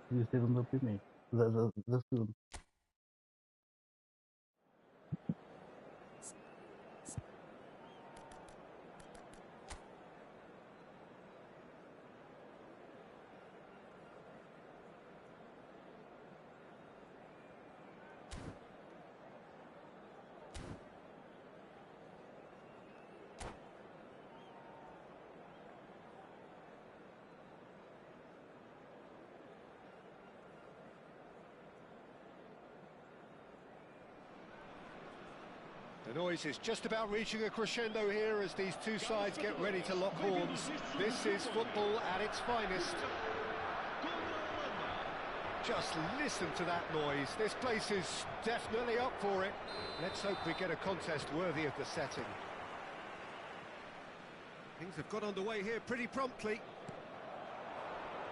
Podia ser o meu primeiro. Da segunda. The noise is just about reaching a crescendo here as these two sides get ready to lock horns. This is football at its finest. Just listen to that noise. This place is definitely up for it. Let's hope we get a contest worthy of the setting. Things have got underway here pretty promptly.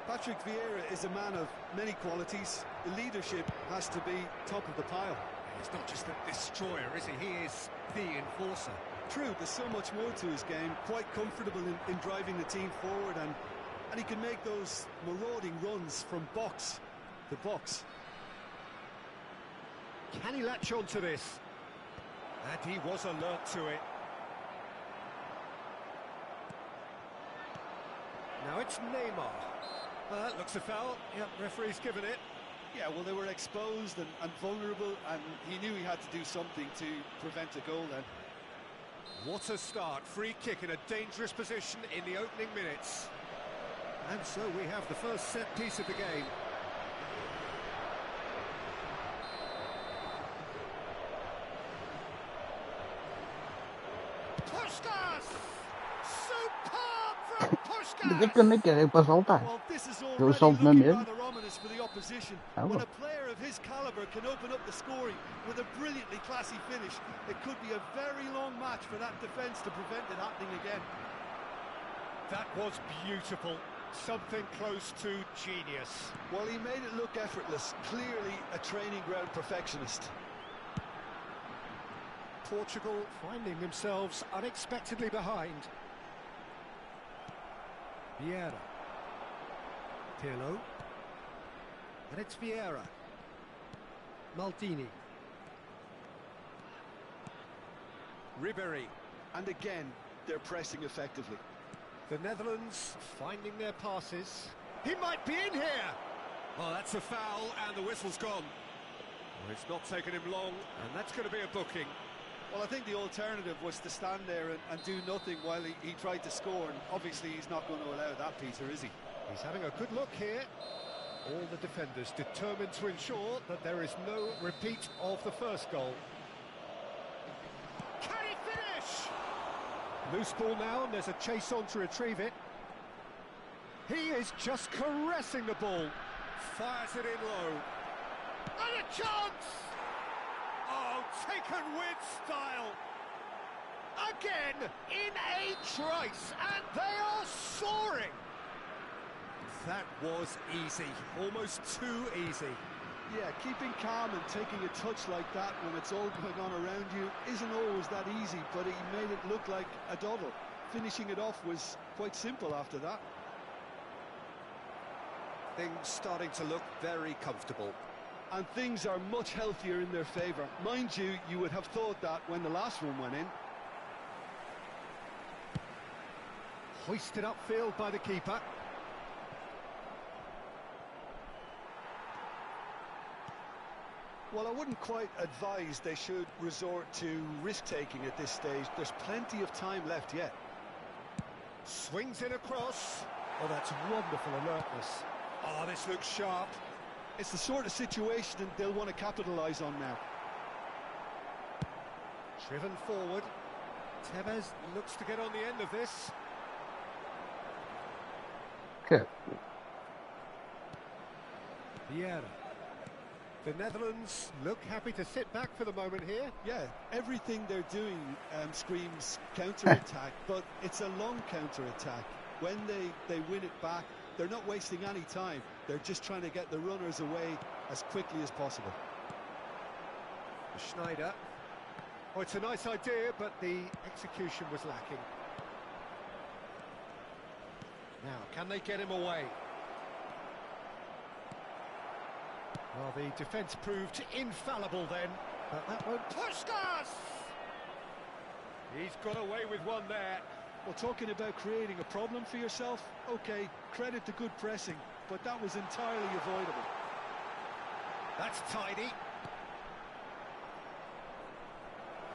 Patrick Vieira is a man of many qualities. The leadership has to be top of the pile. He's not just a destroyer, is he? He is the enforcer. True, there's so much more to his game. Quite comfortable in driving the team forward, and he can make those marauding runs from box to box. Can he latch on to this? And he was alert to it. Now it's Neymar. That looks a foul. Yep, referee's given it. Yeah, well, they were exposed and vulnerable, and he knew he had to do something to prevent a goal then. What a start. Free kick in a dangerous position in the opening minutes. And so we have the first set piece of the game. Puskás! Superb from Puskás! Mas é que eu nem quero para saltar. Well, this is Eu already salto na looking mesma. rather ominous for the opposition. Ah, When bom. a player of his calibre can open up the scoring with a brilliantly classy finish, it could be a very long match for that defence to prevent it happening again. That was beautiful. Something close to genius. Well, he made it look effortless. Clearly a training ground perfectionist. Portugal finding themselves unexpectedly behind. Vieira. Pirlo. And it's Vieira. Maldini. Ribéry. And again, they're pressing effectively. The Netherlands finding their passes. He might be in here! Well, that's a foul, and the whistle's gone. Well, it's not taken him long, and that's going to be a booking. Well, I think the alternative was to stand there and do nothing while he tried to score, and obviously he's not going to allow that, Peter, is he? He's having a good look here. All the defenders determined to ensure that there is no repeat of the first goal. Can he finish? Loose ball now, and there's a chase on to retrieve it. He is just caressing the ball. Fires it in low. And a chance! Oh, taken with style. Again, in a trice, and they are soaring. That was easy, almost too easy. Yeah, keeping calm and taking a touch like that when it's all going on around you isn't always that easy, but he made it look like a doddle. Finishing it off was quite simple after that. Things starting to look very comfortable. And things are much healthier in their favour. Mind you, you would have thought that when the last one went in. Hoisted upfield by the keeper. Well, I wouldn't quite advise they should resort to risk-taking at this stage. There's plenty of time left yet. Swings in across. Oh, that's wonderful alertness. Oh, this looks sharp. It's the sort of situation that they'll want to capitalise on now. Driven forward. Tevez looks to get on the end of this. Okay. Vieira. The Netherlands look happy to sit back for the moment here. Yeah, everything they're doing screams counter-attack, but it's a long counter-attack. When they win it back, they're not wasting any time. They're just trying to get the runners away as quickly as possible. Schneider. Oh, it's a nice idea, but the execution was lacking. Now, can they get him away? Well, the defence proved infallible then, but that won't... Puskas! He's got away with one there. Well, talking about creating a problem for yourself, okay, credit to good pressing, but that was entirely avoidable. That's tidy.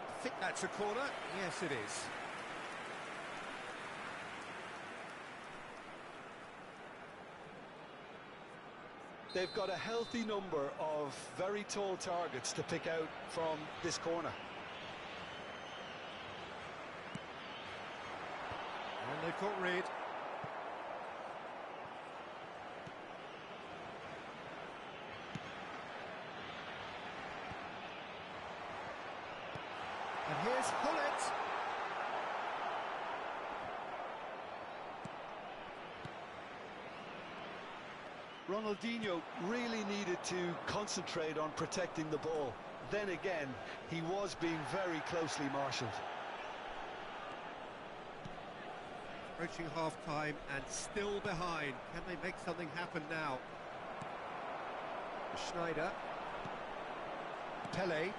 I think that's a corner. Yes, it is. They've got a healthy number of very tall targets to pick out from this corner. And they've got rid. And here's Hullet. Ronaldinho really needed to concentrate on protecting the ball. Then again, he was being very closely marshalled. Approaching half-time and still behind. Can they make something happen now? Schneider. Pele.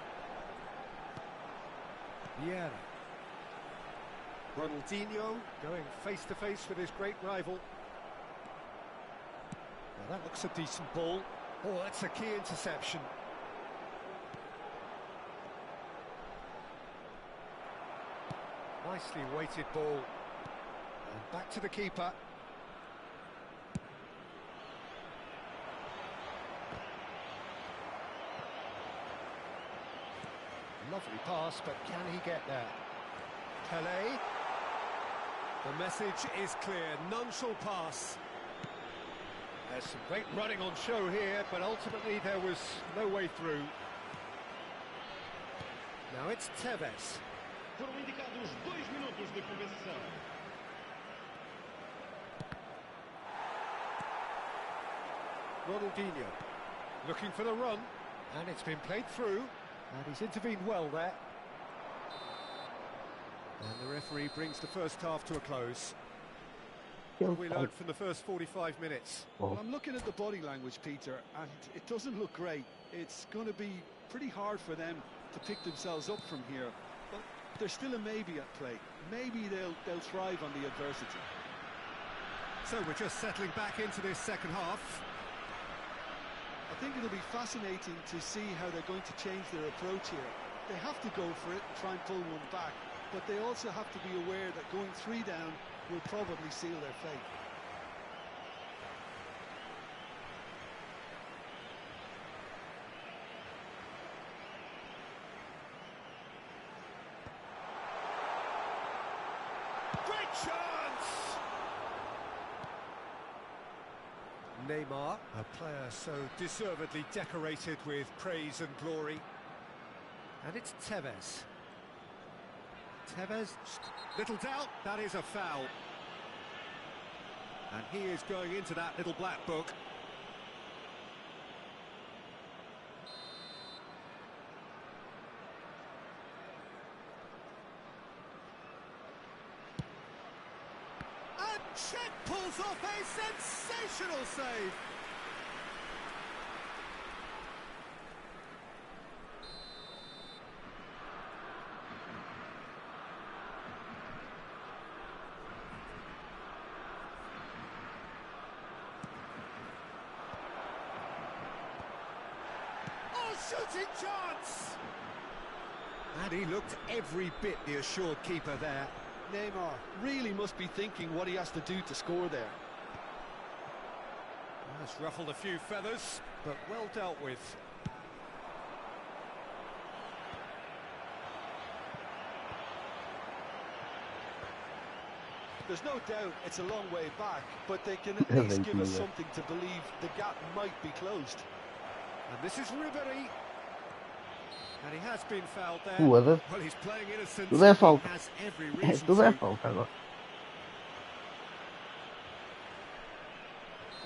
Vieira. Ronaldinho going face-to-face with his great rival. Well, that looks a decent ball. Oh, that's a key interception. Nicely weighted ball. And back to the keeper. Lovely pass, but can he get there? Pele. The message is clear. None shall pass. There's some great running on show here, but ultimately there was no way through. Now it's Tevez. Foram indicados 2 minutos de compensação. Ronaldinho looking for the run, and it's been played through, and he's intervened well there. And the referee brings the first half to a close. What have we learned from the first 45 minutes? Well, I'm looking at the body language, Peter, and it doesn't look great. It's going to be pretty hard for them to pick themselves up from here, but there's still a maybe at play. Maybe they'll thrive on the adversity. So we're just settling back into this second half. I think it'll be fascinating to see how they're going to change their approach here. They have to go for it and try and pull one back, but they also have to be aware that going 3 down will probably seal their fate. Great chance! Neymar, a player so deservedly decorated with praise and glory. And it's Tevez. Tevez, little doubt, that is a foul. And he is going into that little black book. And Czech pulls off a sensational save. Shooting chance! And he looked every bit the assured keeper there. Neymar really must be thinking what he has to do to score there. Has ruffled a few feathers, but well dealt with. There's no doubt it's a long way back, but they can at least give us something to believe the gap might be closed. And this is Ribery. And he has been fouled there. Well, he's playing innocent. Tudo é falta. He has every reason Tudo é to. falta agora.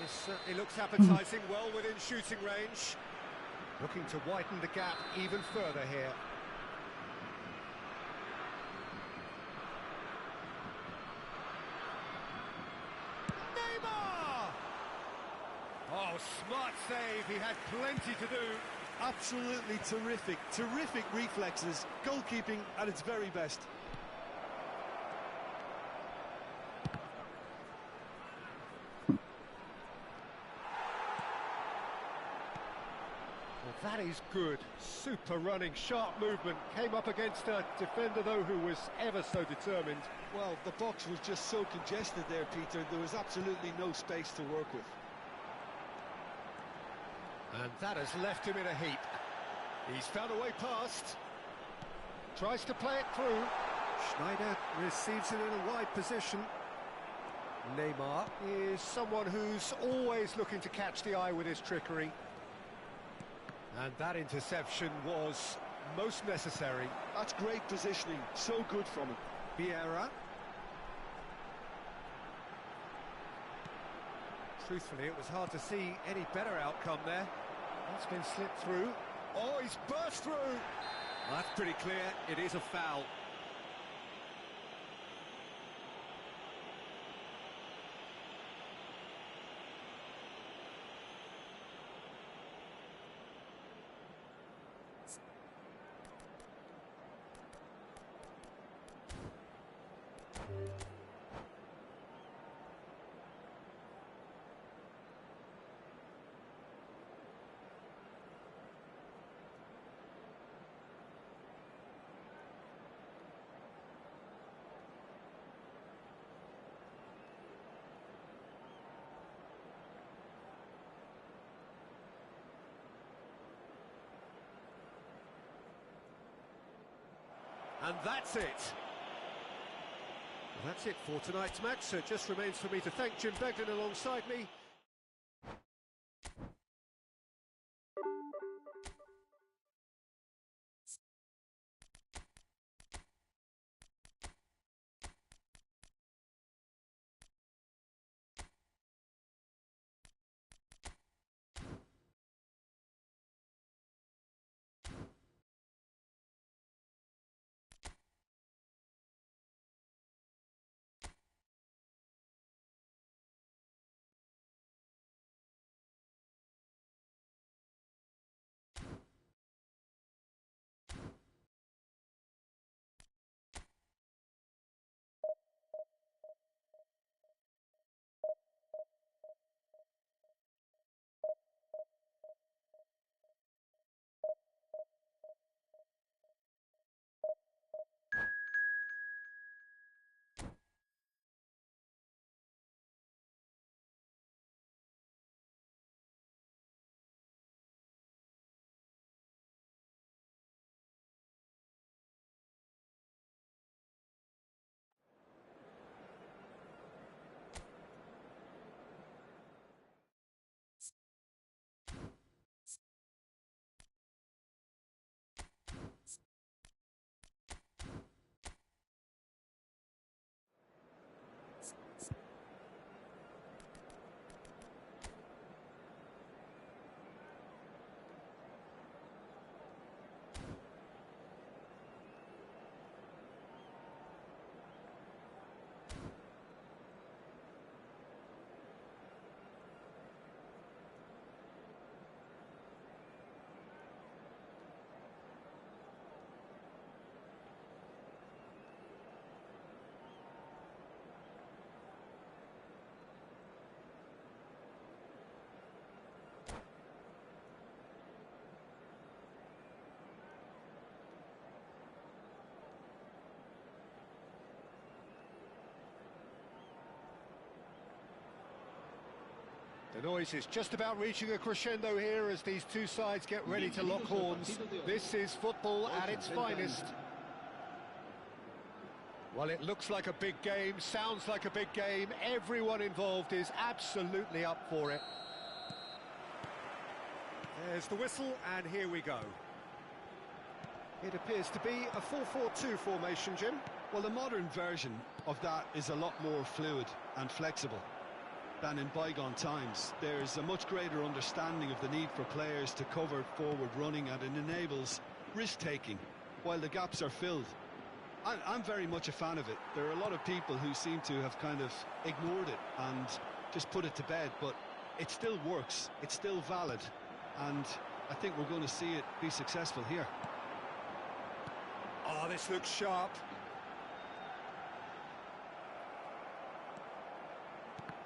This certainly looks appetising, well within shooting range. Looking to widen the gap even further here. Neymar! Oh, smart save, he had plenty to do. Absolutely terrific, terrific reflexes. Goalkeeping at its very best. Well, that is good. Super running, sharp movement. Came up against a defender, though, who was ever so determined. Well, the box was just so congested there, Peter. There was absolutely no space to work with. And that has left him in a heap. He's found a way past. Tries to play it through. Schneider receives it in a wide position. Neymar is someone who's always looking to catch the eye with his trickery. And that interception was most necessary. That's great positioning, so good from him. Vieira. Truthfully, it was hard to see any better outcome there. That's been slipped through. Oh, he's burst through! Well, that's pretty clear. It is a foul. And that's it. Well, that's it for tonight's match, so it just remains for me to thank Jim Beglin alongside me. The noise is just about reaching a crescendo here as these two sides get ready to lock horns. This is football at its finest. Well, it looks like a big game, sounds like a big game. Everyone involved is absolutely up for it. There's the whistle, and here we go. It appears to be a 4-4-2 formation, Jim. Well, the modern version of that is a lot more fluid and flexible than in bygone times. There's a much greater understanding of the need for players to cover forward running, and it enables risk-taking while the gaps are filled. I'm very much a fan of it. There are a lot of people who seem to have kind of ignored it and just put it to bed, but it still works, it's still valid, and I think we're going to see it be successful here. Oh, this looks sharp.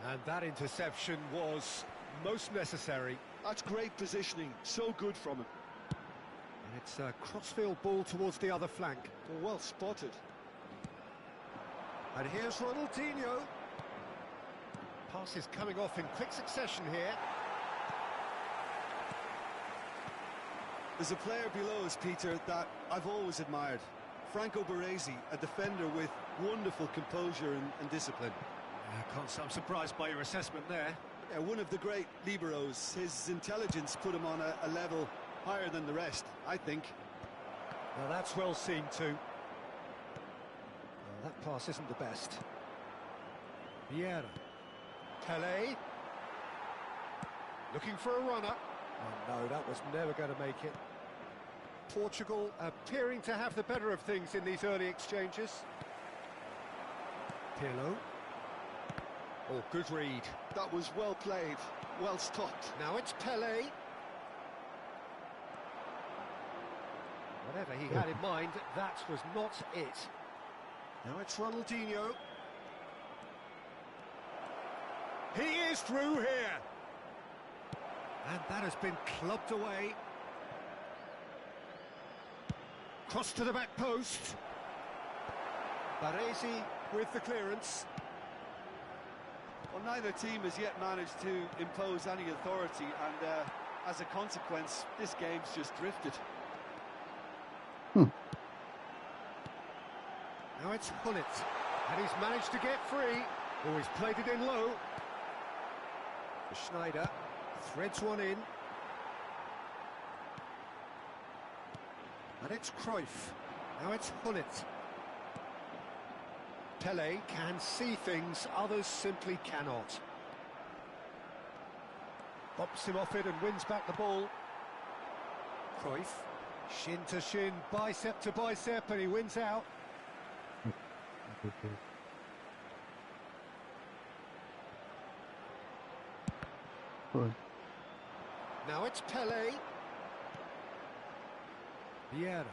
And that interception was most necessary. That's great positioning, so good from him. And it's a crossfield ball towards the other flank. Well spotted. And here's Ronaldinho. Passes coming off in quick succession here. There's a player below us, Peter, that I've always admired. Franco Baresi, a defender with wonderful composure and discipline. I'm surprised by your assessment there. Yeah, one of the great liberos. His intelligence put him on a level higher than the rest, I think. Now that's well seen too. Well, that pass isn't the best. Vieira. Pelé. Looking for a runner. Oh no, that was never going to make it. Portugal appearing to have the better of things in these early exchanges. Pirlo. Oh, good read. That was well played, well stopped. Now it's Pelé. Whatever he had in mind, that was not it. Now it's Ronaldinho. He is through here. And that has been clubbed away. Cross to the back post. Baresi with the clearance. Well, neither team has yet managed to impose any authority, and as a consequence, this game's just drifted. Hmm. Now it's Hullet, and he's managed to get free. Oh, he's played it in low. Schneider threads one in. And it's Cruyff. Now it's Hullet. Pelé can see things others simply cannot. Bops him off it and wins back the ball. Cruyff, shin to shin, bicep to bicep, and he wins out. Good. Now it's Pelé. Vieira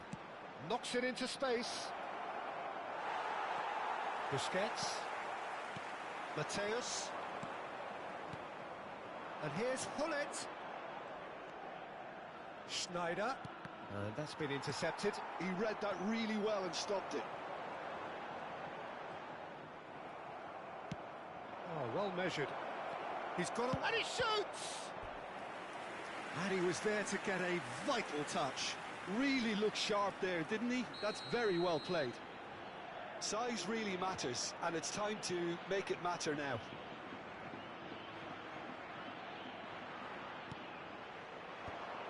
knocks it into space. Busquets. Mateus. And here's Hullet. Schneider. And that's been intercepted. He read that really well and stopped it. Oh, well measured. He's got and he shoots! And he was there to get a vital touch. Really looked sharp there, didn't he? That's very well played. Size really matters, and it's time to make it matter now.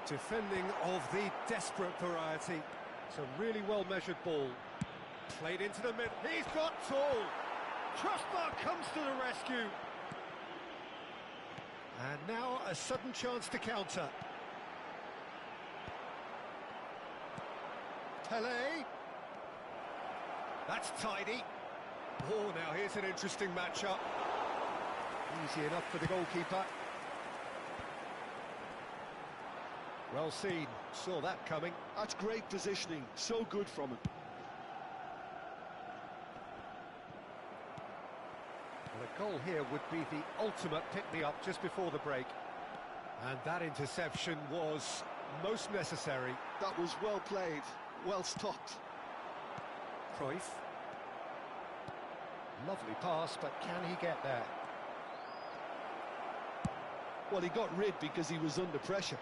Defending of the desperate variety. It's a really well-measured ball. Played into the mid. He's got tall. Crossbar comes to the rescue. And now a sudden chance to counter. Pelé. That's tidy. Oh, now here's an interesting matchup. Easy enough for the goalkeeper. Well seen, saw that coming. That's great positioning, so good from him. Well, a goal here would be the ultimate pick-me-up just before the break. And that interception was most necessary. That was well played, well stopped. Cruyff. Lovely pass, but can he get there? Well, he got rid because he was under pressure.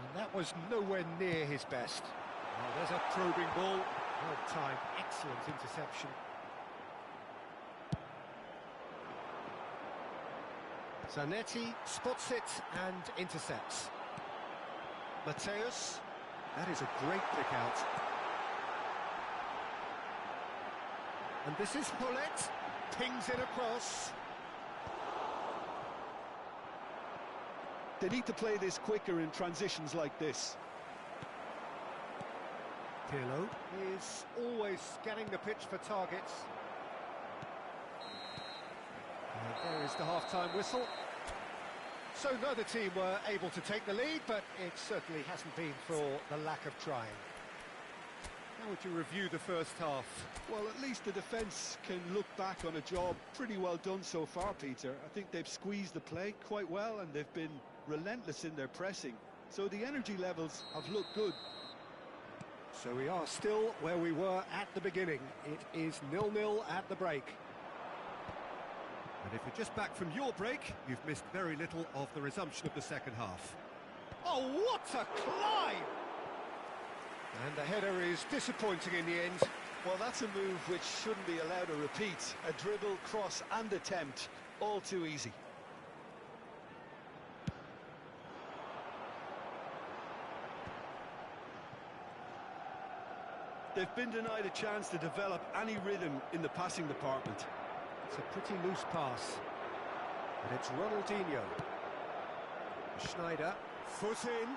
And that was nowhere near his best. Oh, there's a probing ball. Well timed, excellent interception. Zanetti spots it and intercepts. Mateus, that is a great pick out. And this is Hullet, pings it across. They need to play this quicker in transitions like this. Pirlo is always scanning the pitch for targets. And there is the half-time whistle. So neither team were able to take the lead, but it certainly hasn't been for the lack of trying. How would you review the first half? Well, at least the defence can look back on a job pretty well done so far, Peter. I think they've squeezed the play quite well and they've been relentless in their pressing. So the energy levels have looked good. So we are still where we were at the beginning. It is 0-0 at the break. And if you're just back from your break, you've missed very little of the resumption of the second half. Oh, what a climb! And the header is disappointing in the end. Well, that's a move which shouldn't be allowed a repeat. A dribble, cross and attempt, all too easy. They've been denied a chance to develop any rhythm in the passing department. It's a pretty loose pass. And it's Ronaldinho. Schneider, foot in.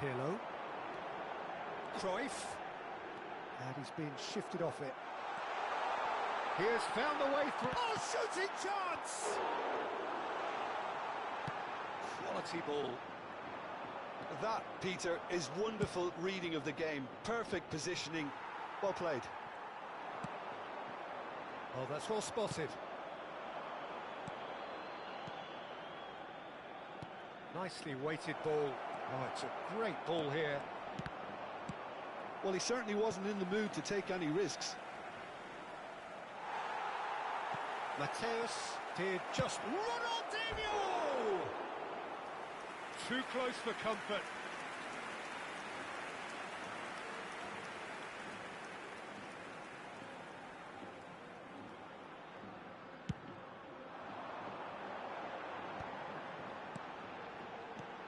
Pirlo. Cruyff. And he's been shifted off it. He has found the way through. Oh, shooting chance! Quality ball. That, Peter, is wonderful reading of the game. Perfect positioning. Well played. Oh, that's well spotted. Nicely weighted ball. Oh, it's a great ball here. Well, he certainly wasn't in the mood to take any risks. Mateus did just... Ronaldinho! Too close for comfort.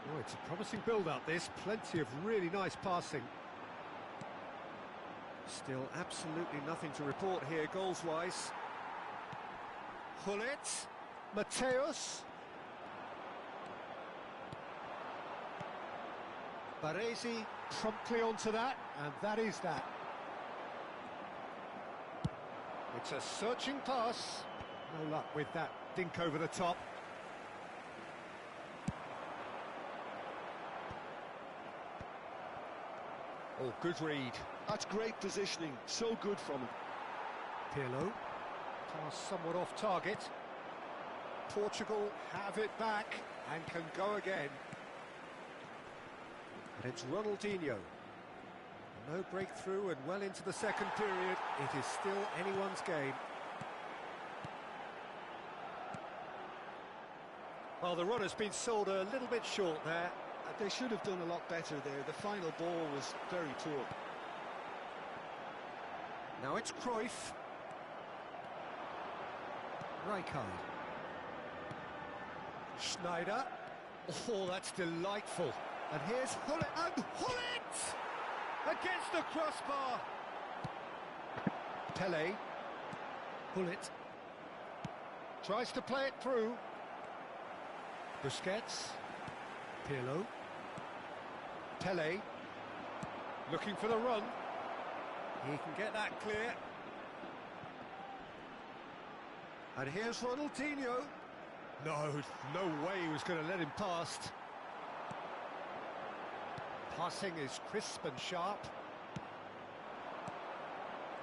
Oh, it's a promising build-up, this. Plenty of really nice passing. Still absolutely nothing to report here, goals-wise. Hullet. Mateus. Baresi promptly onto that, and that is that. It's a searching pass. No luck with that dink over the top. Oh, good read. That's great positioning, so good from him. Pirlo. Pass somewhat off target. Portugal have it back and can go again. And it's Ronaldinho. No breakthrough and well into the second period. It is still anyone's game. Well, the run has been sold a little bit short there. They should have done a lot better there. The final ball was very poor. Now it's Cruyff. Rijkaard. Schneider. Oh, that's delightful. And here's Hullet, and Hullet! Against the crossbar! Pele. Hullet. Tries to play it through. Busquets. Pirlo. Pele. Looking for the run. He can get that clear. And here's Ronaldinho. No way he was going to let him past. Passing is crisp and sharp.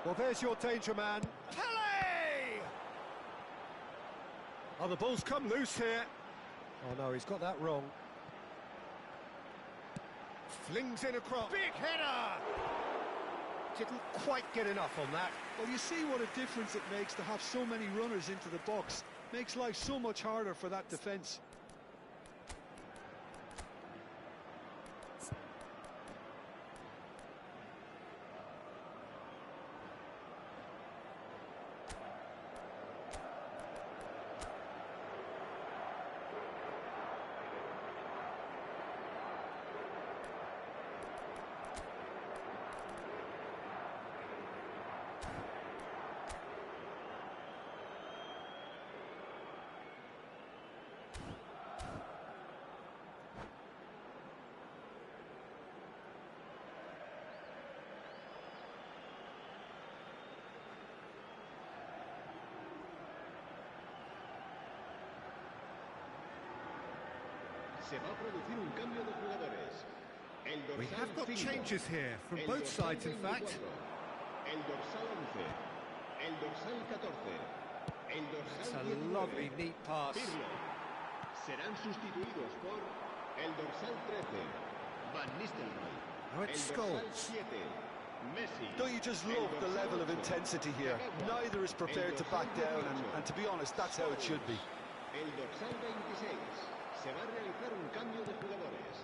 Well, there's your danger man. Pele! Oh, the ball's come loose here. Oh, no, he's got that wrong. Flings in across. Big header! Didn't quite get enough on that. Well, you see what a difference it makes to have so many runners into the box. Makes life so much harder for that defence. Se va a producir un cambio de jugadores. El We dorsal have got 5, changes here from el both dorsal sides, in 24, fact. el dorsal 11, el dorsal 14, el It's dorsal a 19. lovely, neat pass. Pirlo. Serán sustituidos por el dorsal 13, Van Nistelrooy. Now it's El dorsal Scholes. 7, Messi. Don't you just El love the dorsal level of 8, intensity here? Kagawa. Neither is prepared to back down, and to be honest, that's how it should be. El dorsal 26. Se va a realizar un cambio de jugadores.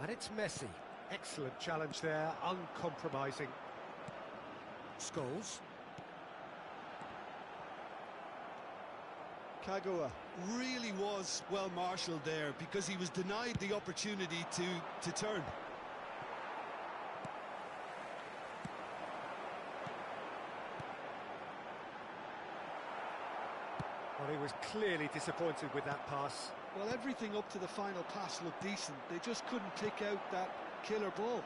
And it's Messi. Excellent challenge there, uncompromising. Scholes. Kagawa really was well marshalled there because he was denied the opportunity to turn. Well, he was clearly disappointed with that pass. Well, everything up to the final pass looked decent. They just couldn't pick out that killer ball.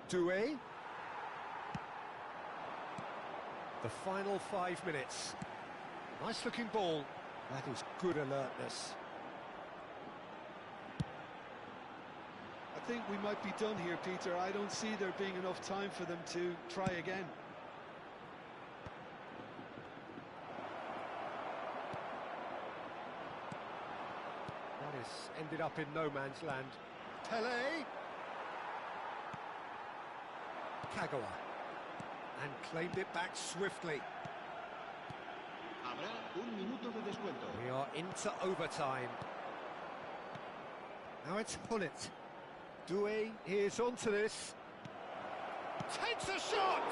Doué. The final 5 minutes. Nice looking ball. That is good alertness. I think we might be done here, Peter. I don't see there being enough time for them to try again. That has ended up in no man's land. Pelé. Kagawa. And claimed it back swiftly. Habrá un minuto de descuento. We are into overtime. Now it's Hullet. Doué is onto this. Takes a shot!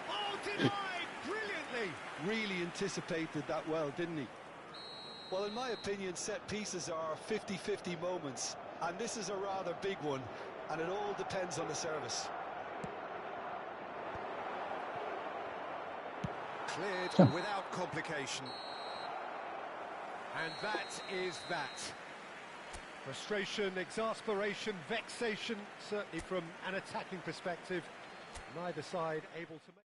Oh, denied brilliantly! Really anticipated that well, didn't he? Well, in my opinion, set pieces are 50-50 moments, and this is a rather big one, and it all depends on the service. Cleared without complication. And that is that. Frustration, exasperation, vexation, certainly from an attacking perspective. Neither side able to make...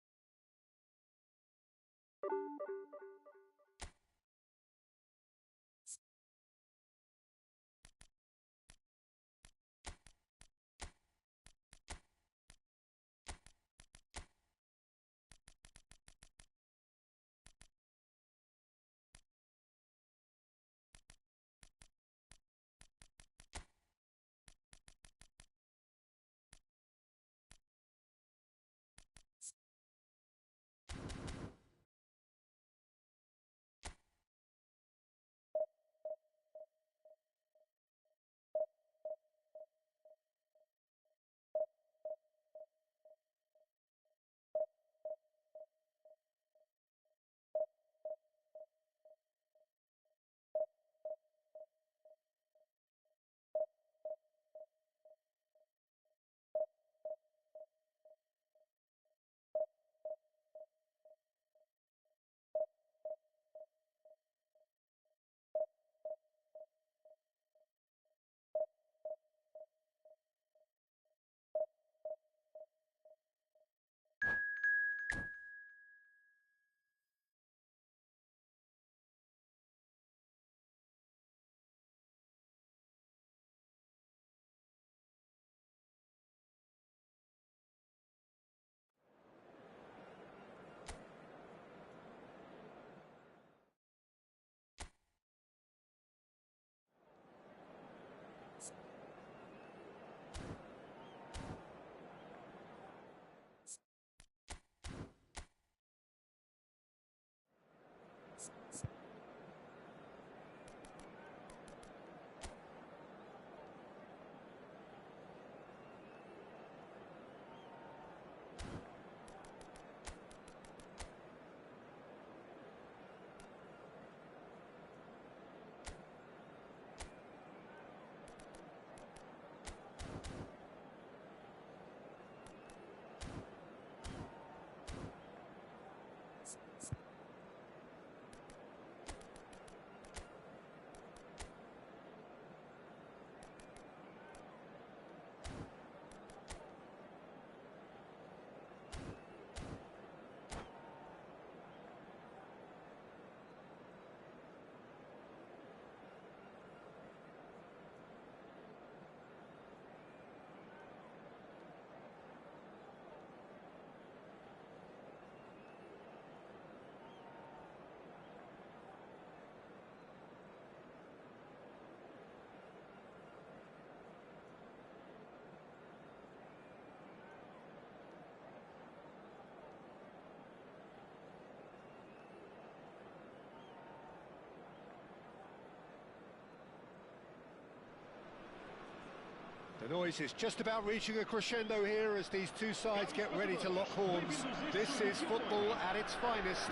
The noise is just about reaching a crescendo here as these two sides get ready to lock horns. This is football at its finest.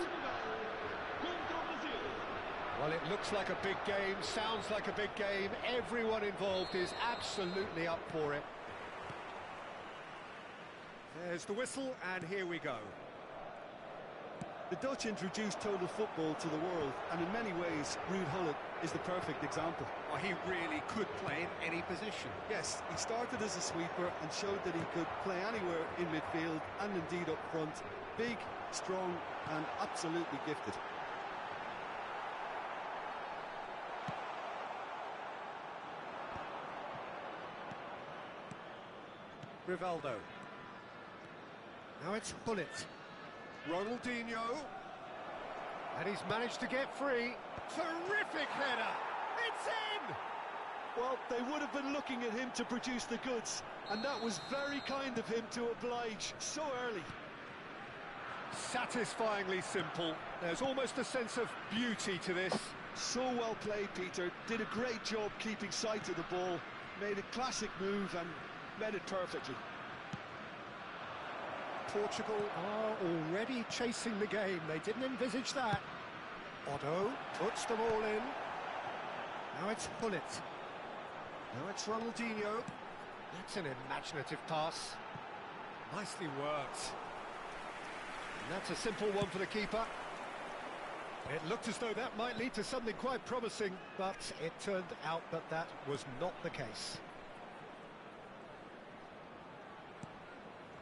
Well, it looks like a big game, sounds like a big game. Everyone involved is absolutely up for it. There's the whistle, and here we go. The Dutch introduced total football to the world, and in many ways, Ruud Gullit is the perfect example. Well, he really could play in any position. Yes, he started as a sweeper and showed that he could play anywhere in midfield and indeed up front. Big, strong, and absolutely gifted. Rivaldo. Now it's Gullit. Ronaldinho. And he's managed to get free. Terrific header. It's in! Well, they would have been looking at him to produce the goods, and that was very kind of him to oblige so early. Satisfyingly simple. There's almost a sense of beauty to this. So well played, Peter. Did a great job keeping sight of the ball. Made a classic move and read it perfectly. Portugal are already chasing the game. They didn't envisage that. Otto puts them all in. Now it's Gullit. Now it's Ronaldinho. That's an imaginative pass. Nicely worked. And that's a simple one for the keeper. It looked as though that might lead to something quite promising, but it turned out that that was not the case.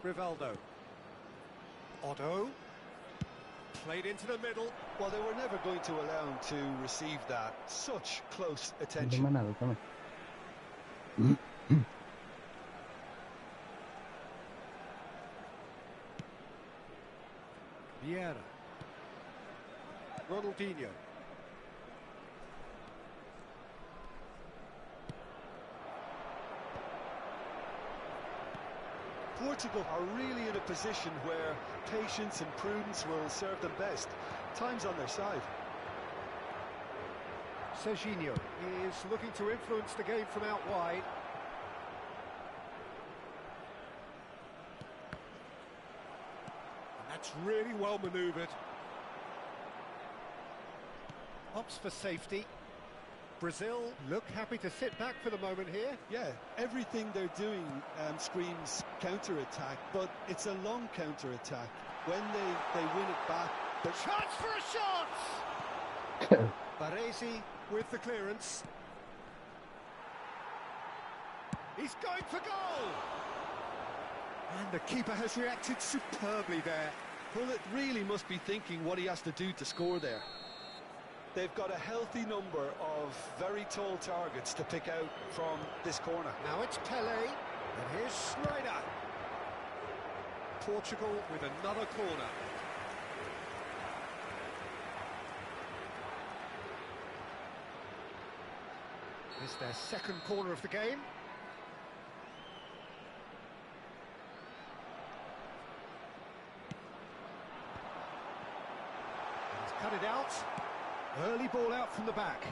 Rivaldo. Otto. Played into the middle. Well, they were never going to allow him to receive that. Such close No attention. toma nada, toma. Vieira. Ronaldinho. Portugal are really in a position where patience and prudence will serve them best. Time's on their side. Serginho is looking to influence the game from out wide. And that's really well manoeuvred. Opts for safety. Brazil look happy to sit back for the moment here. Yeah, everything they're doing screams counter-attack, but it's a long counter-attack. When they win it back, The chance for a shot! Baresi with the clearance. He's going for goal! And the keeper has reacted superbly there. Gullit really must be thinking what he has to do to score there. They've got a healthy number of very tall targets to pick out from this corner. Now it's Pele, and here's Schneider. Portugal with another corner. It's their second corner of the game. He's cut it out. Early ball out from the back.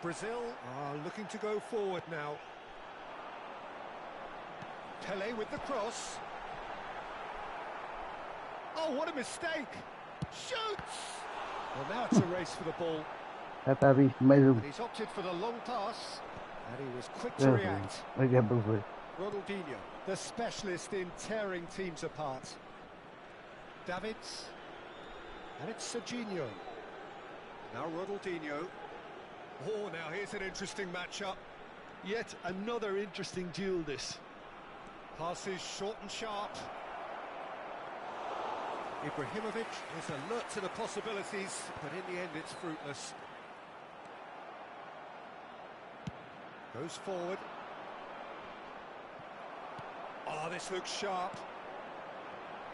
Brazil are looking to go forward now. Pele with the cross. Oh, what a mistake! Shoots! Well, now it's a race for the ball. Já está visto, mais um. And he's opted for the long pass, and he was quick to react. Daqui a pouco foi. Ronaldinho, the specialist in tearing teams apart. Davids, and it's Serginho. Now Ronaldinho. Oh, now here's an interesting matchup. Yet another interesting duel, this. Passes short and sharp. Ibrahimovic is alert to the possibilities, but in the end it's fruitless. Goes forward. Oh, this looks sharp.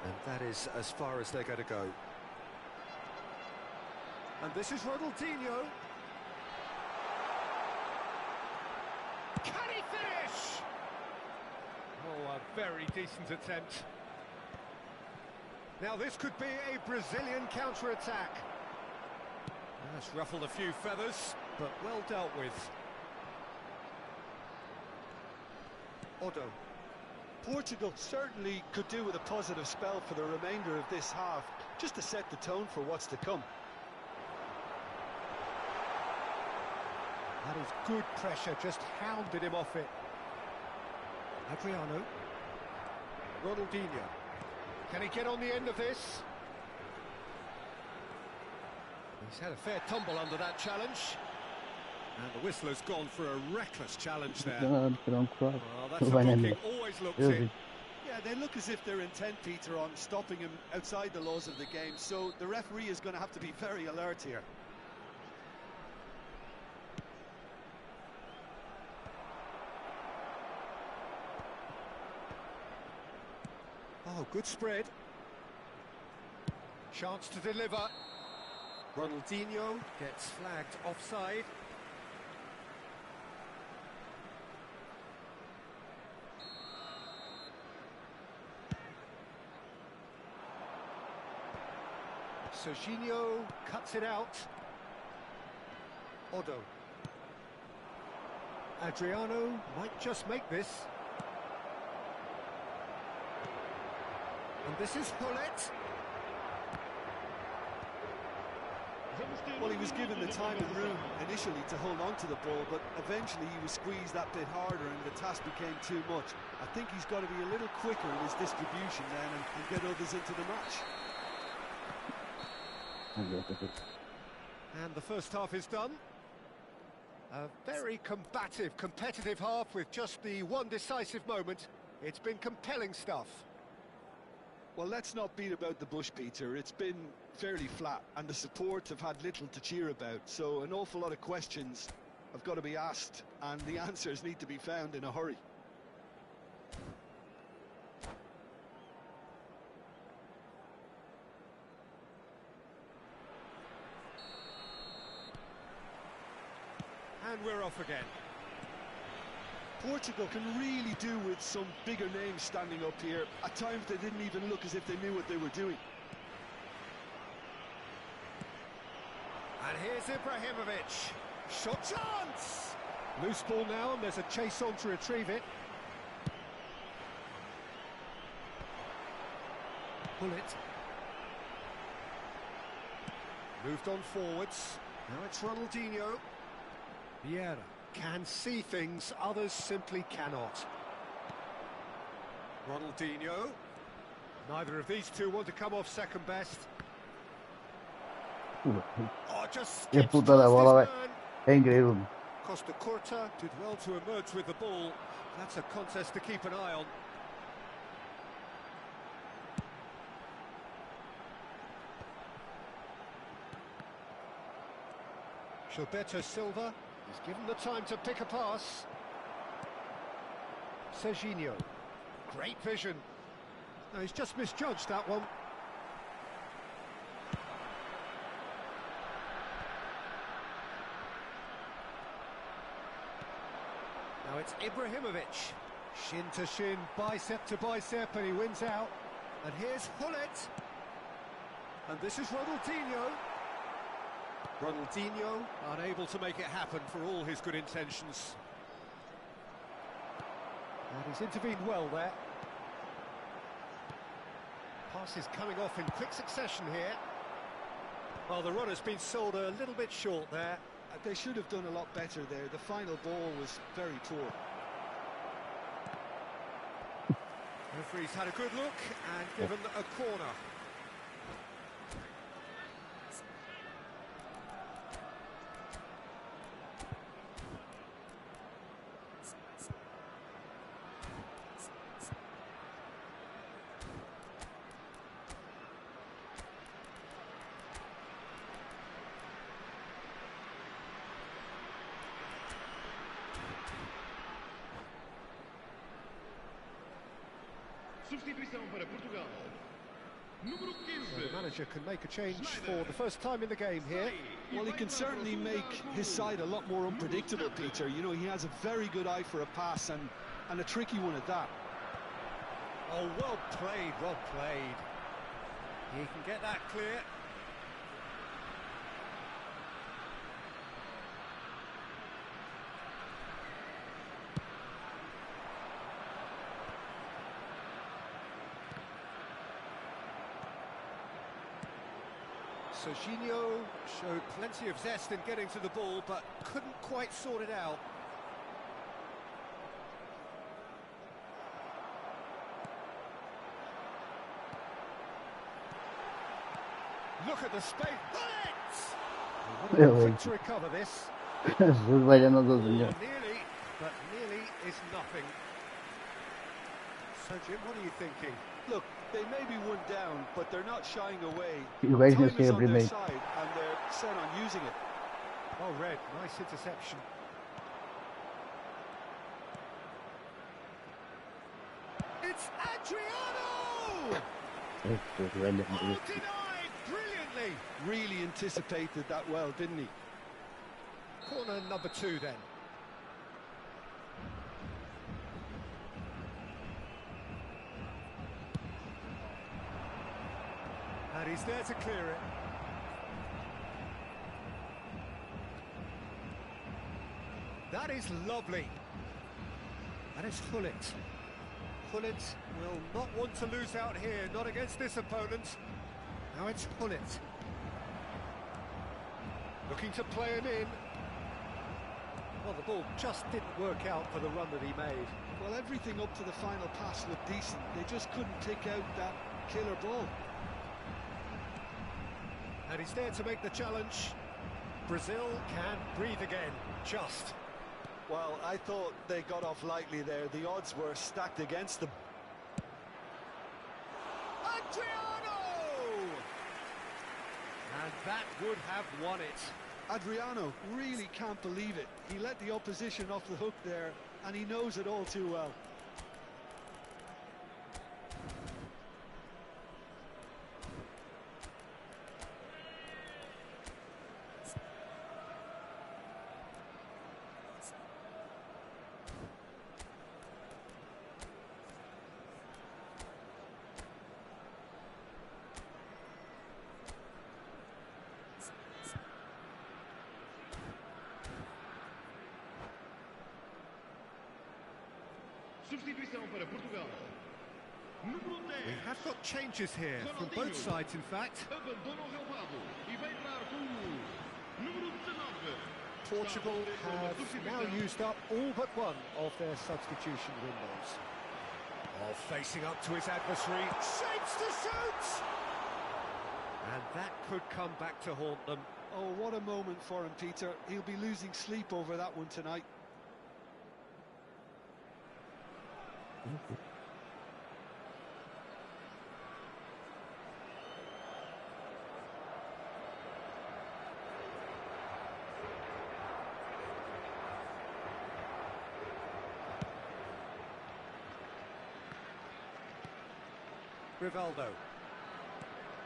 And that is as far as they're going to go. And this is Ronaldinho. Can he finish? Oh, a very decent attempt. Now this could be a Brazilian counter-attack. That's ruffled a few feathers, but well dealt with. Odo. Portugal certainly could do with a positive spell for the remainder of this half, just to set the tone for what's to come. That is good pressure, just hounded him off it. Adriano. Ronaldinho. Can he get on the end of this? He's had a fair tumble under that challenge. And the whistler's gone for a reckless challenge there. Não, não, claro. Well, that's a Vai na booking, minha. always looks Eu it. vi. Yeah, they look as if they're intent, Peter, on stopping him outside the laws of the game, so the referee is going to have to be very alert here. Oh, good spread. Chance to deliver. Ronaldinho gets flagged offside. Serginho cuts it out. Odo. Adriano might just make this. And this is Hullet. Well, he was given the time and room initially to hold on to the ball, but eventually he was squeezed that bit harder and the task became too much. I think he's got to be a little quicker in his distribution then and get others into the match. And the first half is done. A very combative, competitive half with just the one decisive moment. It's been compelling stuff. Well, let's not beat about the bush, Peter. It's been fairly flat, and the support have had little to cheer about, so an awful lot of questions have got to be asked, and the answers need to be found in a hurry. And we're off again. Portugal can really do with some bigger names standing up here. At times they didn't even look as if they knew what they were doing. And here's Ibrahimovic. Shot chance! Loose ball now, and there's a chase on to retrieve it. Bullet. Moved on forwards. Now it's Ronaldinho. Vieira can see things others simply cannot. Ronaldinho. Neither of these two want to come off second best. Oh, just E a skips puta da past bola, his vai. man. É incrível. Costa Curta did well to emerge with the ball. That's a contest to keep an eye on. Gilberto Silva is given the time to pick a pass. Serginho, great vision. No, he's just misjudged that one. Now it's Ibrahimovic. Shin to shin, bicep to bicep, and he wins out. And here's Hullet. And this is Ronaldinho. Ronaldinho unable to make it happen for all his good intentions. And he's intervened well there. Passes coming off in quick succession here. Well, the runner's been sold a little bit short there. They should have done a lot better there. The final ball was very poor. Referee's had a good look and given a corner. Substituição para Portugal. Número 15. The manager can make a change for the first time in the game here. Well, he can certainly make his side a lot more unpredictable, Peter. You know, he has a very good eye for a pass and a tricky one at that. Oh, well played, well played. He can get that clear. Serginho showed plenty of zest in getting to the ball, but couldn't quite sort it out. Look at the space. Bullets! What a quick to recover this. Sus vayan los dos, Oh, señor. nearly, but nearly is nothing. So, Jim, what are you thinking? Look, they may be one down, but they're not shying away. You guys Time can see is on their every side, and they're set on using it. Oh, Red, nice interception. It's Adriano! Oh, denied brilliantly. Really anticipated that well, didn't he? Corner number 2 then. And he's there to clear it. That is lovely. And it's Hullet. Hullet will not want to lose out here, not against this opponent. Now it's Hullet. Looking to play him in. Well, the ball just didn't work out for the run that he made. Well, everything up to the final pass looked decent. They just couldn't pick out that killer ball. And he's there to make the challenge. Brazil can breathe again, just. Well, I thought they got off lightly there. The odds were stacked against them. Adriano! And that would have won it. Adriano really can't believe it. He let the opposition off the hook there, and he knows it all too well. Substituição para Portugal. Número 10. We have got changes here, from both sides in fact. Abandona o relvado e vai entrar com o número 19. Portugal have now used up all but one of their substitution windows. Oh, facing up to his adversary, shapes to shoot! And that could come back to haunt them. Oh, what a moment for him, Peter. He'll be losing sleep over that one tonight. Rivaldo.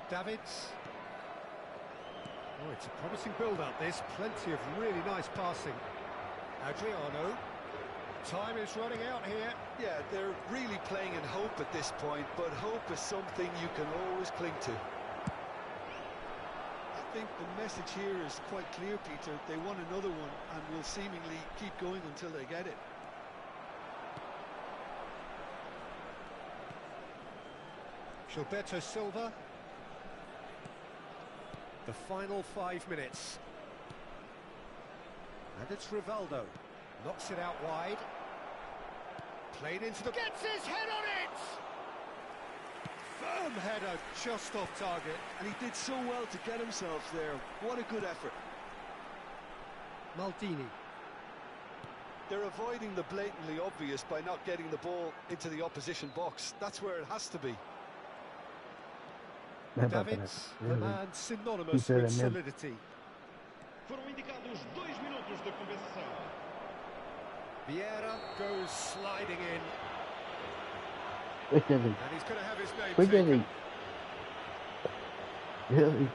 Davids. Oh, it's a promising build-up, this. Plenty of really nice passing. Adriano. Time is running out here. Yeah, they're really playing in hope at this point, but hope is something you can always cling to. I think the message here is quite clear, Peter. They want another one and will seemingly keep going until they get it. Gilberto Silva. The final 5 minutes. And it's Rivaldo. Knocks it out wide. Played into the... Gets his head on it! Firm header, just off target. And he did so well to get himself there. What a good effort. Maldini. They're avoiding the blatantly obvious by not getting the ball into the opposition box. That's where it has to be. Davids, the man synonymous with solidity. Foram indicados 2 minutos de compensação. Vieira goes sliding in. Wait a minute. And he's going to have his name Wait a taken. minute. Really?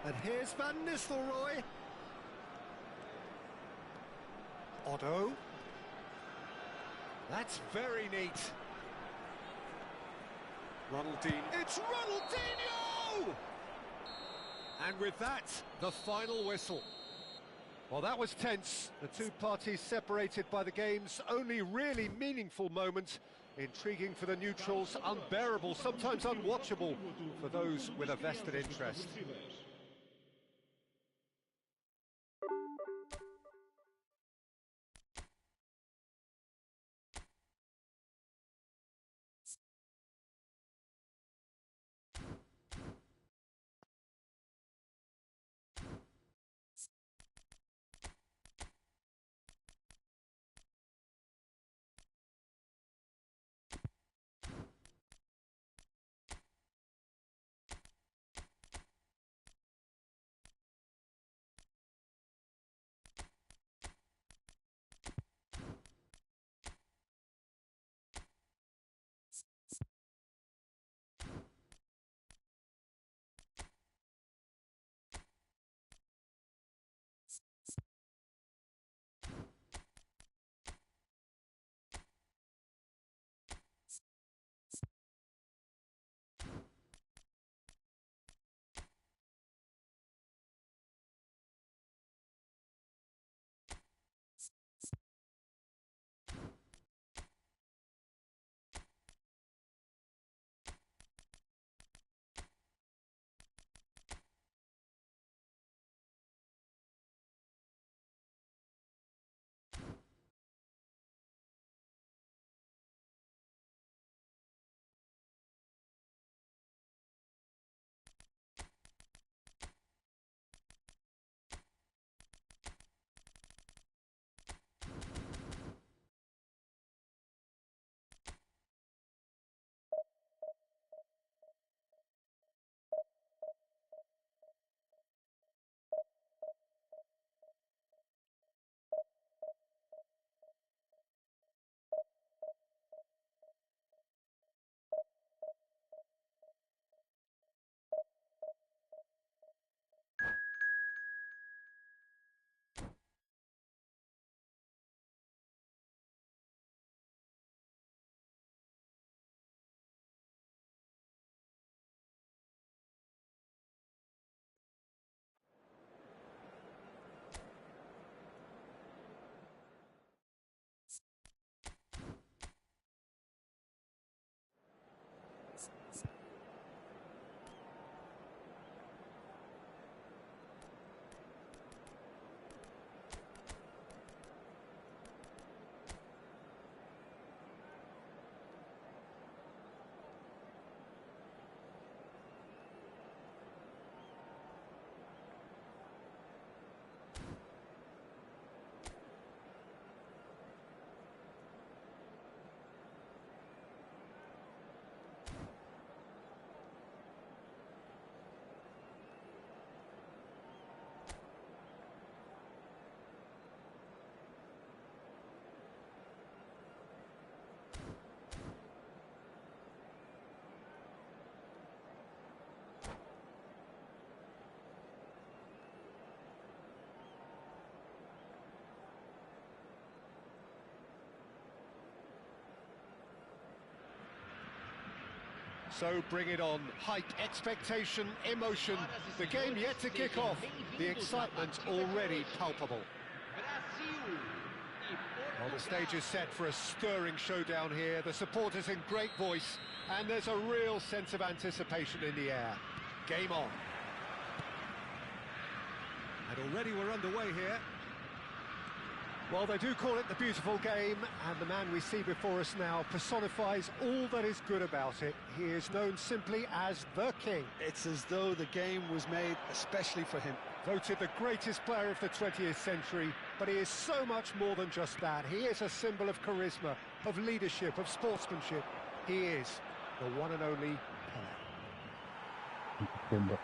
And here's Van Nistelrooy. Otto. That's very neat. Ronaldinho. It's Ronaldinho! And with that, the final whistle. Well, that was tense. The two parties separated by the game's only really meaningful moment. Intriguing for the neutrals, unbearable, sometimes unwatchable for those with a vested interest. So bring it on. Hype, expectation, emotion. The game yet to kick off. The excitement already palpable. Well, the stage is set for a stirring showdown here. The supporters in great voice, and there's a real sense of anticipation in the air. Game on. And already we're underway here. Well, they do call it the beautiful game, and the man we see before us now personifies all that is good about it. He is known simply as the King. It's as though the game was made especially for him. Voted the greatest player of the 20th century, but he is so much more than just that. He is a symbol of charisma, of leadership, of sportsmanship. He is the one and only Pelé.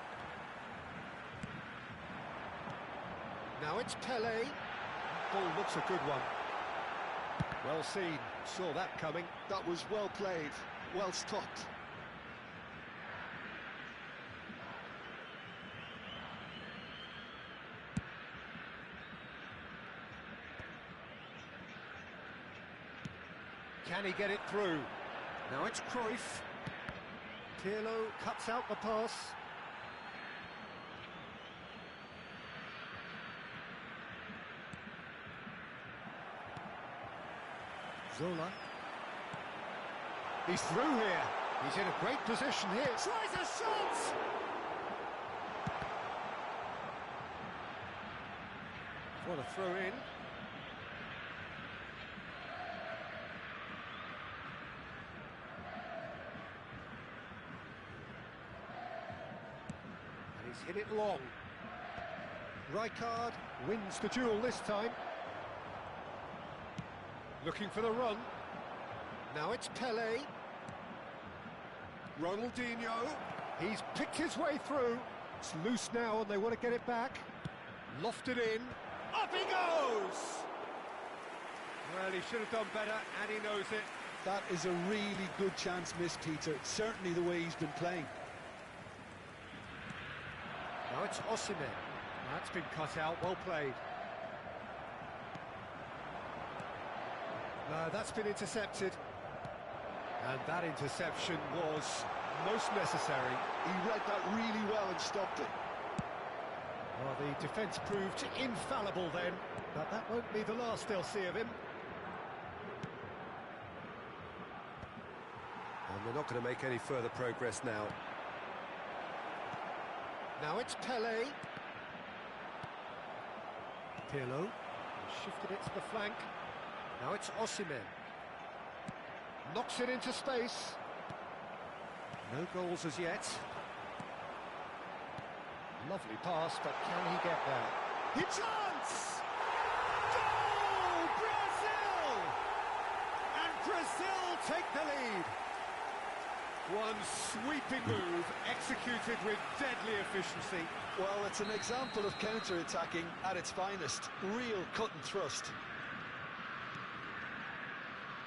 Now it's Pelé. Ball looks a good one. Well seen, saw that coming. That was well played, well stopped. Can he get it through? Now it's Cruyff. Pirlo cuts out the pass. Zola. He's through here. He's in a great position here. Tries a shot! What a throw in. And he's hit it long. Rijkaard wins the duel this time. Looking for the run. Now it's Pelé. Ronaldinho. He's picked his way through. It's loose now and they want to get it back. Lofted in. Up he goes! Well, he should have done better, and he knows it. That is a really good chance missed, Peter. Certainly the way he's been playing. Now it's Osimhen. That's been cut out, well played. No, that's been intercepted. And that interception was most necessary. He read that really well and stopped it. Well, the defence proved infallible then, but that won't be the last they'll see of him. And they're not going to make any further progress now. Now it's Pelé. Pirlo shifted it to the flank. Now it's Osimhen. Knocks it into space. No goals as yet. Lovely pass, but can he get there? He chance! Goal! Brazil! And Brazil take the lead. One sweeping move, executed with deadly efficiency. Well, it's an example of counter-attacking at its finest. Real cut and thrust.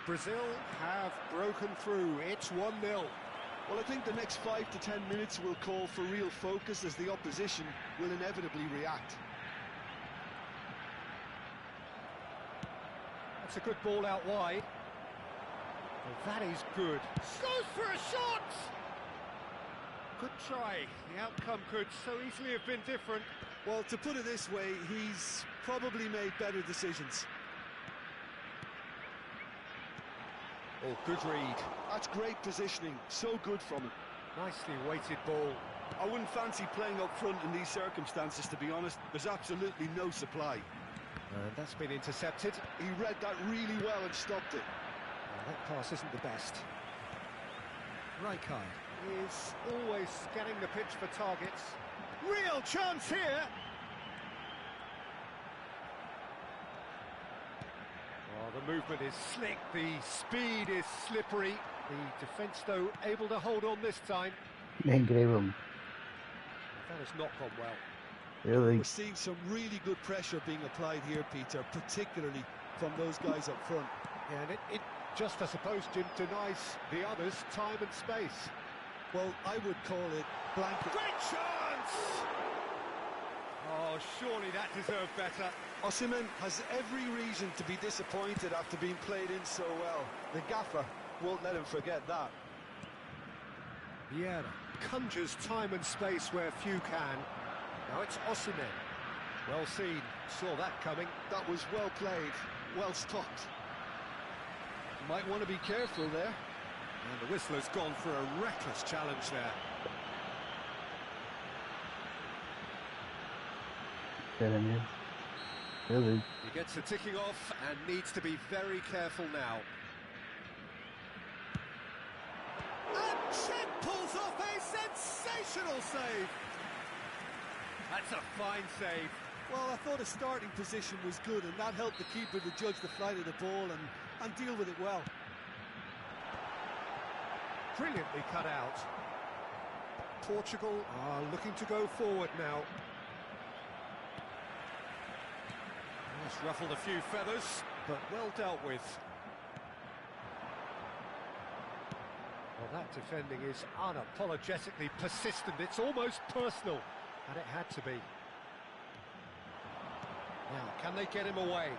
Brazil have broken through. It's 1-0. Well, I think the next 5 to 10 minutes will call for real focus as the opposition will inevitably react. That's a good ball out wide. Well, that is good. Goes for a shot! Good try. The outcome could so easily have been different. Well, to put it this way, he's probably made better decisions. Oh, good read. That's great positioning. So good from him. Nicely weighted ball. I wouldn't fancy playing up front in these circumstances, to be honest. There's absolutely no supply. And that's been intercepted. He read that really well and stopped it. Well, that pass isn't the best. Rijkaard is always scanning the pitch for targets. Real chance here! Oh, the movement is slick, the speed is slippery. The defence, though, able to hold on this time. Incredible. That has not gone well. Really. We're seeing some really good pressure being applied here, Peter, particularly from those guys up front. Yeah, and it just, I suppose, Jim, denies the others time and space. Well, I would call it blanket. Great chance! Oh, surely that deserved better. Osimhen has every reason to be disappointed after being played in so well. The gaffer won't let him forget that. Vieira conjures time and space where few can. Now it's Osimhen. Well seen, saw that coming. That was well played, well stopped. Might want to be careful there. And the whistler's gone for a reckless challenge there. Really. He gets the ticking off and needs to be very careful now. And Chet pulls off a sensational save. That's a fine save. Well, I thought his starting position was good, and that helped the keeper to judge the flight of the ball and deal with it well. Brilliantly cut out. Portugal are looking to go forward now. Just ruffled a few feathers, but well dealt with. Well, that defending is unapologetically persistent. It's almost personal, and it had to be. Now, can they get him away?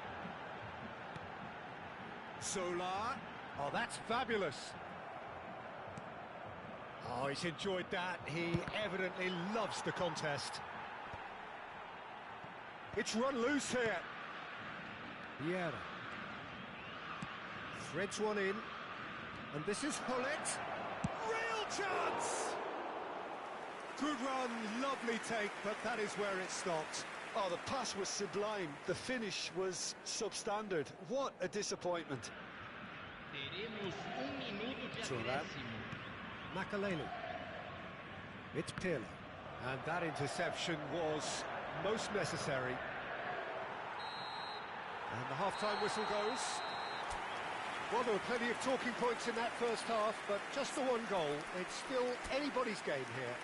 Solar. Oh, that's fabulous. Oh, he's enjoyed that. He evidently loves the contest. It's run loose here. Vieira. Threads one in. And this is Hullet. Real chance! Good run, lovely take, but that is where it stopped. Oh, the pass was sublime. The finish was substandard. What a disappointment. Teremos minuto de Throw that. acréscimo. Makalele. It's Pirlo. And that interception was most necessary. And the half-time whistle goes. Well, there were plenty of talking points in that first half, but just the one goal. It's still anybody's game here.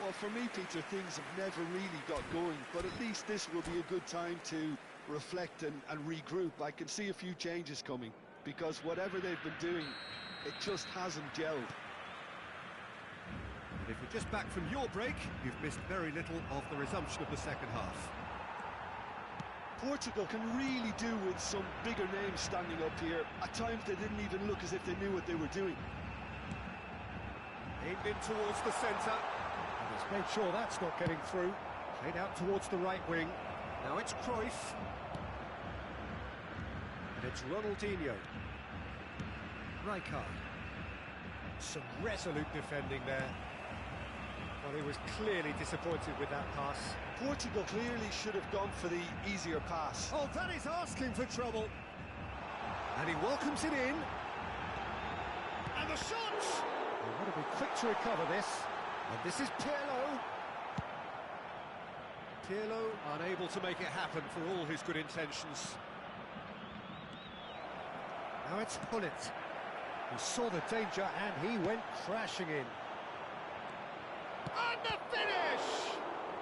Well, for me, Peter, things have never really got going, but at least this will be a good time to reflect and regroup. I can see a few changes coming, because whatever they've been doing, it just hasn't gelled. And if you're just back from your break, you've missed very little of the resumption of the second half. Portugal can really do with some bigger names standing up here. At times they didn't even look as if they knew what they were doing. Aimed in towards the centre. And he's made sure that's not getting through. Played out towards the right wing. Now it's Cruyff. And it's Ronaldinho. Rijkaard. Some resolute defending there. Well, he was clearly disappointed with that pass. Portugal clearly should have gone for the easier pass. Oh, that is asking for trouble. And he welcomes it in. And the shot! They want to be quick to recover this. And this is Pirlo. Pirlo unable to make it happen for all his good intentions. Now it's Hullet. He saw the danger and he went crashing in. And the finish!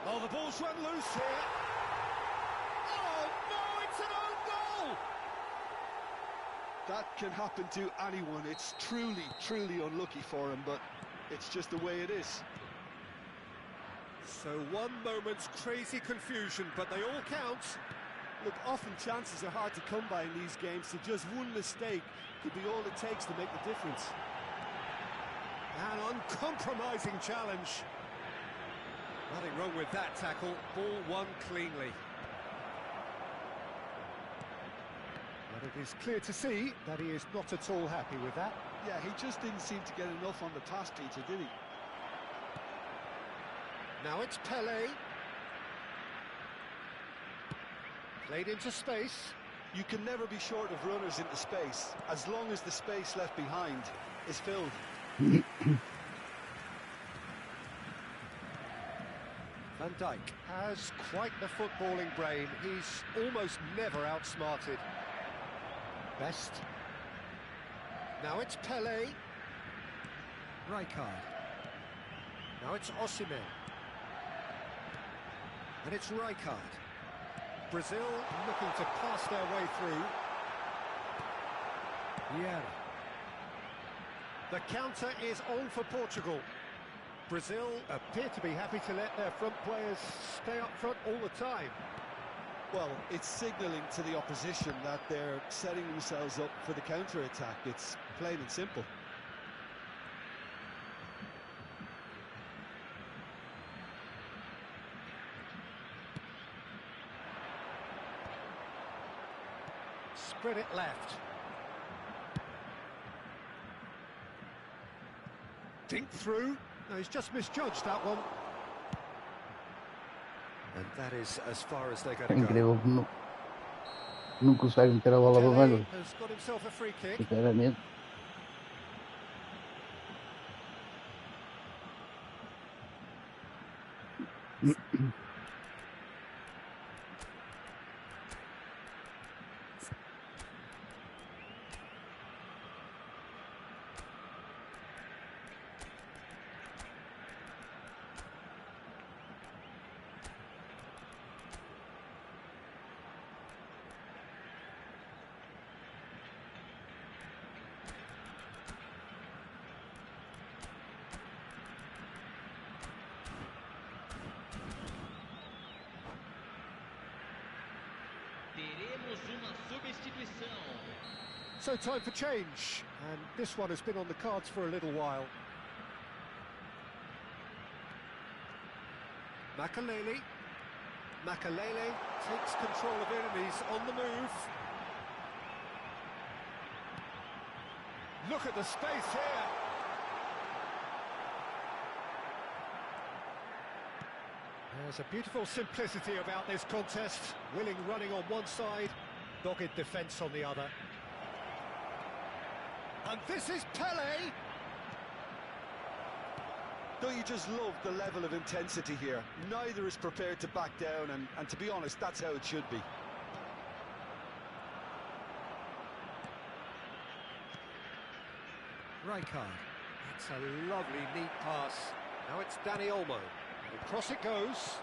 Oh, the ball's run loose here. Oh, no, it's an own goal! That can happen to anyone. It's truly unlucky for him, but it's just the way it is. So one moment's crazy confusion, but they all count. Look, often chances are hard to come by in these games, so just one mistake could be all it takes to make the difference. An uncompromising challenge. Nothing wrong with that tackle. Ball won cleanly. But it is clear to see that he is not at all happy with that. Yeah, he just didn't seem to get enough on the pass, Peter, did he? Now it's Pelé. Played into space. You can never be short of runners into space, as long as the space left behind is filled. Van Dijk has quite the footballing brain. He's almost never outsmarted. Best. Now it's Pelé. Rijkaard. Now it's Osimhen. And it's Rijkaard. Brazil looking to pass their way through. Yeah. The counter is on for Portugal. Brazil appear to be happy to let their front players stay up front all the time. Well, it's signalling to the opposition that they're setting themselves up for the counter-attack. It's plain and simple. Spread it left. Dink through. No, he's just misjudged that one. And that is as far as they're going É to go. incrível que não consegue meter a bola para Pelé dentro. has got himself a free kick. Sinceramente. Teremos uma substituição. So time for change, and this one has been on the cards for a little while. Makalele. Makalele takes control of it and he's on the move. Look at the space here. There's a beautiful simplicity about this contest. Willing running on one side, dogged defence on the other. And this is Pele. Don't you just love the level of intensity here? Neither is prepared to back down, and to be honest, that's how it should be. Rijkaard. It's a lovely, neat pass. Now it's Dani Olmo. And across it goes.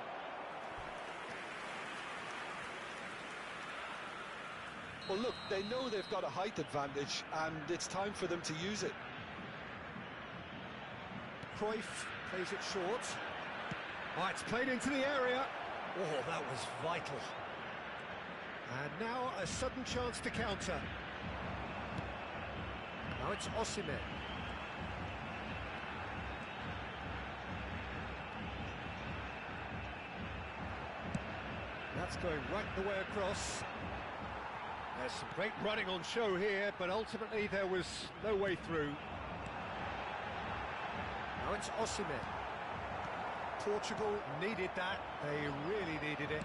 Well, look, they know they've got a height advantage, and it's time for them to use it. Cruyff plays it short. Oh, it's played into the area. Oh, that was vital. And now a sudden chance to counter. Now it's Osimhen. That's going right the way across. There's some great running on show here, but ultimately there was no way through. Now it's Osimhen. Portugal needed that. They really needed it.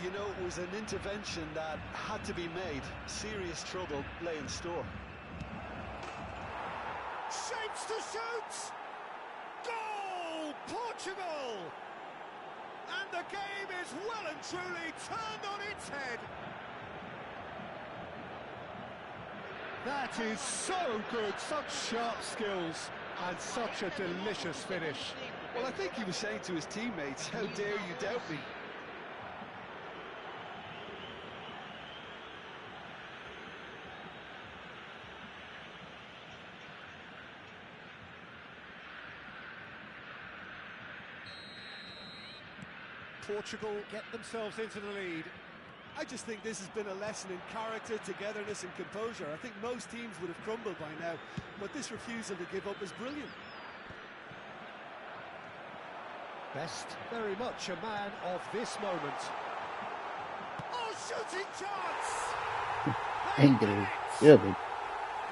You know, it was an intervention that had to be made. Serious trouble lay in store. Shapes to shoot! Goal! Portugal! And the game is well and truly turned on its head. That is so good, such sharp skills, and such a delicious finish. Well, I think he was saying to his teammates, how dare you doubt me? Portugal get themselves into the lead. I just think this has been a lesson in character, togetherness and composure. I think most teams would have crumbled by now, but this refusal to give up is brilliant. Best very much a man of this moment. Oh, shooting chance! É incrível. Eu digo.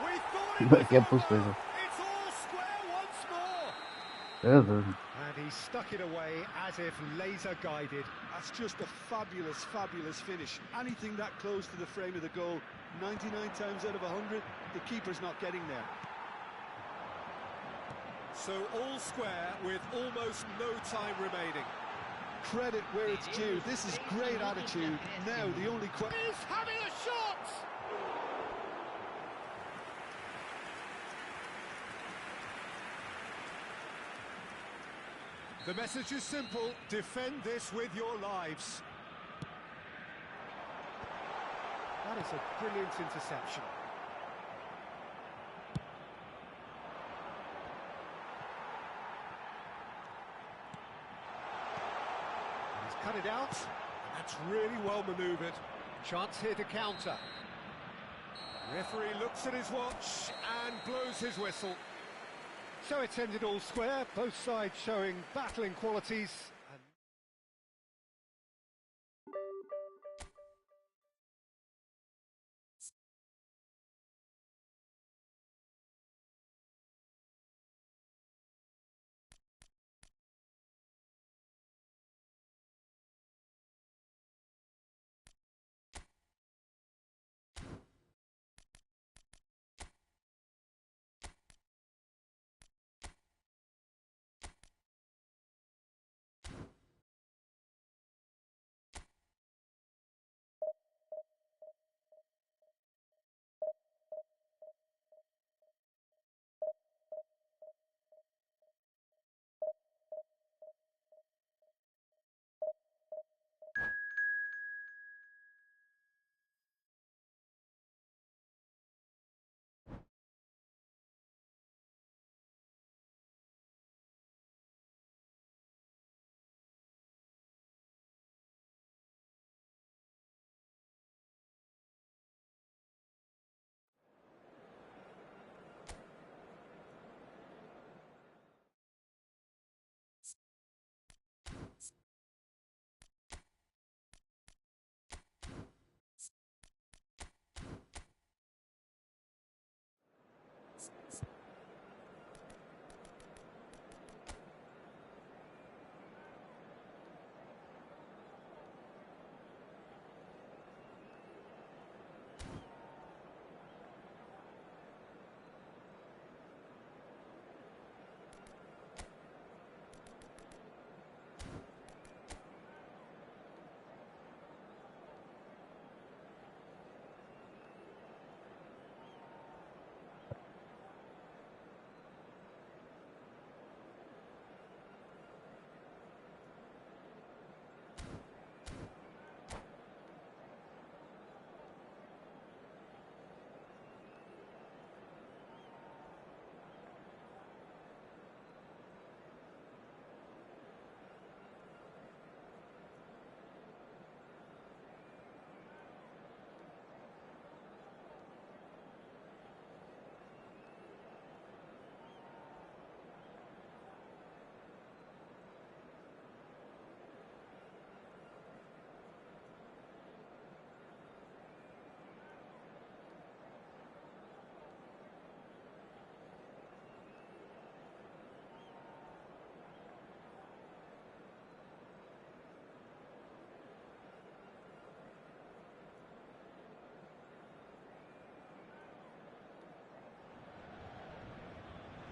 We thought Como é it que é was possível? over. It's all square once more. Eu digo. And he stuck it away as if laser guided. That's just a fabulous, fabulous finish. Anything that close to the frame of the goal, 99 times out of 100, the keeper's not getting there. So all square with almost no time remaining. Credit where it's due. This is great attitude. Now the only question... He's having a shot! The message is simple: defend this with your lives. That is a brilliant interception. He's cut it out. That's really well manoeuvred. Chance here to counter. Referee looks at his watch and blows his whistle. So it's ended all square, both sides showing battling qualities.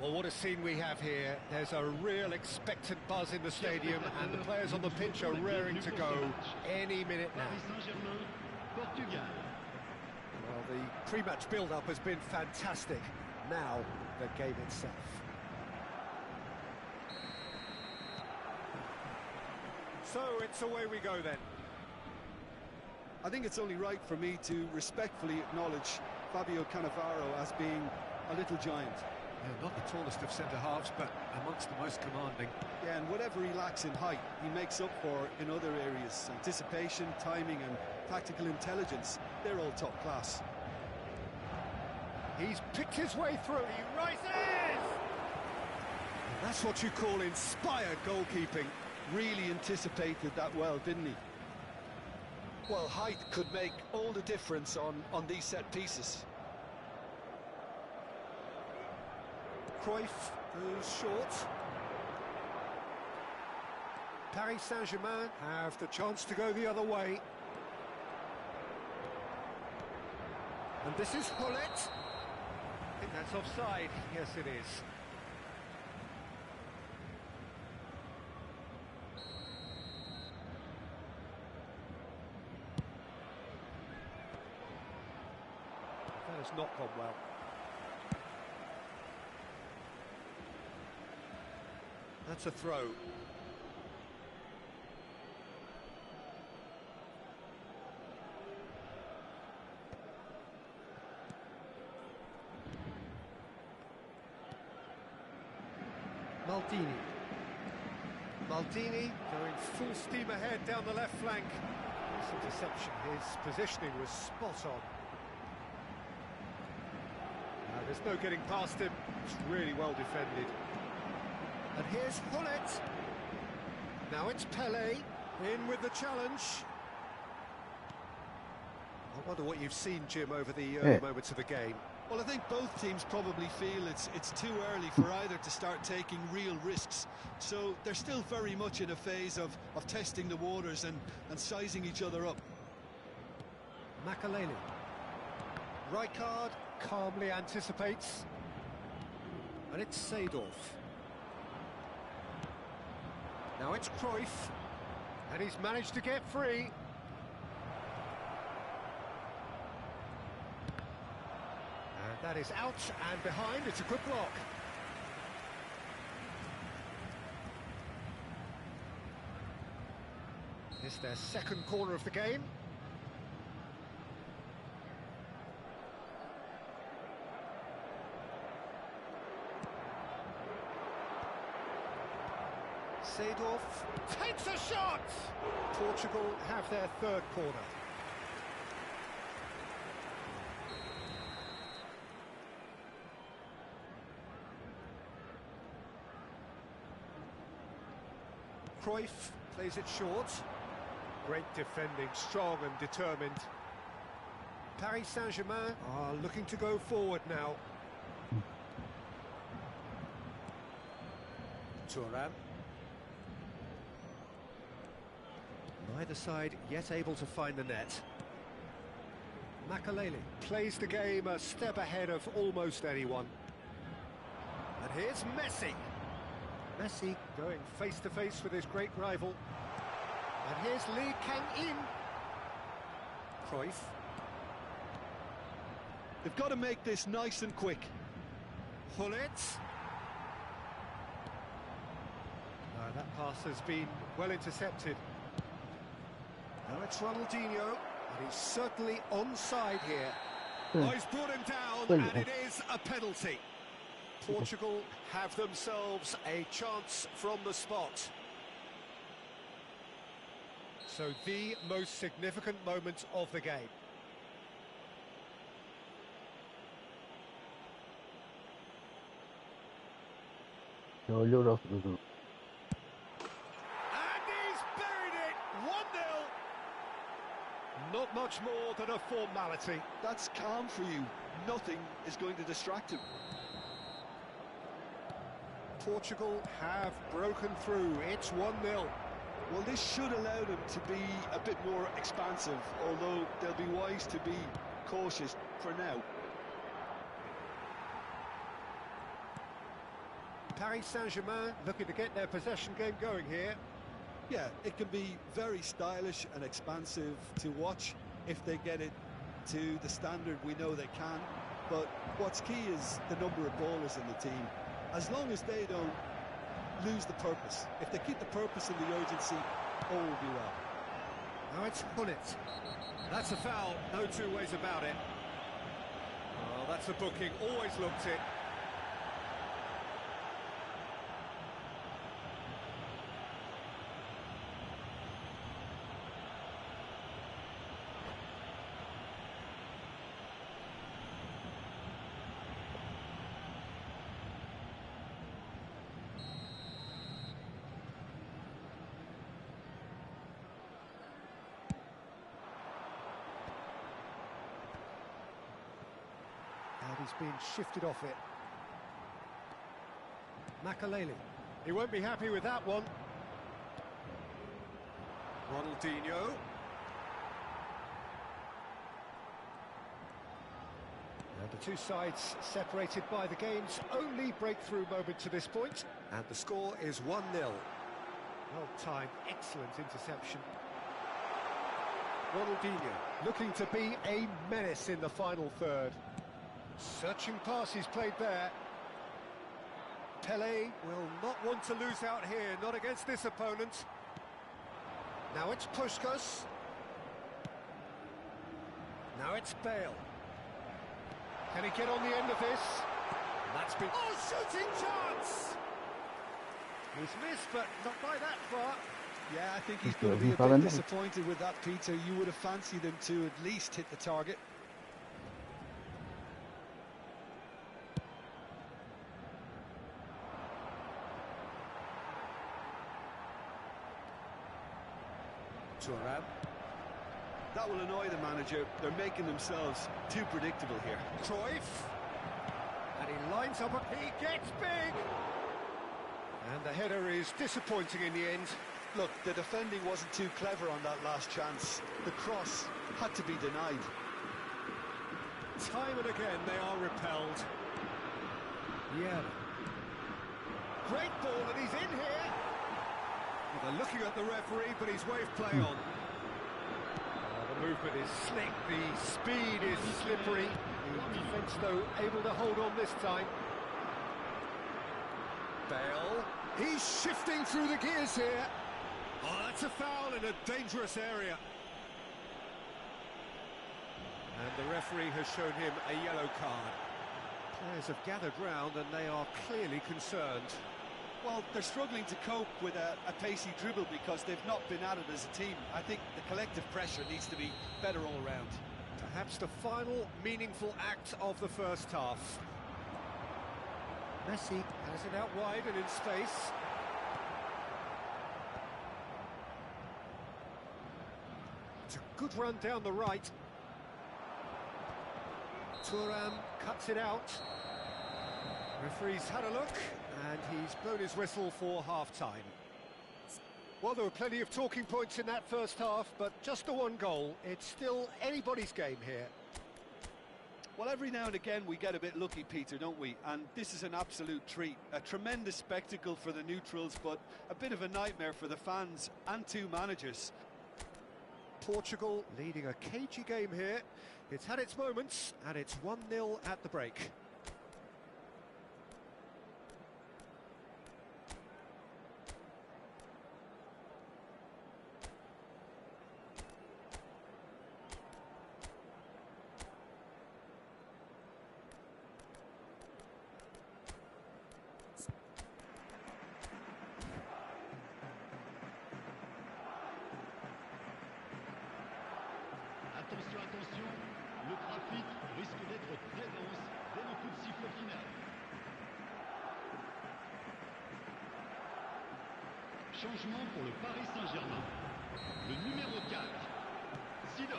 Well, what a scene we have here. There's a real expectant buzz in the stadium, and the players on the pitch are raring to go any minute now. Well, the pre-match build-up has been fantastic. Now, the game itself. So, it's away we go then. I think it's only right for me to respectfully acknowledge Fabio Cannavaro as being a little giant. Yeah, not the tallest of centre-halves, but amongst the most commanding. Yeah, and whatever he lacks in height, he makes up for in other areas. Anticipation, timing and tactical intelligence, they're all top class. He's picked his way through. He rises! That's what you call inspired goalkeeping. Really anticipated that well, didn't he? Well, height could make all the difference on these set pieces. Cruyff goes short. Paris Saint-Germain have the chance to go the other way. And this is Hullet. I think that's offside. Yes, it is. That has not gone well. That's a throw. Maldini going full steam ahead down the left flank. Nice interception. His positioning was spot on. There's no getting past him. It's really well defended. And here's Hullet. Now it's Pelé in with the challenge. I wonder what you've seen, Jim, over the early moments of the game. Well, I think both teams probably feel it's too early for either to start taking real risks. So they're still very much in a phase of testing the waters and sizing each other up. Makaleli. Rijkaard calmly anticipates. And it's Seedorf. Now it's Cruyff. And he's managed to get free. That is out and behind. It's a good block. It's their second corner of the game. Seedorf takes a shot! Portugal have their third corner. Cruyff plays it short. Great defending, strong and determined. Paris Saint-Germain are looking to go forward now. Thuram. Neither side yet able to find the net. Makaleli plays the game a step ahead of almost anyone. And here's Messi. Messi going face-to-face with his great rival. And here's Lee Kang-in. Cruyff. They've got to make this nice and quick. Hullet. That pass has been well intercepted. Now it's Ronaldinho, and he's certainly onside here. Oh, he's brought him down, and it is a penalty. Portugal have themselves a chance from the spot. So the most significant moment of the game. And he's buried it, 1-0. Not much more than a formality. That's calm for you. Nothing is going to distract him. Portugal have broken through. It's 1-0. Well, this should allow them to be a bit more expansive, although they'll be wise to be cautious for now. Paris Saint-Germain looking to get their possession game going here. Yeah, it can be very stylish and expansive to watch if they get it to the standard we know they can. But what's key is the number of ballers in the team. As long as they don't lose the purpose, if they keep the purpose and the urgency, all will be well. Now it's Hunnit. That's a foul, no two ways about it. Well, that's a booking, always looked it. And he's been shifted off it. Makaleli. He won't be happy with that one. Ronaldinho. And the two sides separated by the game's only breakthrough moment to this point. And the score is 1-0. Well timed, excellent interception. Ronaldinho looking to be a menace in the final third. Searching pass he's played there. Pelé will not want to lose out here, not against this opponent. Now it's Puskas. Now it's Bale. Can he get on the end of this? That's been... Oh, shooting chance! He's missed, but not by that far. Yeah, I think he's going to be a bit disappointed with that, Peter. You would have fancied him to at least hit the target. Thuram. That will annoy the manager. They're making themselves too predictable here. Cruyff. And he lines up, he gets big! And the header is disappointing in the end. Look, the defending wasn't too clever on that last chance. The cross had to be denied. Time and again they are repelled. Yeah. Great ball, and he's in here. Well, they're looking at the referee, but he's waved play on. The movement is slick, the speed is slippery. The defence, though, able to hold on this time. Bale. He's shifting through the gears here. Oh, that's a foul in a dangerous area. And the referee has shown him a yellow card. Players have gathered round and they are clearly concerned. Well, they're struggling to cope with a pacey dribble because they've not been at it as a team. I think the collective pressure needs to be better all around. Perhaps the final meaningful act of the first half. Messi has it out wide and in space. It's a good run down the right. Thuram cuts it out. Referee's had a look, and he's blown his whistle for half-time. Well, there were plenty of talking points in that first half, but just the one goal. It's still anybody's game here. Well, every now and again we get a bit lucky, Peter, don't we? And this is an absolute treat. A tremendous spectacle for the neutrals, but a bit of a nightmare for the fans and two managers. Portugal leading a cagey game here. It's had its moments, and it's 1-0 at the break. Attention, attention, le trafic risque d'être très dense dès le coup de sifflet final. Changement pour le Paris Saint-Germain. Le numéro 4, Zidane.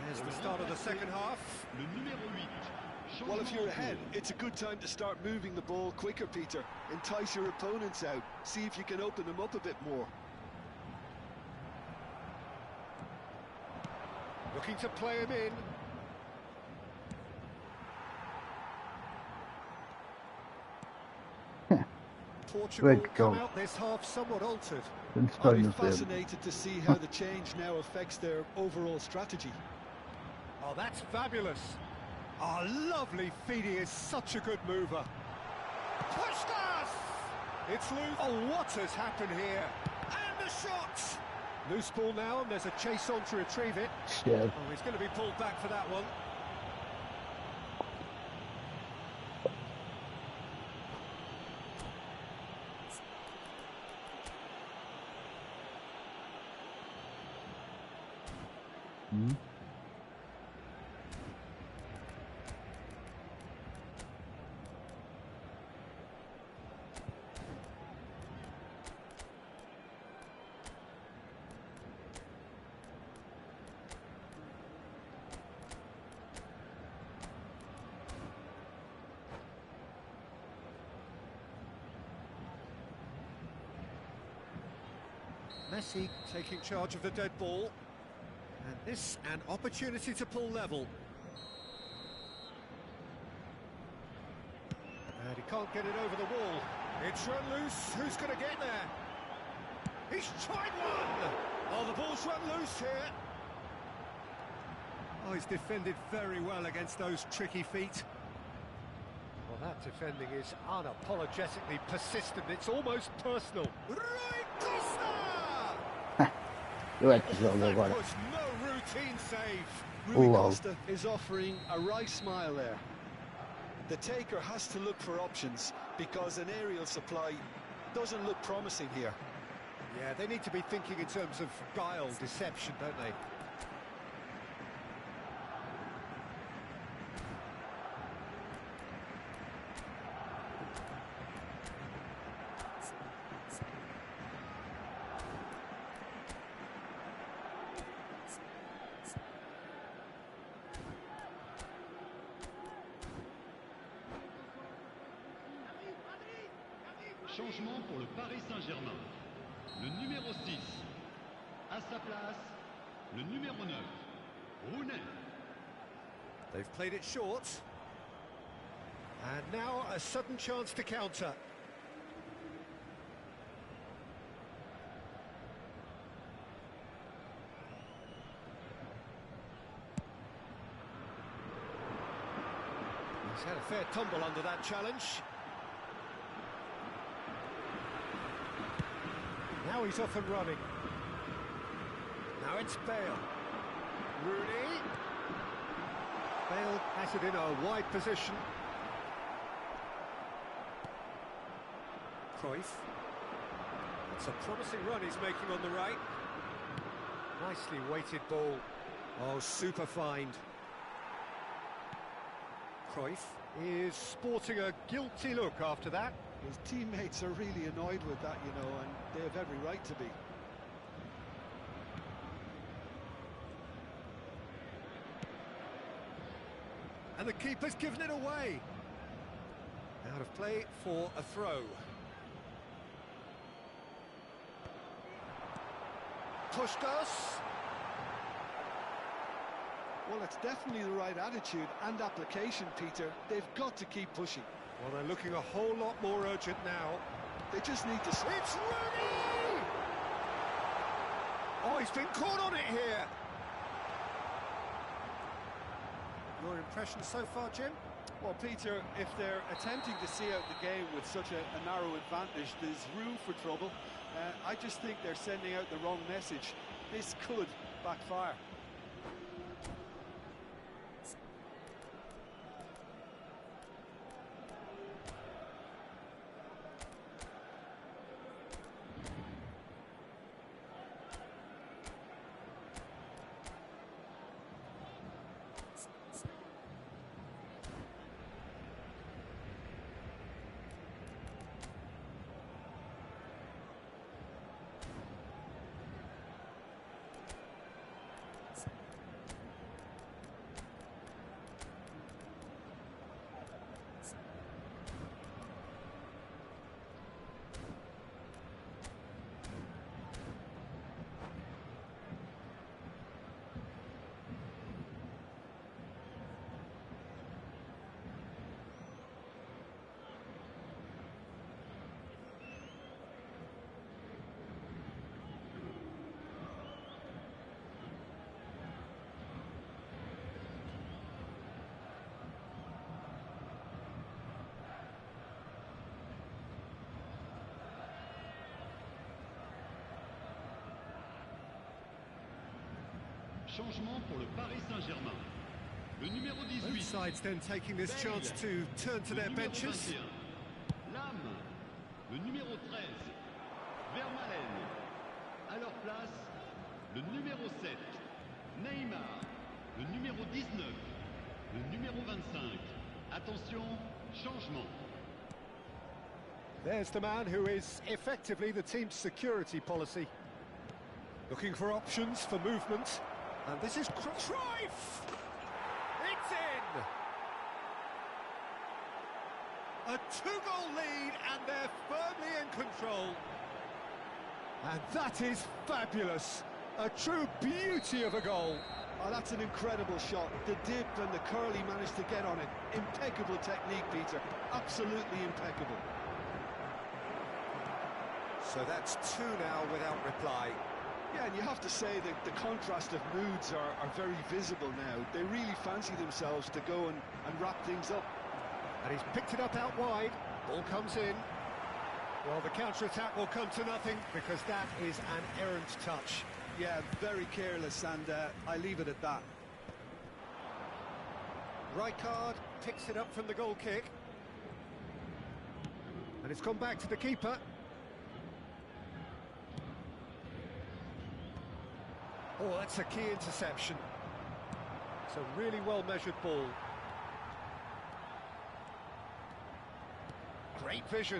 There's the start of the second half. Le numéro 8. Well, if you're ahead, it's a good time to start moving the ball quicker, Peter. Entice your opponents out. See if you can open them up a bit more. Looking to play him in. Portugal que come eu out this half somewhat altered. tenho I'll história be no tempo. fascinated to see how the change now affects their overall strategy. Oh, that's fabulous. Oh, lovely feed. He is such a good mover. Puskas! It's loose. Oh, what has happened here? And the shot! Loose ball now, and there's a chase on to retrieve it. Shit. Oh, he's going to be pulled back for that one. Messi taking charge of the dead ball. And this, an opportunity to pull level. And he can't get it over the wall. It's run loose. Who's going to get there? He's tried one! Oh, the ball's run loose here. Oh, he's defended very well against those tricky feet. Well, that defending is unapologetically persistent. It's almost personal. Rui Costa! Eu é que jogo That agora. was no routine save. Rui Wow. Costa is offering a wry smile there. The taker has to look for options because an aerial supply doesn't look promising here. Yeah, they need to be thinking in terms of guile, deception, don't they? Changement pour le Paris Saint-Germain. Le numéro 6. À sa place, le numéro 9. Rumo. They've played it short. And now a sudden chance to counter. He's had a fair tumble under that challenge. Now he's off and running. Now it's Bale. Rooney. Bale has it in a wide position. Cruyff. It's a promising run he's making on the right. Nicely weighted ball. Oh, super find. Cruyff is sporting a guilty look after that. His teammates are really annoyed with that, you know, and they have every right to be. And the keeper's given it away. Out of play for a throw. Puskas. Well, it's definitely the right attitude and application, Peter. They've got to keep pushing. Well, they're looking a whole lot more urgent now. They just need to... It's Rooney! Oh, he's been caught on it here. Your impression so far, Jim? Well, Peter, if they're attempting to see out the game with such a narrow advantage, there's room for trouble. I just think they're sending out the wrong message. This could backfire. Changement pour le Paris Saint-Germain. Le numéro Both 18. sides then taking this chance to turn to Le their numéro benches. 21. Lam. Le numéro 13. Vermaelen. À leur place, le numéro 7. Neymar. Le numéro 19. Le numéro 25. Attention, changement. There's the man who is effectively the team's security policy. Looking for options for movement. And this is Cruyff! It's in! A two-goal lead and they're firmly in control. And that is fabulous. A true beauty of a goal. Oh, that's an incredible shot. The dip and the curl he managed to get on it. Impeccable technique, Peter. Absolutely impeccable. So that's two now without reply. Yeah, and you have to say that the contrast of moods are very visible now. They really fancy themselves to go and wrap things up. And he's picked it up out wide. Ball comes in. Well, the counter-attack will come to nothing because that is an errant touch. Yeah, very careless, and I leave it at that. Rijkaard picks it up from the goal kick. And it's gone back to the keeper. Oh, that's a key interception. It's a really well-measured ball. Great vision.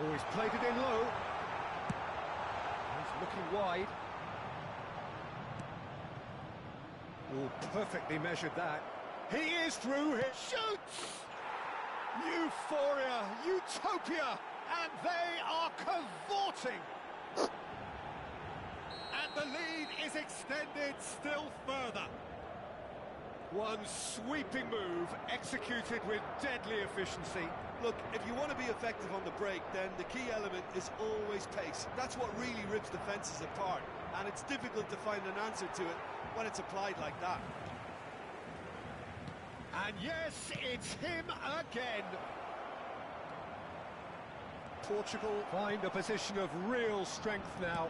Oh, he's played it in low. He's looking wide. Oh, perfectly measured that. He is through, he shoots! Euphoria, utopia, and they are cavorting. And the lead is extended still further. One sweeping move executed with deadly efficiency. Look, if you want to be effective on the break, then the key element is always pace. That's what really rips defences apart, and it's difficult to find an answer to it when it's applied like that. And yes, it's him again. Portugal find a position of real strength now.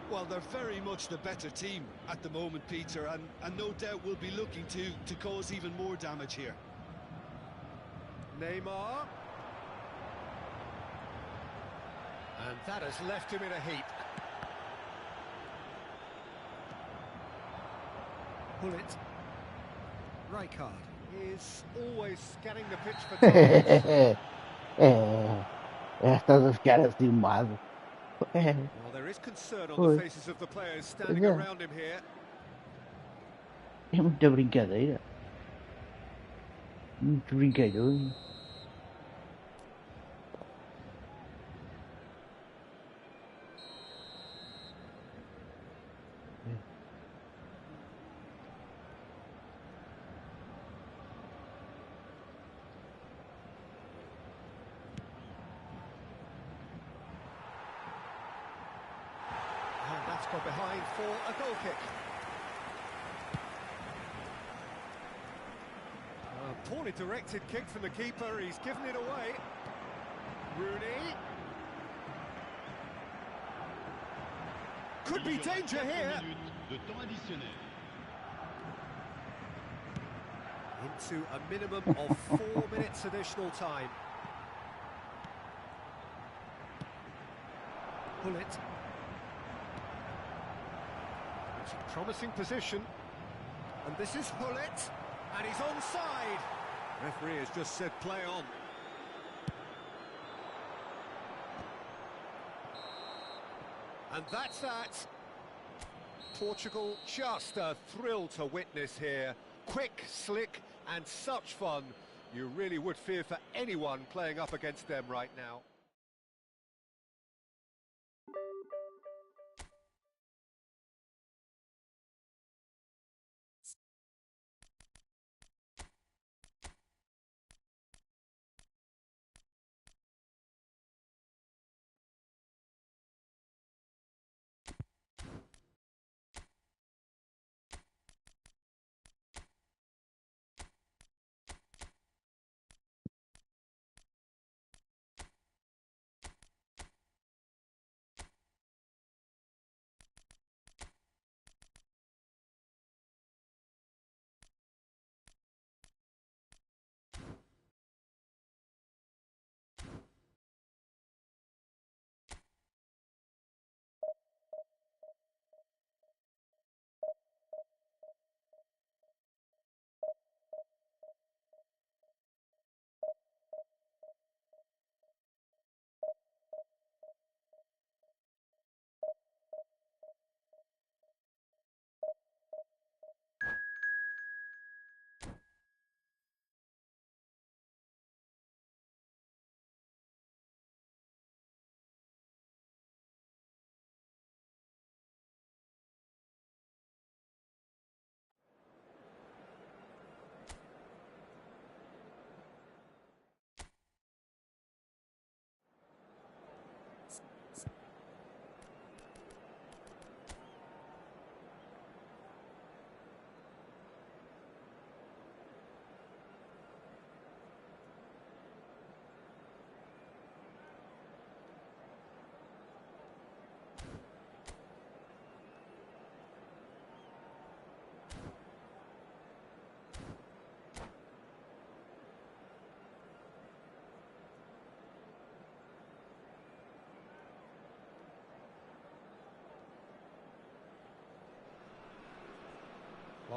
Well, they're very much the better team at the moment, Peter, and no doubt will be looking to cause even more damage here. Neymar. And that has left him in a heap. Bullet. Rijkaard is always scanning the pitch for targets. Estas caras filmado. Well, there is concern on the faces of the players standing around him here. É muita brincadeira. Muito brincalhão. And that's gone behind for a goal kick. A poorly directed kick from the keeper, he's given it away. Rooney. Could be danger here. De temps additionnel. Into a minimum of 4 minutes additional time. Bullet. It's a promising position. And this is Hullet. And he's onside. Referee has just said play on. And that's that. Portugal, just a thrill to witness here. Quick, slick, and such fun. You really would fear for anyone playing up against them right now.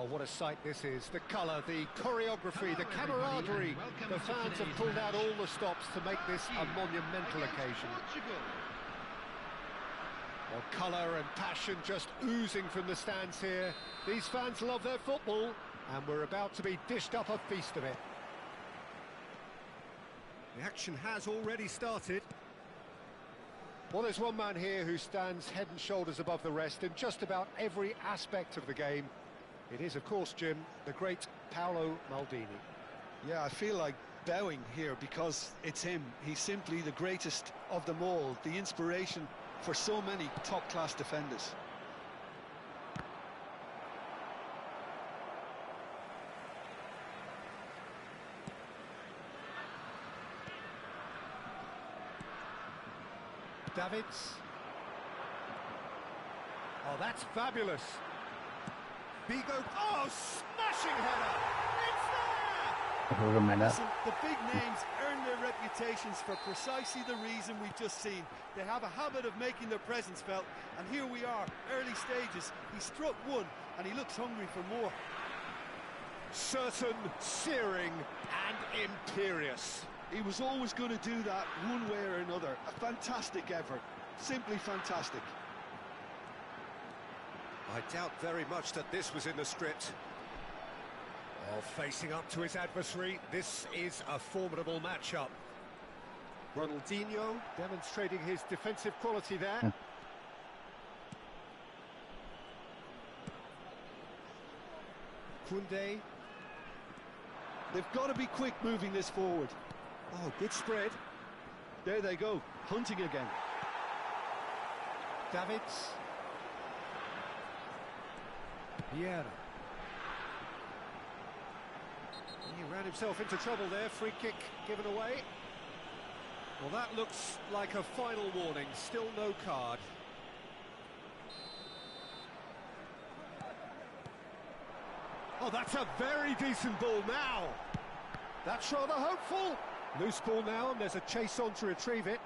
Oh, what a sight this is. The colour, the choreography, the camaraderie. The fans have pulled out all the stops to make this a monumental occasion. Well, colour and passion just oozing from the stands here. These fans love their football, and we're about to be dished up a feast of it. The action has already started. Well, there's one man here who stands head and shoulders above the rest in just about every aspect of the game. It is, of course, Jim, the great Paolo Maldini. Yeah, I feel like bowing here because it's him. He's simply the greatest of them all, the inspiration for so many top-class defenders. Davids. Oh, that's fabulous. Bigo. Oh, smashing header. It's there! Listen, the big names earn their reputations for precisely the reason we've just seen. They have a habit of making their presence felt, and here we are, early stages. He struck one, and he looks hungry for more. Certain, searing, and imperious. He was always going to do that one way or another. A fantastic effort, simply fantastic. I doubt very much that this was in the script. Oh, facing up to his adversary, this is a formidable matchup. Ronaldinho demonstrating his defensive quality there. Koundé. They've got to be quick moving this forward. Oh, good spread. There they go, hunting again. Davids. Vieira. He ran himself into trouble there, free kick given away. Well, that looks like a final warning, still no card. Oh, that's a very decent ball now. That's rather hopeful. Loose ball now, and there's a chase on to retrieve it.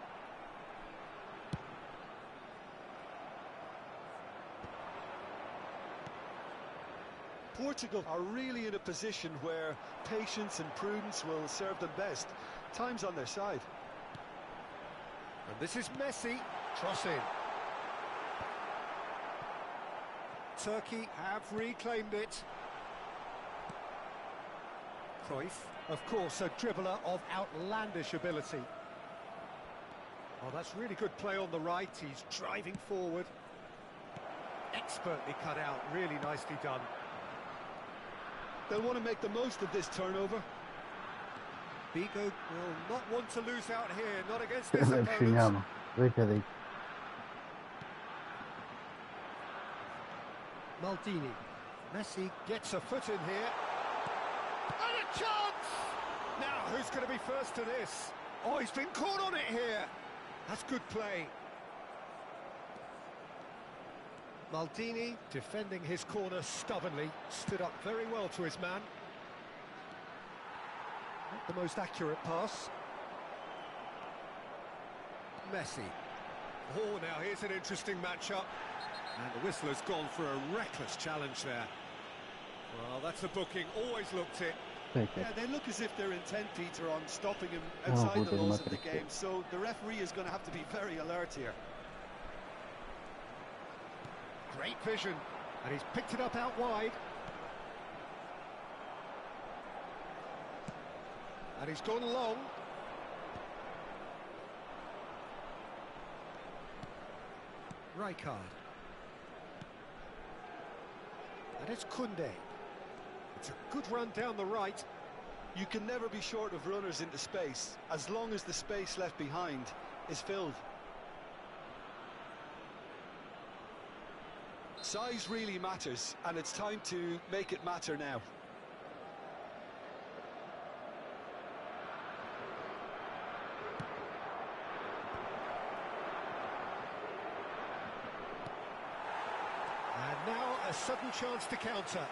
Portugal are really in a position where patience and prudence will serve them best. Time's on their side. And this is Messi, cross in. Turkey have reclaimed it. Cruyff, of course, a dribbler of outlandish ability. Oh, that's really good play on the right. He's driving forward. Expertly cut out, really nicely done. They'll want to make the most of this turnover. Bigo will not want to lose out here, not against this opponent. Maldini. Messi gets a foot in here. And a chance! Now, who's going to be first to this? Oh, he's been caught on it here. That's good play. Maldini, defending his corner stubbornly, stood up very well to his man. Not the most accurate pass. Messi. Oh, now here's an interesting matchup. And the whistle has gone for a reckless challenge there. Well, that's a booking, always looked it. Yeah, they look as if they're intent, Peter, on stopping him outside the laws of the game, so the referee is going to have to be very alert here. Great vision, and he's picked it up out wide. And he's gone long. Rijkaard. And it's Koundé. It's a good run down the right. You can never be short of runners into space, as long as the space left behind is filled. Size really matters, and it's time to make it matter now. And now a sudden chance to counter.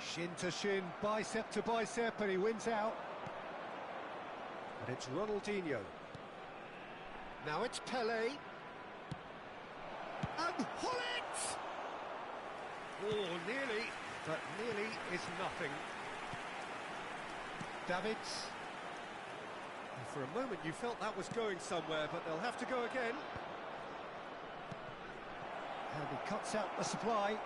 Shin to shin, bicep to bicep, and he wins out. And it's Ronaldinho. Now it's Pelé. And Hullet! Oh, nearly, but nearly is nothing. Davids. And for a moment you felt that was going somewhere, but they'll have to go again. And he cuts out the supply.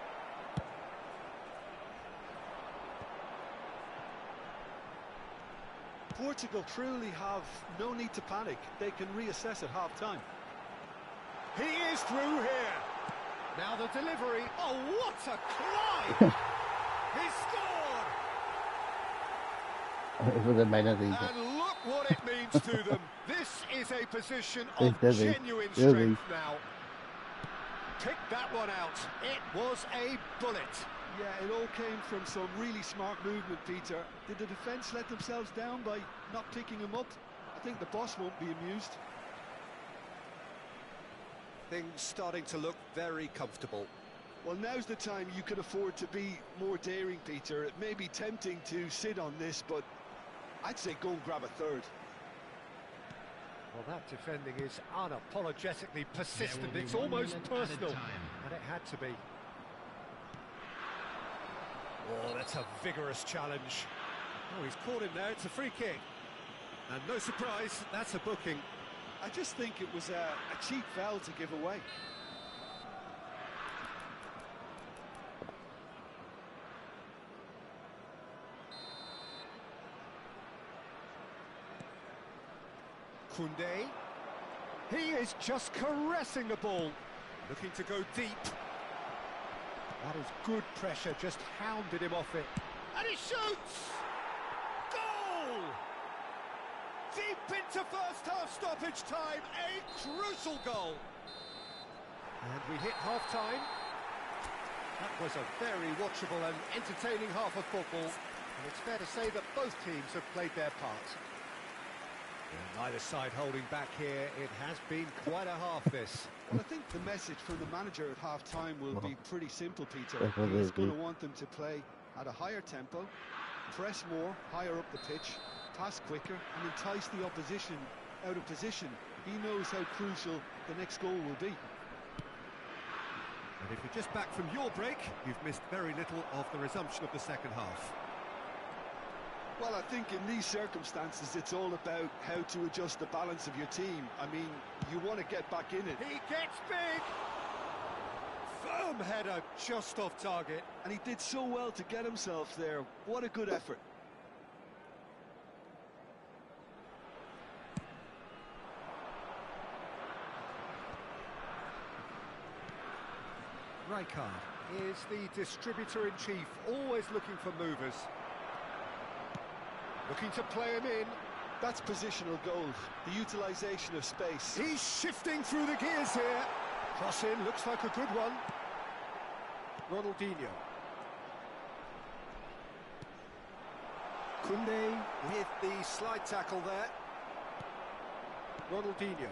Portugal truly have no need to panic. They can reassess at half-time. He is through here. Now the delivery. Oh, what a climb! He scored! Eso de vaina de And look what it means to them. This is a position of It's heavy. genuine Heavy. strength now. Pick that one out. It was a bullet. Yeah, it all came from some really smart movement, Peter. Did the defence let themselves down by not picking him up? I think the boss won't be amused. Things starting to look very comfortable. Well, now's the time you can afford to be more daring, Peter. It may be tempting to sit on this, but I'd say go and grab a third. Well, that defending is unapologetically persistent. There will be It's 1 almost minute at a personal, time. and it had to be. Oh, that's a vigorous challenge. Oh, he's caught him there. It's a free kick. And no surprise, that's a booking. I just think it was a cheap foul to give away. Koundé. He is just caressing the ball. Looking to go deep. That is good pressure, just hounded him off it. And he shoots! Goal! Deep into first half stoppage time, a crucial goal. And we hit half-time. That was a very watchable and entertaining half of football. And it's fair to say that both teams have played their part. And neither side holding back here. It has been quite a half, this. Well, I think the message from the manager at half-time will be pretty simple, Peter. That's what He's it going is. to want them to play at a higher tempo, press more, higher up the pitch, pass quicker, and entice the opposition out of position. He knows how crucial the next goal will be. And if you're just back from your break, you've missed very little of the resumption of the second half. Well, I think in these circumstances, it's all about how to adjust the balance of your team. I mean, you want to get back in it. He gets big! Firm header, just off target. And he did so well to get himself there. What a good effort. Rijkaard is the distributor-in-chief, always looking for movers. Looking to play him in. That's positional gold, the utilisation of space. He's shifting through the gears here. Cross in, looks like a good one. Ronaldinho. Koundé with the slide tackle there. Ronaldinho.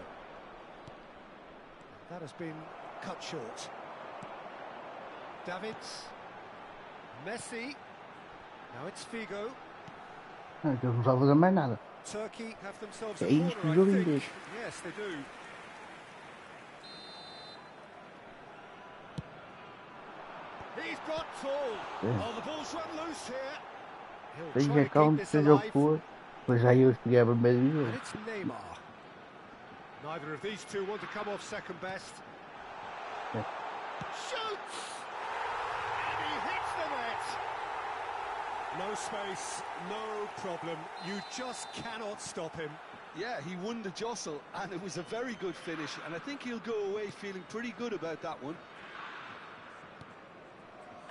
That has been cut short. Davids. Messi. Now it's Figo. Ah, que não sabe fazer mais nada. Turkey have themselves É a isto corner, que o I jogo think. diz. Yes, they do. He's got tall. Yeah. Oh, the ball's run loose here. He'll Tem try que to calma, keep this seja o que alive. for. Pois já eu cheguei a primeiro And jogo. it's Neymar. Neither of these two want to come off second best. Yeah. Shoots! And he hits the net. No space, no problem. You just cannot stop him. Yeah, he won the jostle, and it was a very good finish, and I think he'll go away feeling pretty good about that one.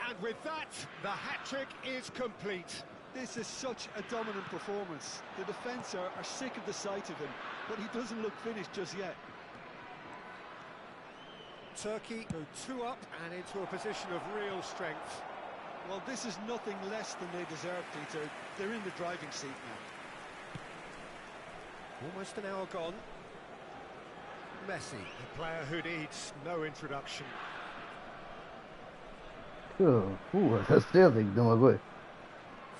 And with that, the hat-trick is complete. This is such a dominant performance. The defence are sick of the sight of him, but he doesn't look finished just yet. Turkey go 2 up and into a position of real strength. Well, this is nothing less than they deserve, Peter. They're in the driving seat now. Almost an hour gone. Messi, a player who needs no introduction. Está cedo, que não agora.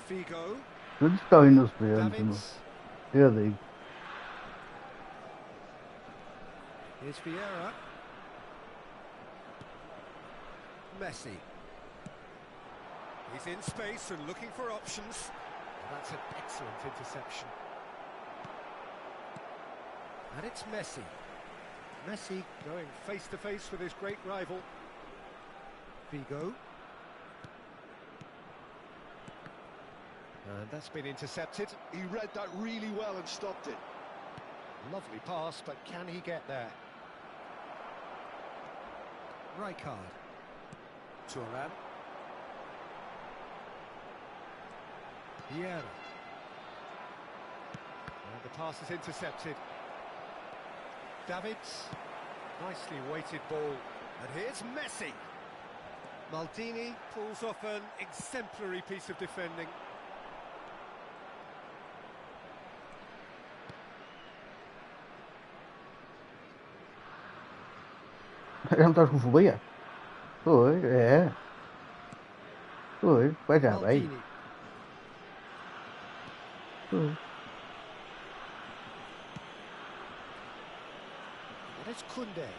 Figo, Não está indo nos pegando. Davids, Eu digo. here's Vieira. Messi. He's in space and looking for options. That's an excellent interception. And it's Messi. Messi going face to face with his great rival. Vigo. And that's been intercepted. He read that really well and stopped it. Lovely pass, but can he get there? Rijkaard. Thuram. Vieira. And the pass is intercepted. Davids. Nicely weighted ball. And here's Messi. Maldini pulls off an exemplary piece of defending. Já não estás com fobia? Pois, é. Pois, vai já bem. Maldini. Pois. And it's Koundé.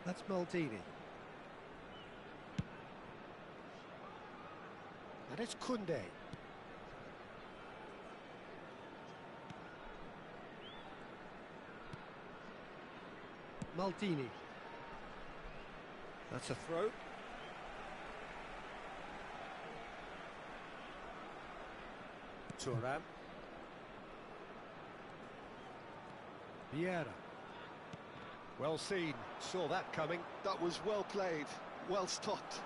That's Maldini. And it's Koundé. Maldini. That's a throw. Thuram. Vieira. Well seen, saw that coming. That was well played, well stopped.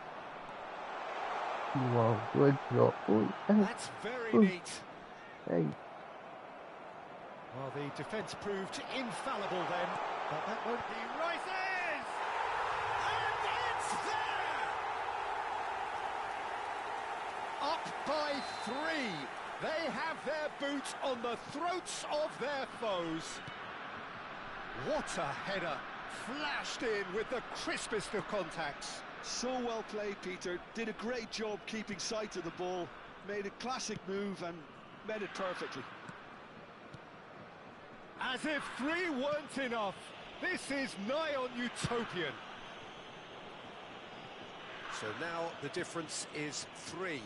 Wow, good job. That's very neat. Hey. Well, the defence proved infallible then, but that won't be rises! And it's there! Up by 3. They have their boots on the throats of their foes. What a header, flashed in with the crispest of contacts. So well played, Peter. Did a great job keeping sight of the ball. Made a classic move and met it perfectly. As if 3 weren't enough, this is nigh on utopian. So now the difference is 3.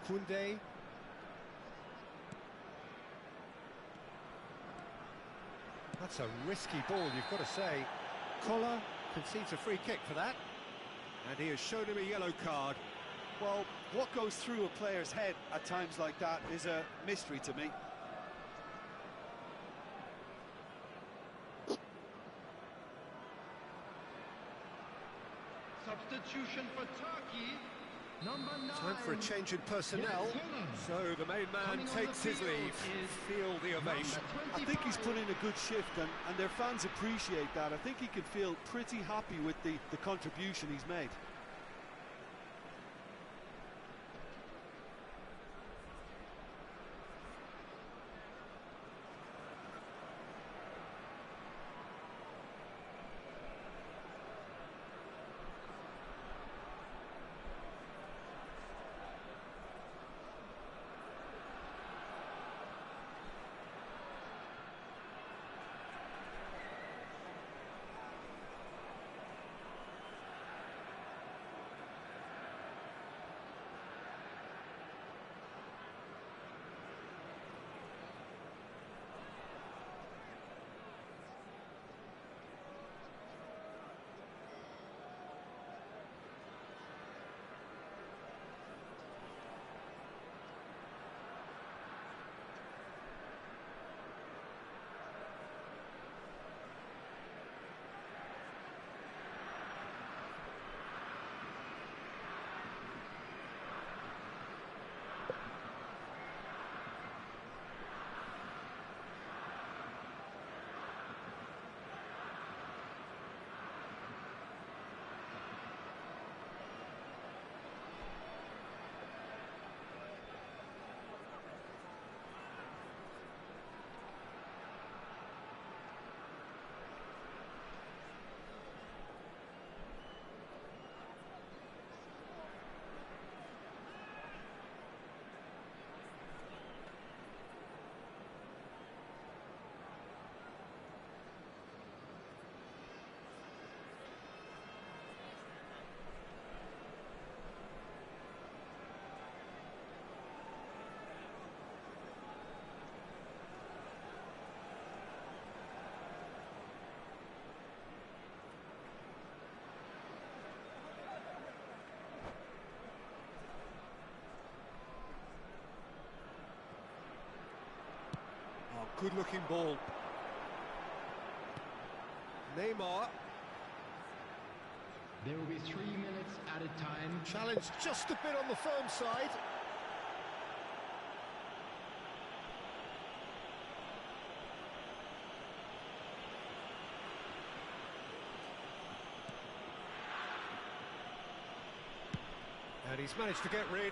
Koundé. That's a risky ball, you've got to say. Koller concedes a free kick for that. And he has shown him a yellow card. Well, what goes through a player's head at times like that is a mystery to me. Substitution for Turkey. Number 9. Time for a change in personnel. So the main man takes his leave. Feel the ovation. I think he's put in a good shift and their fans appreciate that. I think he can feel pretty happy with the contribution he's made. good-looking ball. Neymar. There will be 3 minutes added time. Challenge just a bit on the firm side. And he's managed to get rid.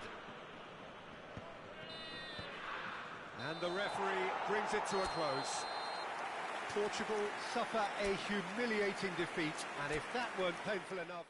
And the referee brings it to a close. Portugal suffer a humiliating defeat, and if that weren't painful enough...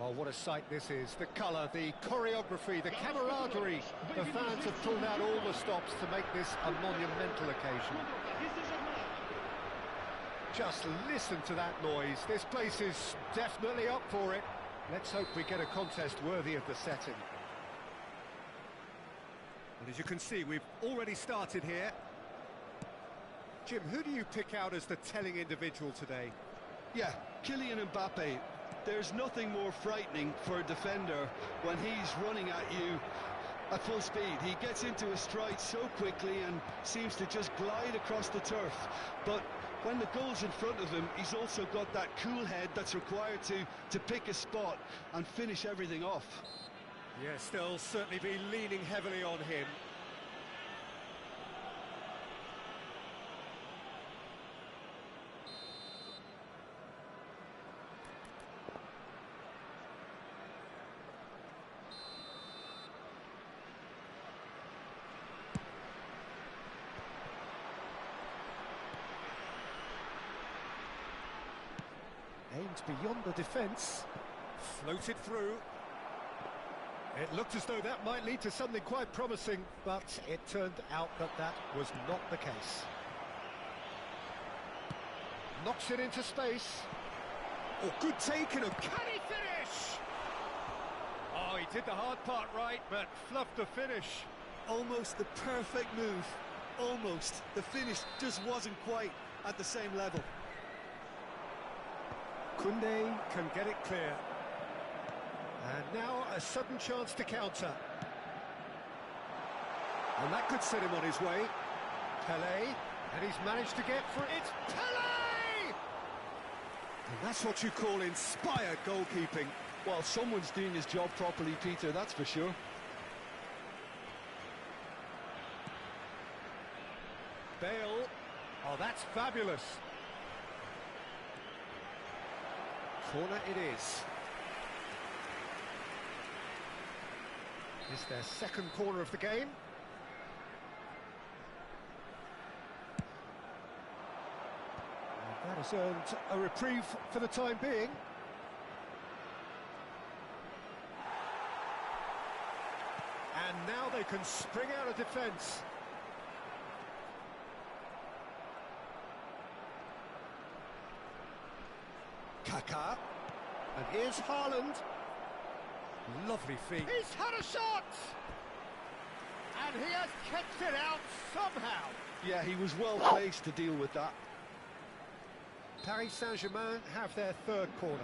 Oh, what a sight this is. The colour, the choreography, the camaraderie. The fans have pulled out all the stops to make this a monumental occasion. Just listen to that noise. This place is definitely up for it. Let's hope we get a contest worthy of the setting. And as you can see, we've already started here. Jim, who do you pick out as the telling individual today? Yeah, Kylian Mbappe. There's nothing more frightening for a defender when he's running at you at full speed. He gets into a stride so quickly and seems to just glide across the turf. But when the goal's in front of him, he's also got that cool head that's required to pick a spot and finish everything off. Yes, they'll certainly be leaning heavily on him. Aimed beyond the defence, floated through. It looked as though that might lead to something quite promising, but it turned out that that was not the case. Knocks it into space. Oh, good take, and can he finish? Oh, he did the hard part right, but fluffed the finish. Almost the perfect move. Almost. The finish just wasn't quite at the same level. Koundé can get it clear. And now a sudden chance to counter. And that could set him on his way. Pelé, and he's managed to get for it. Pelé! And that's what you call inspired goalkeeping. Well, someone's doing his job properly, Peter, that's for sure. Bale. Oh, that's fabulous. Corner it is. It's their second corner of the game. And that has earned a reprieve for the time being. And now they can spring out of defence. Kaká. And here's Haaland. Lovely feet. He's had a shot! And he has kept it out somehow. Yeah, he was well placed to deal with that. Paris Saint-Germain have their third corner.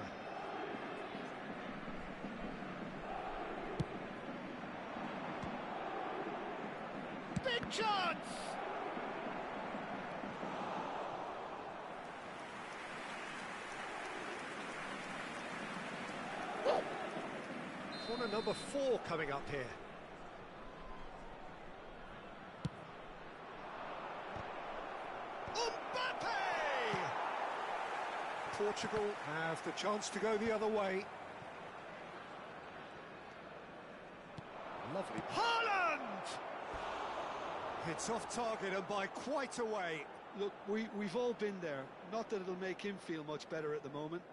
Big chance! Corner number 4 coming up here. Mbappe! Portugal have the chance to go the other way. Lovely. Haaland! It's off target and by quite a way. Look, we've all been there. Not that it'll make him feel much better at the moment.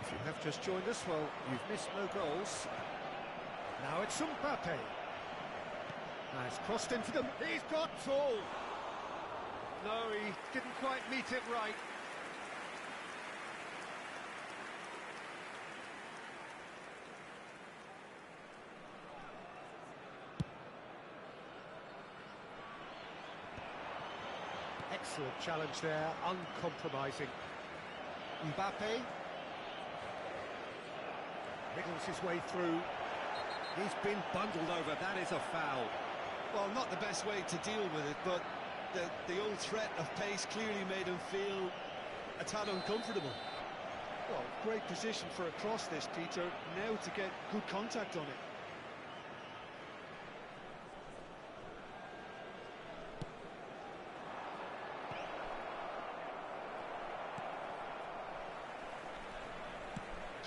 If you have just joined us, well, you've missed no goals. Now it's Mbappe. Now it's crossed into them. He's got tall. No, he didn't quite meet it right. Excellent challenge there, uncompromising. Mbappe wriggles his way through. He's been bundled over. That is a foul. Well, not the best way to deal with it, but the old threat of pace clearly made him feel a tad uncomfortable. Well, great position for a cross this, Peter. Now to get good contact on it.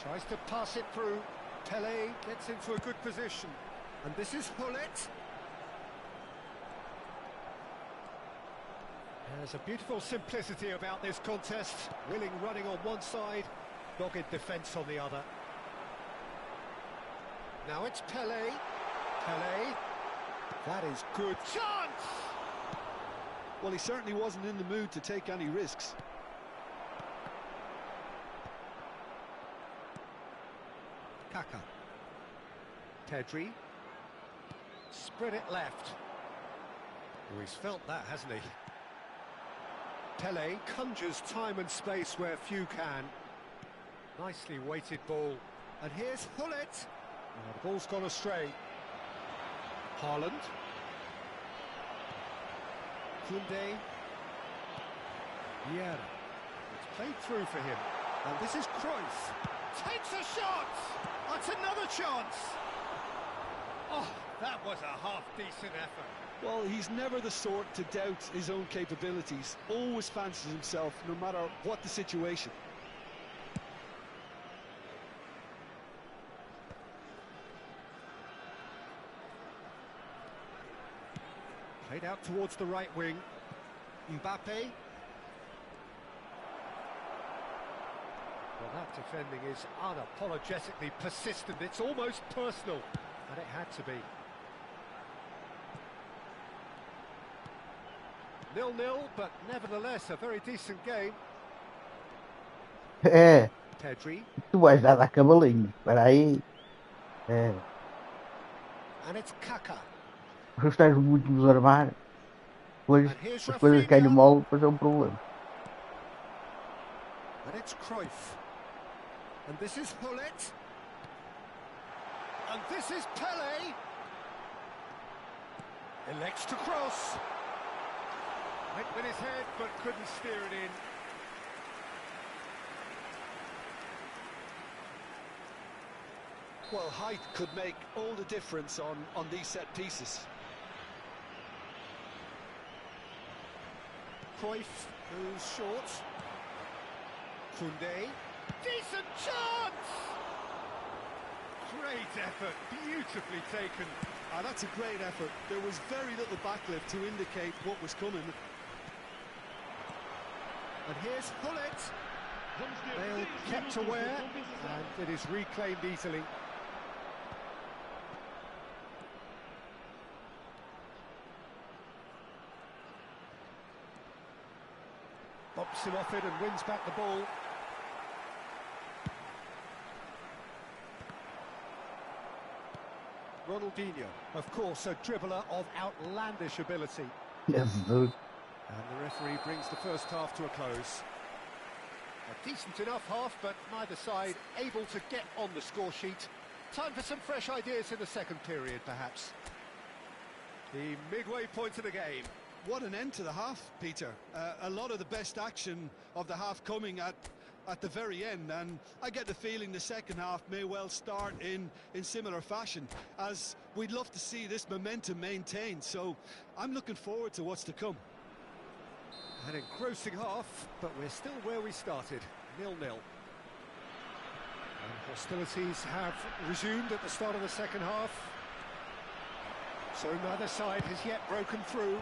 Tries to pass it through. Pelé gets into a good position. And this is Hullet. There's a beautiful simplicity about this contest. Willing running on one side, dogged defence on the other. Now it's Pelé. Pelé. That is good. Chance! Well, he certainly wasn't in the mood to take any risks. Kaká. Pedri. Spread it left. Oh, he's felt that, hasn't he? Pelé conjures time and space where few can. Nicely weighted ball. And here's Hullet. Oh, the ball's gone astray. Haaland. Koundé. Vieira. It's played through for him. And this is Cruyff. Takes a shot! That's another chance! Oh, that was a half-decent effort. Well, he's never the sort to doubt his own capabilities. Always fancies himself, no matter what the situation. Played out towards the right wing. Mbappe. Well, that defending is unapologetically persistent. It's almost personal, and it had to be. 0-0, but nevertheless a very decent game. É, Pedri. tu vais dar cavalinho. Espera aí. É. And it's Kaká. Se estás muito nos armar, depois And here's as coisas caem no Rafinha. mole, depois é um problema. And it's Cruyff. And this is Hullet. And this is Pelé. Elects to cross. Went with his head, but couldn't steer it in. Well, height could make all the difference on these set pieces. Cruyff, who's short. Koundé. Decent chance! Great effort, beautifully taken. That's a great effort. There was very little backlift to indicate what was coming. And here's Hullet. Bale kept aware, and it is reclaimed easily. Bumps him off it and wins back the ball. Ronaldinho, of course, a dribbler of outlandish ability. Yes, dude. And the referee brings the first half to a close. A decent enough half, but neither side able to get on the score sheet. Time for some fresh ideas in the second period, perhaps. The midway point of the game. What an end to the half, Peter. A lot of the best action of the half coming at the very end, and I get the feeling the second half may well start in similar fashion, as we'd love to see this momentum maintained, so I'm looking forward to what's to come. An engrossing half, but we're still where we started, 0-0. And hostilities have resumed at the start of the second half, so neither side has yet broken through.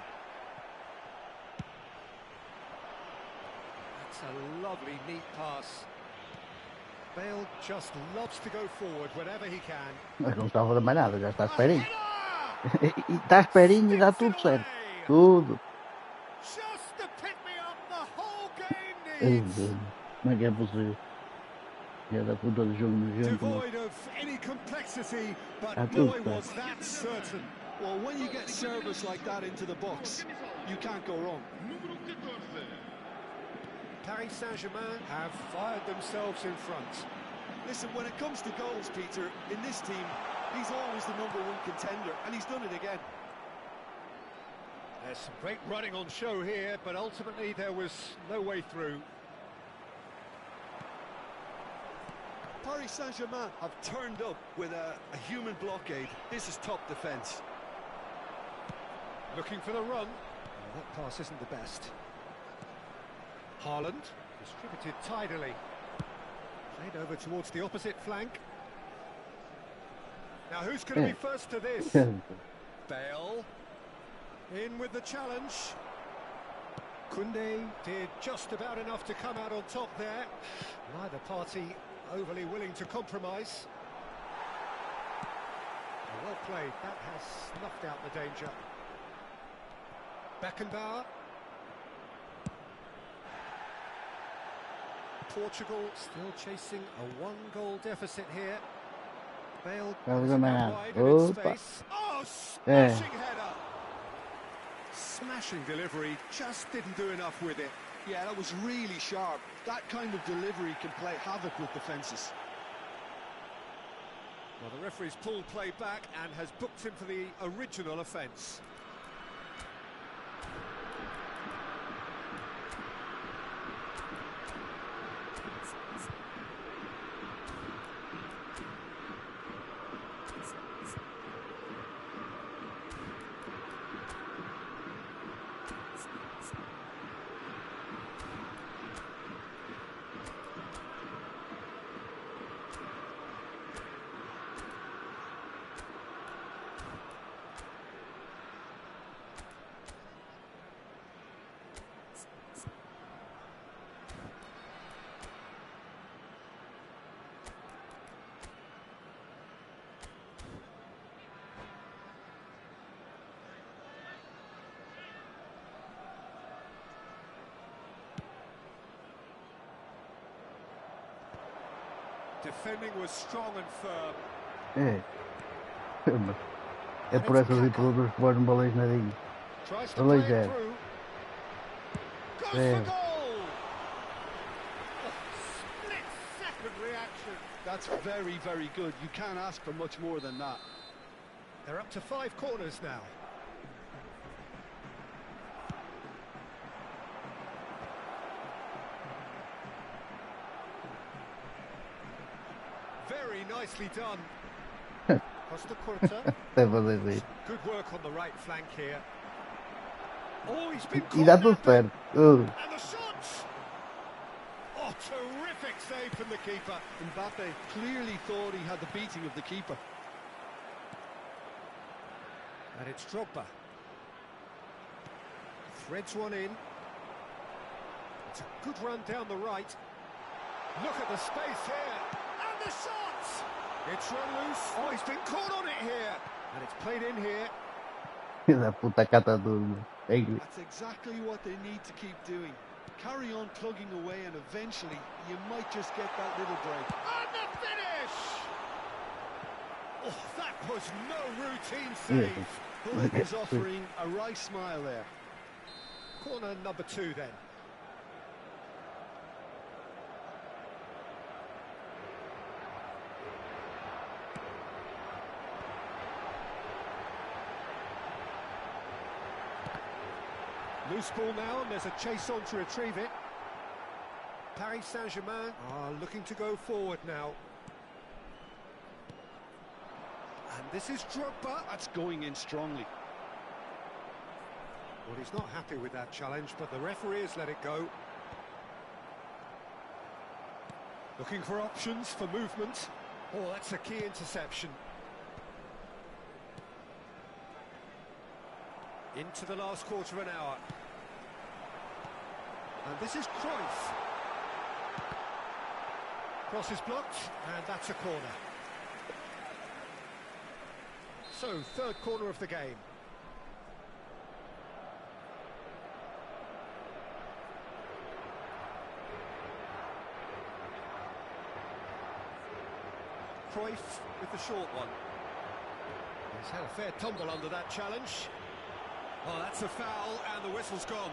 That's a lovely, neat pass. Bale just loves to go forward whenever he can. Mas não estava a mais nada, já está esperinho. E está esperinho e dá tudo certo. Tudo. Just the pick-me-up the whole game Ai, needs. Deus. Como é que é possível? Já dá com todo o jogo no jogo. Devoid of any complexity, but Ah, boy, tudo was that certain. Well, when you get service like that into the box, you can't go wrong. Número 14. Paris Saint-Germain have fired themselves in front. Listen, when it comes to goals, Peter, in this team, he's always the #1 contender, and he's done it again. There's some great running on show here, but ultimately there was no way through. Paris Saint-Germain have turned up with a human blockade. This is top defence. Looking for the run. Oh, that pass isn't the best. Haaland, distributed tidily. Played over towards the opposite flank. Now who's going to be first to this? Bale. In with the challenge. Koundé did just about enough to come out on top there. Neither party overly willing to compromise. Well played, that has snuffed out the danger. Beckenbauer. Portugal still chasing a 1-goal deficit here. Bale goes out wide and in space. Oh, smashing header! Smashing delivery, just didn't do enough with it. Yeah, that was really sharp. That kind of delivery can play havoc with defences. Well, the referee's pulled play back and has booked him for the original offence. Defending was strong and firm. É por essas e por outras que vós não valéis nadinho. Tries to play it Valéis through. Goes for goal! A split-second reaction. That's very, very good. You can't ask for much more than that. They're up to 5 corners now. Very nicely done. Costa Curta. Até fazer rir. Good work on the right flank here. Oh, he's been E dá caught tudo napping. certo. And the shots! Oh, terrific save from the keeper. Mbappe clearly thought he had the beating of the keeper. And it's Drogba. Threads one in. It's a good run down the right. Look at the space here. And the shots! It's run loose. Oh, he's been caught on it here. And it's played in here. Filho da puta cata tudo. That's exactly what they need to keep doing. Carry on plugging away and eventually you might just get that little break. And the finish! Oh, that was no routine save. Well, it was offering a right smile there. Corner number 2 then. Loose ball now, and there's a chase on to retrieve it. Paris Saint-Germain are looking to go forward now. And this is Drogba. That's going in strongly. Well, he's not happy with that challenge, but the referee has let it go. Looking for options for movement. Oh, that's a key interception. Into the last quarter of an hour. And this is Cruyff. Cross is blocked, and that's a corner. So, third corner of the game. Cruyff with the short one. He's had a fair tumble under that challenge. Oh, that's a foul, and the whistle's gone.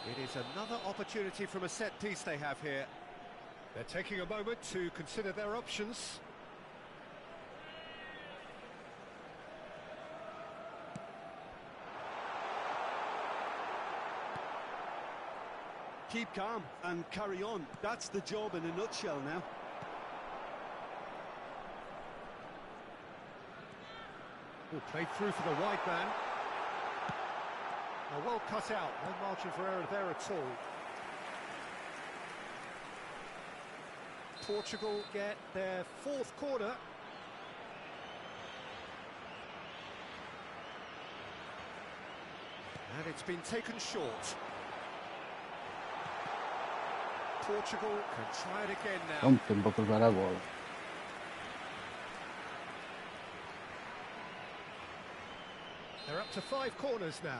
It is another opportunity from a set piece they have here. They're taking a moment to consider their options. Keep calm and carry on. That's the job in a nutshell now. Oh, played through for the wide man. Oh, well cut out, no margin for error there at all. Portugal get their fourth corner. And it's been taken short. Portugal can try it again now. Vamos tempo a cruzar a bola. They're up to 5 corners now.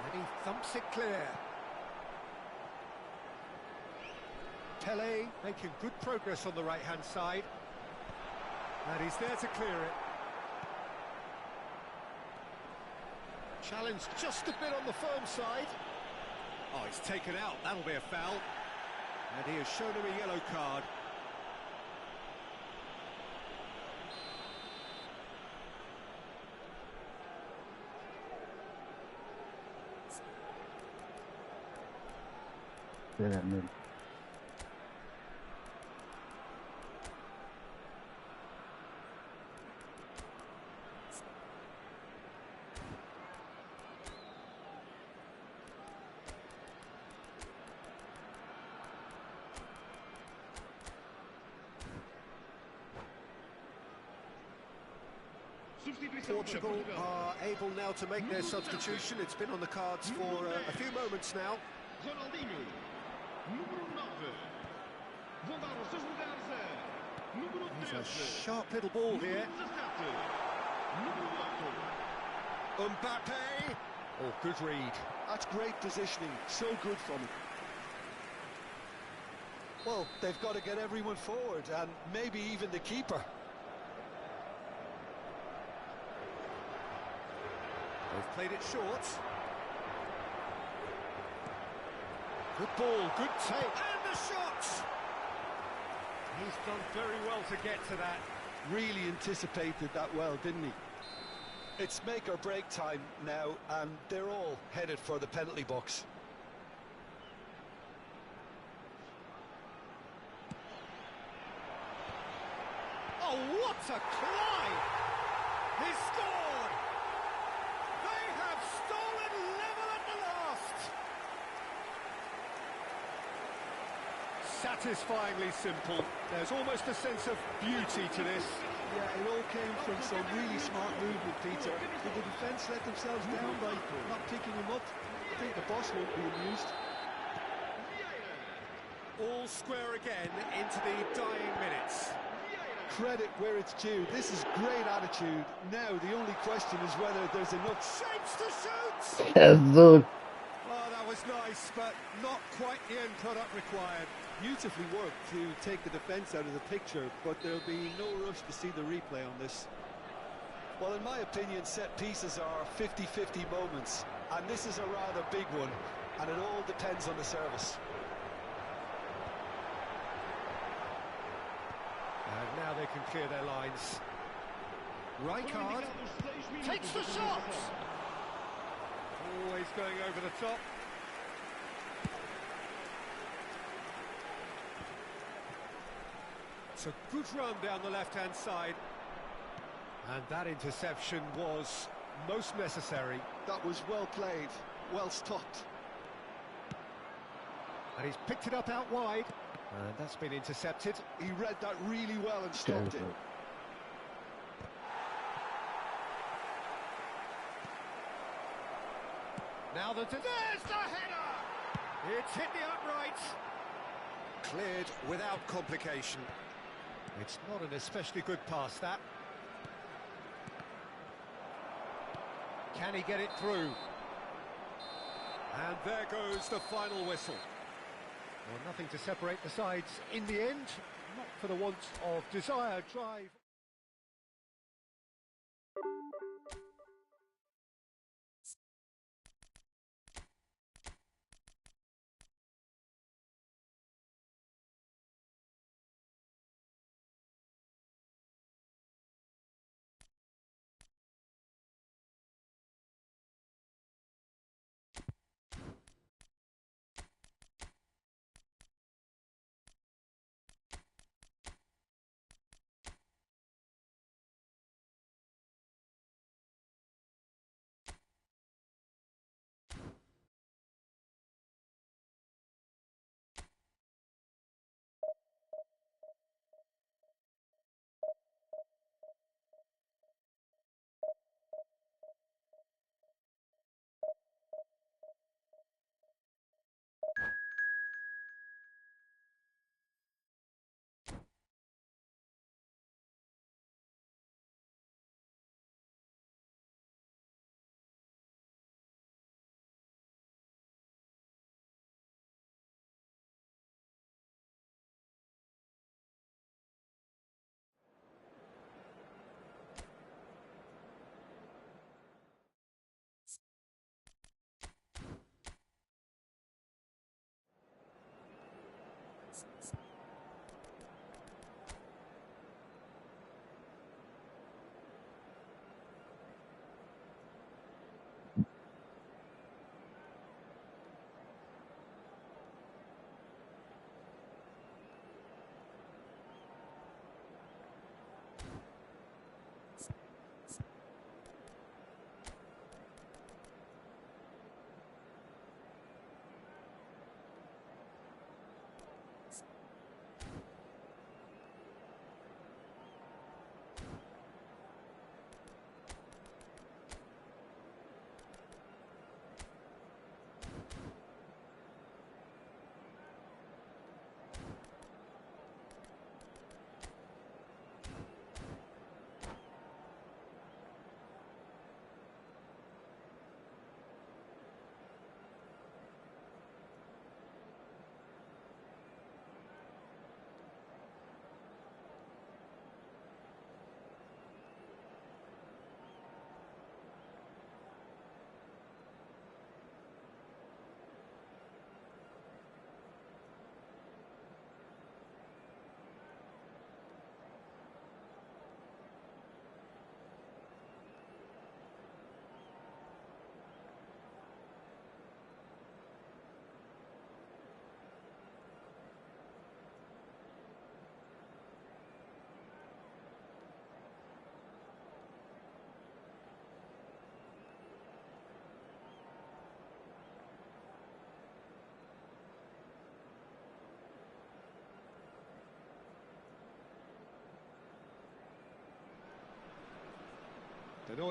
And he thumps it clear. Pele making good progress on the right-hand side. And he's there to clear it. Challenge just a bit on the firm side. Oh, he's taken out. That'll be a foul. And he has shown him a yellow card. Espera, meu. Portugal are able now to make their substitution. It's been on the cards for a few moments now. Ronaldinho, número 9. Vão dar os seus lugares a número It's a 13. sharp little ball here. Número 8. Mbappe. Oh, good read. That's great positioning. So good from him. Well, they've got to get everyone forward and maybe even the keeper. They've played it short. Good ball, good take. And the shot! He's done very well to get to that. Really anticipated that well, didn't he? It's make or break time now, and they're all headed for the penalty box. Oh, what a climb! He scored! They have stolen level at the last! Satisfyingly simple. There's almost a sense of beauty to this. Yeah, it all came from some really smart movement, Peter. Did the defence let themselves down by not picking him up? I think the boss won't be amused. All square again into the dying minutes. Credit where it's due. This is great attitude. Now the only question is whether there's enough Shapes to shoot! Jesus. Oh, that was nice, but not quite the end product required. Beautifully worked to take the defence out of the picture, but there'll be no rush to see the replay on this. Well, in my opinion, set pieces are 50-50 moments, and this is a rather big one, and it all depends on the service. And now they can clear their lines. Rijkaard takes the shot! Always going over the top. It's a good run down the left-hand side. And that interception was most necessary. That was well played, well stopped. And he's picked it up out wide. And that's been intercepted. He read that really well and stopped it. Now there's the header! It's hit the upright. Cleared without complication. It's not an especially good pass, that. Can he get it through? And there goes the final whistle. Well, nothing to separate the sides in the end, not for the want of desire, drive.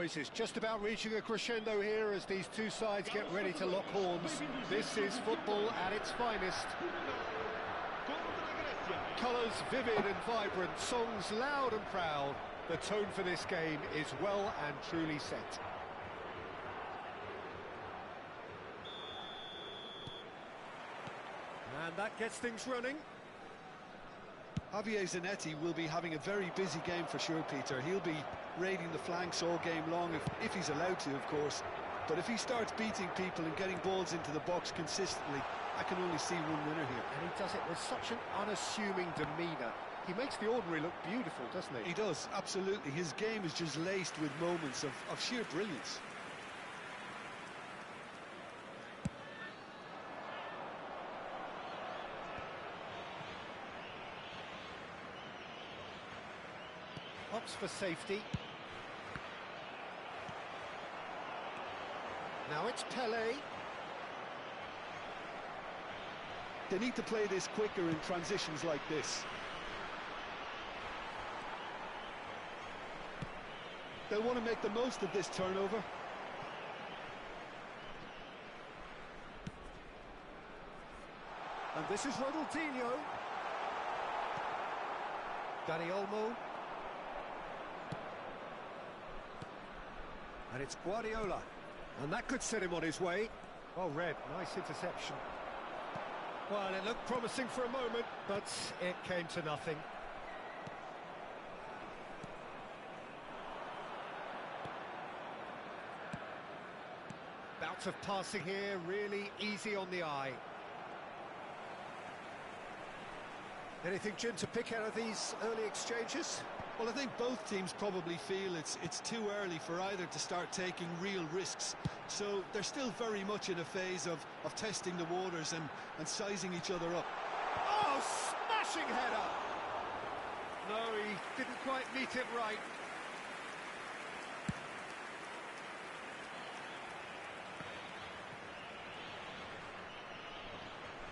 boys. It's just about reaching a crescendo here as these two sides get ready to lock horns. This is football at its finest. Colours vivid and vibrant, songs loud and proud. The tone for this game is well and truly set. And that gets things running. Javier Zanetti will be having a very busy game for sure, Peter. He'll be raiding the flanks all game long, if he's allowed to, of course. But if he starts beating people and getting balls into the box consistently, I can only see one winner here. And he does it with such an unassuming demeanour. He makes the ordinary look beautiful, doesn't he? He does, absolutely. His game is just laced with moments of sheer brilliance. Opts for safety. Now it's Pelé. They need to play this quicker in transitions like this. They'll want to make the most of this turnover. And this is Ronaldinho. Dani Olmo. And it's Guardiola. And that could set him on his way. Well read, nice interception. Well, it looked promising for a moment, but it came to nothing. Bouts of passing here, really easy on the eye. Anything, Jim, to pick out of these early exchanges? Well, I think both teams probably feel it's too early for either to start taking real risks. So they're still very much in a phase of testing the waters and sizing each other up. Oh, smashing header! No, he didn't quite meet it right.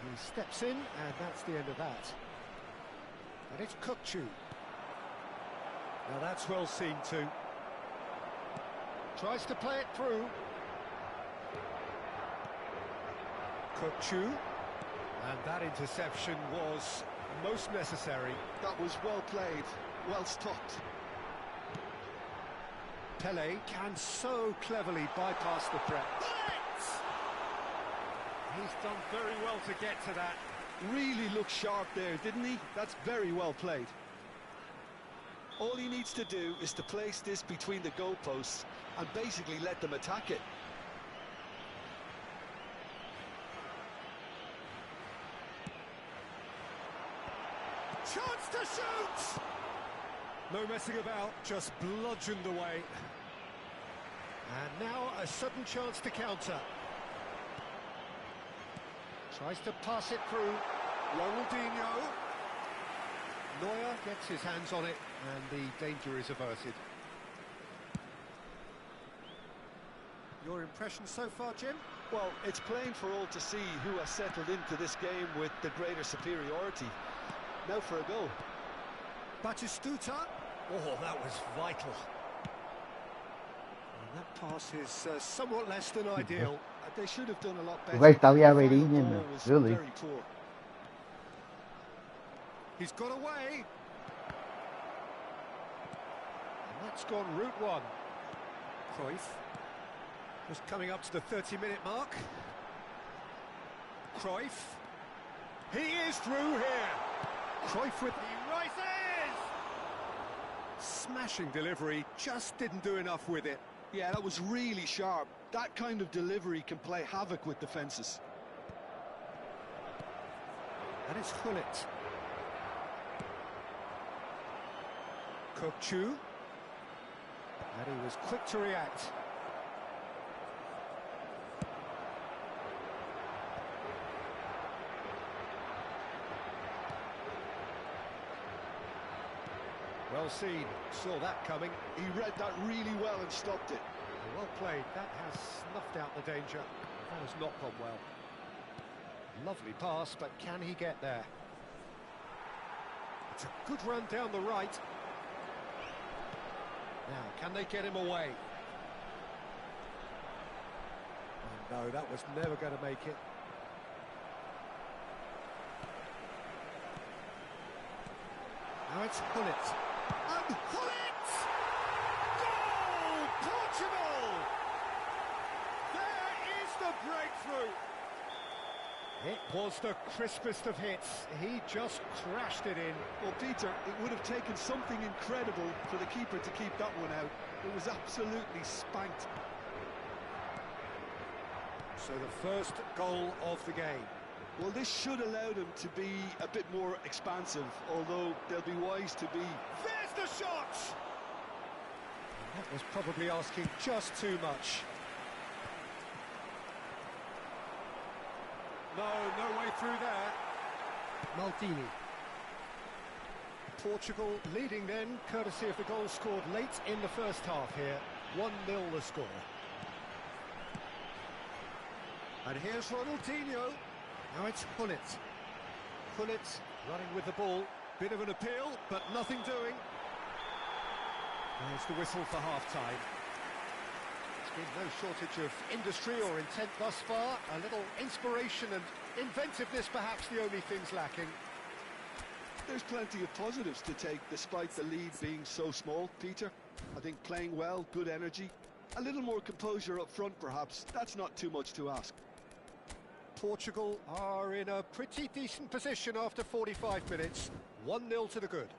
He steps in, and that's the end of that. And it's Kukçu. Now that's well seen too. Tries to play it through. Kukçu. And that interception was most necessary. That was well played, well stopped. Pelé can so cleverly bypass the threat. He's done very well to get to that. Really looked sharp there, didn't he? That's very well played. All he needs to do is to place this between the goalposts and basically let them attack it. Chance to shoot! No messing about, just bludgeoned away. And now a sudden chance to counter. Tries to pass it through. Ronaldinho. Neuer gets his hands on it, and the danger is averted. Your impression so far, Jim? Well, it's plain for all to see who has settled into this game with the greater superiority. Now for a goal. Batistuta. Oh, that was vital. And that pass is somewhat less than ideal. They should have done a lot better. O gajo está ali à The final beirinha, ball meu. was Really? very poor. He's got away. And that's gone route one. Cruyff. Just coming up to the 30-minute mark. Cruyff. He is through here. Cruyff with the rises. Smashing delivery, just didn't do enough with it. Yeah, that was really sharp. That kind of delivery can play havoc with defences. And it's Hullet. Kukçu. And he was quick to react. Well seen, saw that coming. He read that really well and stopped it. Well played, that has snuffed out the danger. That has not gone well. Lovely pass, but can he get there? It's a good run down the right. Now, can they get him away? No, that was never going to make it. Now it's Hullet. And Hullet! Goal! Portugal! There is the breakthrough. It was the crispest of hits. He just crashed it in. Well, Peter, it would have taken something incredible for the keeper to keep that one out. It was absolutely spanked. So the first goal of the game. Well, this should allow them to be a bit more expansive, although they'll be wise to be... There's the shot! And that was probably asking just too much. No way through there. Maldini. Portugal leading then, courtesy of the goal scored late in the first half here. 1-0 the score. And here's Ronaldinho. Now it's Hullet. Hullet running with the ball. Bit of an appeal, but nothing doing. There's the whistle for half-time. There's been no shortage of industry or intent thus far. A little inspiration and inventiveness, perhaps the only things lacking. There's plenty of positives to take, despite the lead being so small, Peter. I think playing well, good energy. A little more composure up front, perhaps. That's not too much to ask. Portugal are in a pretty decent position after 45 minutes. 1-0 to the good.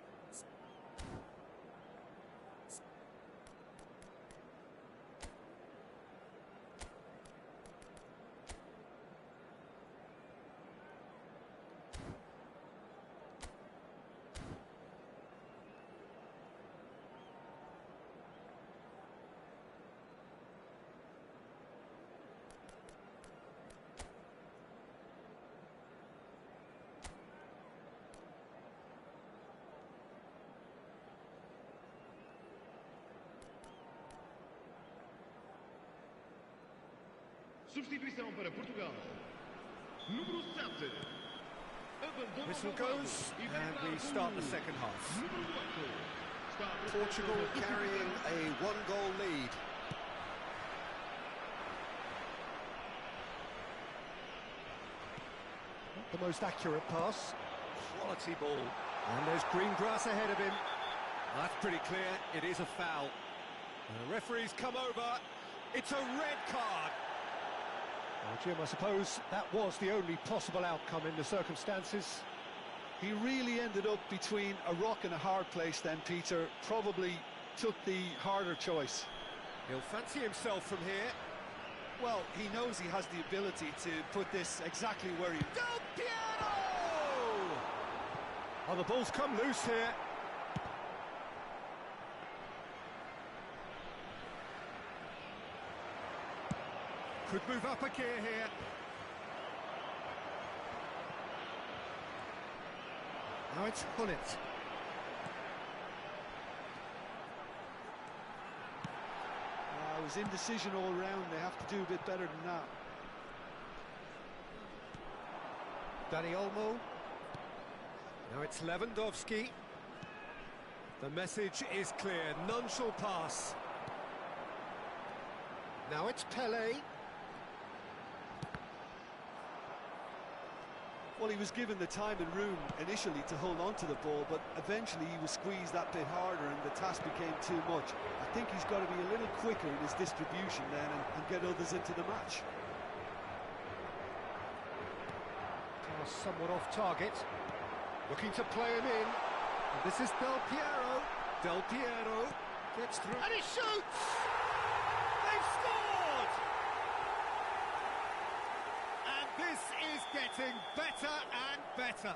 Substituição para Portugal. Número 7. Whistle goes, and we start the second half. Portugal carrying a one-goal lead. Not the most accurate pass. Quality ball. And there's green grass ahead of him. That's pretty clear. It is a foul. The referee's come over. It's a red card. Well, Jim, I suppose that was the only possible outcome in the circumstances. He really ended up between a rock and a hard place then, Peter. Probably took the harder choice. He'll fancy himself from here. Well, he knows he has the ability to put this exactly where he... Del Piero! Oh, the ball's come loose here. Could move up a gear here. Now it's Hullet. It was indecision all round. They have to do a bit better than that. Dani Olmo. Now it's Lewandowski. The message is clear. None shall pass. Now it's Pelé. Well, he was given the time and room initially to hold on to the ball, but eventually he was squeezed that bit harder and the task became too much. I think he's got to be a little quicker in his distribution then and get others into the match. Pass somewhat off target. Looking to play him in. And this is Del Piero. Del Piero gets through. And he shoots! They've scored! And this is getting better and better.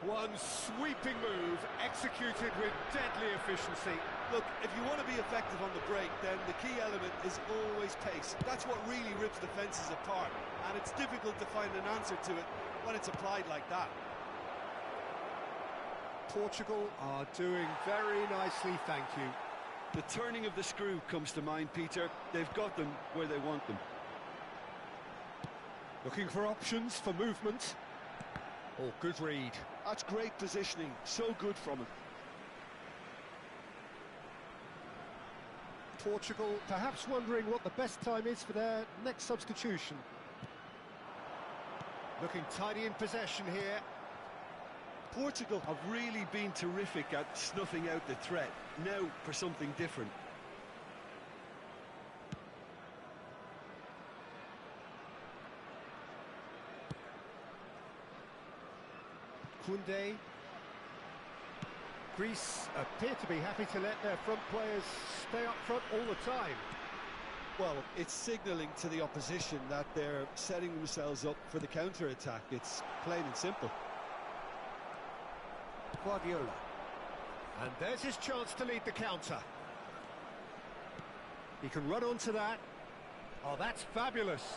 One sweeping move executed with deadly efficiency. Look, if you want to be effective on the break, then the key element is always pace. That's what really rips defences apart, and it's difficult to find an answer to it when it's applied like that. Portugal are doing very nicely, thank you. The turning of the screw comes to mind, Peter. They've got them where they want them. Looking for options for movement. Oh, good read. That's great positioning. So good from him. Portugal perhaps wondering what the best time is for their next substitution. Looking tidy in possession here. Portugal have really been terrific at snuffing out the threat. Now for something different. Koundé. Greece appear to be happy to let their front players stay up front all the time. Well, it's signalling to the opposition that they're setting themselves up for the counter-attack. It's plain and simple. Guardiola. And there's his chance to lead the counter. He can run onto that. Oh, that's fabulous.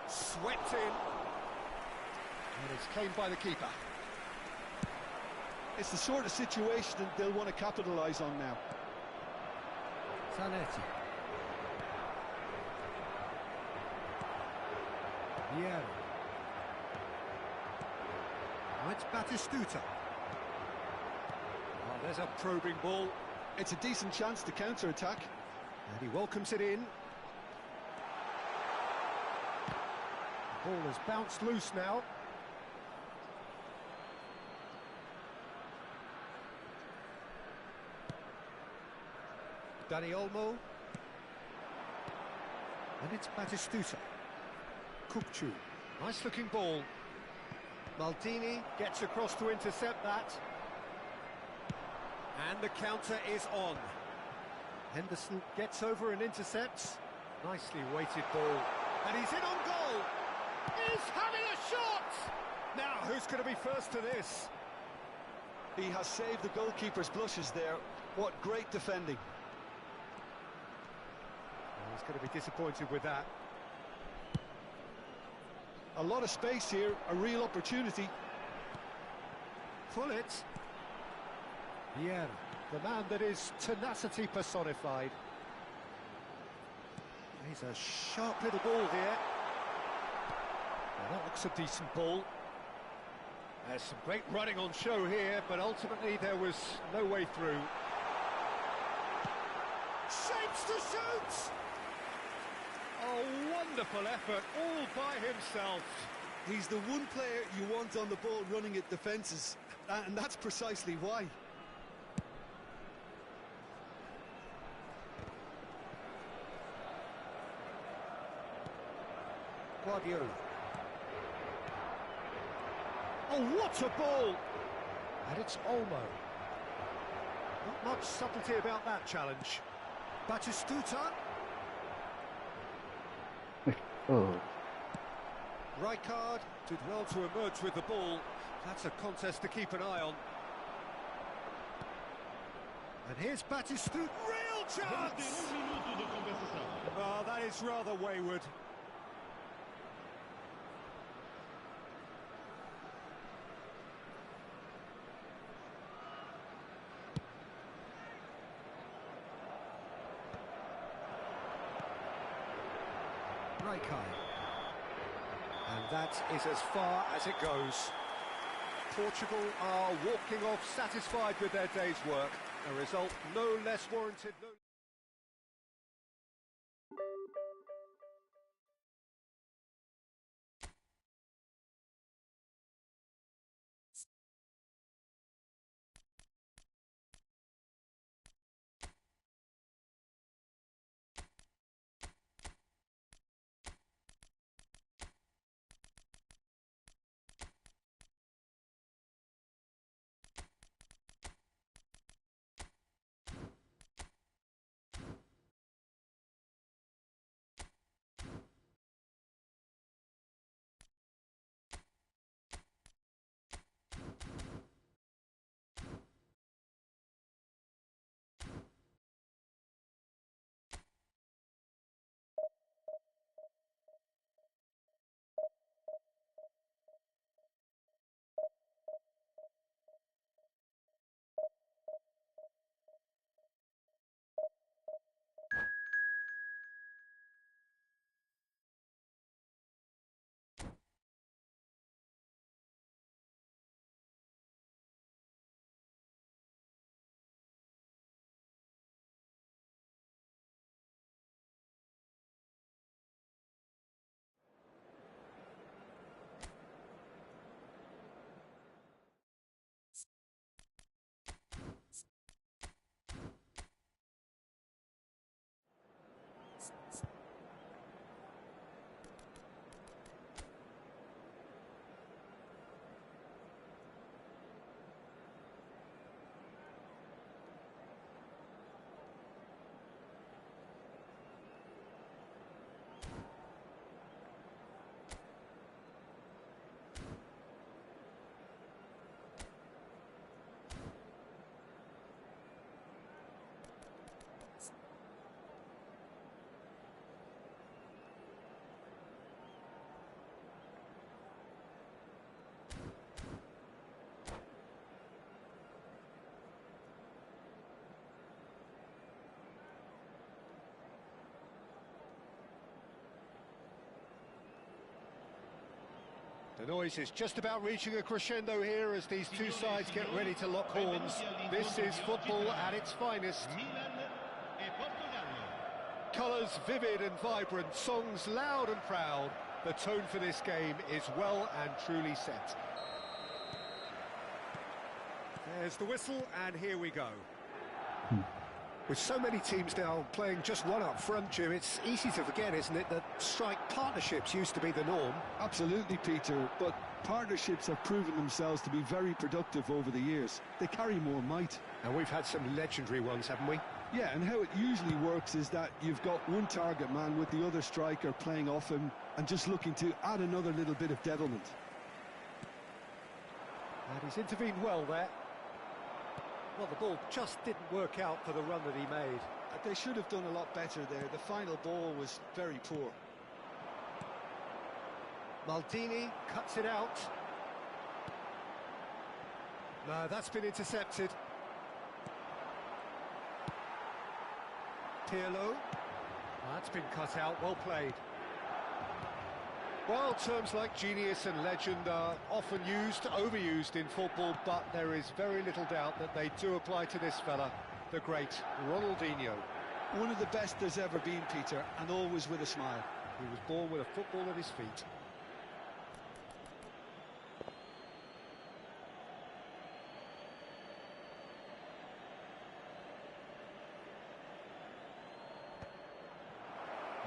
Swept in. And it's claimed by the keeper. It's the sort of situation that they'll want to capitalise on now. Zanetti. Vieira. Now it's Batistuta. Oh, there's a probing ball. It's a decent chance to counter-attack. And he welcomes it in. The ball has bounced loose now. Dani Olmo. And it's Batistuta. Kukçu. Nice looking ball. Maldini gets across to intercept that. And the counter is on. Henderson gets over and intercepts. Nicely weighted ball. And he's in on goal. He's having a shot! Now, who's going to be first to this? He has saved the goalkeeper's blushes there. What great defending. He's going to be disappointed with that. A lot of space here, a real opportunity. Pullet. Vieira, the man that is tenacity personified. He's a sharp little ball here. Well, that looks a decent ball. There's some great running on show here, but ultimately there was no way through. Shapes to shoot! A wonderful effort, all by himself. He's the one player you want on the ball running at defences, and that's precisely why. Guardiola. Oh, what a ball! And it's Olmo. Not much subtlety about that challenge. Batistuta. Oh. Rijkaard did well to emerge with the ball. That's a contest to keep an eye on. And here's Batistuta. Real chance! Oh, that is rather wayward. Rijkaard. And that is as far as it goes. Portugal are walking off satisfied with their day's work. A result no less warranted. The noise is just about reaching a crescendo here as these two sides get ready to lock horns. This is football at its finest. Colours vivid and vibrant, songs loud and proud. The tone for this game is well and truly set. There's the whistle, and here we go. With so many teams now playing just one up front, Jim, it's easy to forget, isn't it, that strike partnerships used to be the norm? Absolutely, Peter, but partnerships have proven themselves to be very productive over the years. They carry more might. And we've had some legendary ones, haven't we? Yeah, and how it usually works is that you've got one target man with the other striker playing off him and just looking to add another little bit of devilment. And he's intervened well there. Well, the ball just didn't work out for the run that he made. They should have done a lot better there. The final ball was very poor. Maldini cuts it out. No, that's been intercepted. Pirlo. That's been cut out, well played. Well, terms like genius and legend are often used, overused in football, but there is very little doubt that they do apply to this fella, the great Ronaldinho. One of the best there's ever been, Peter, and always with a smile. He was born with a football at his feet.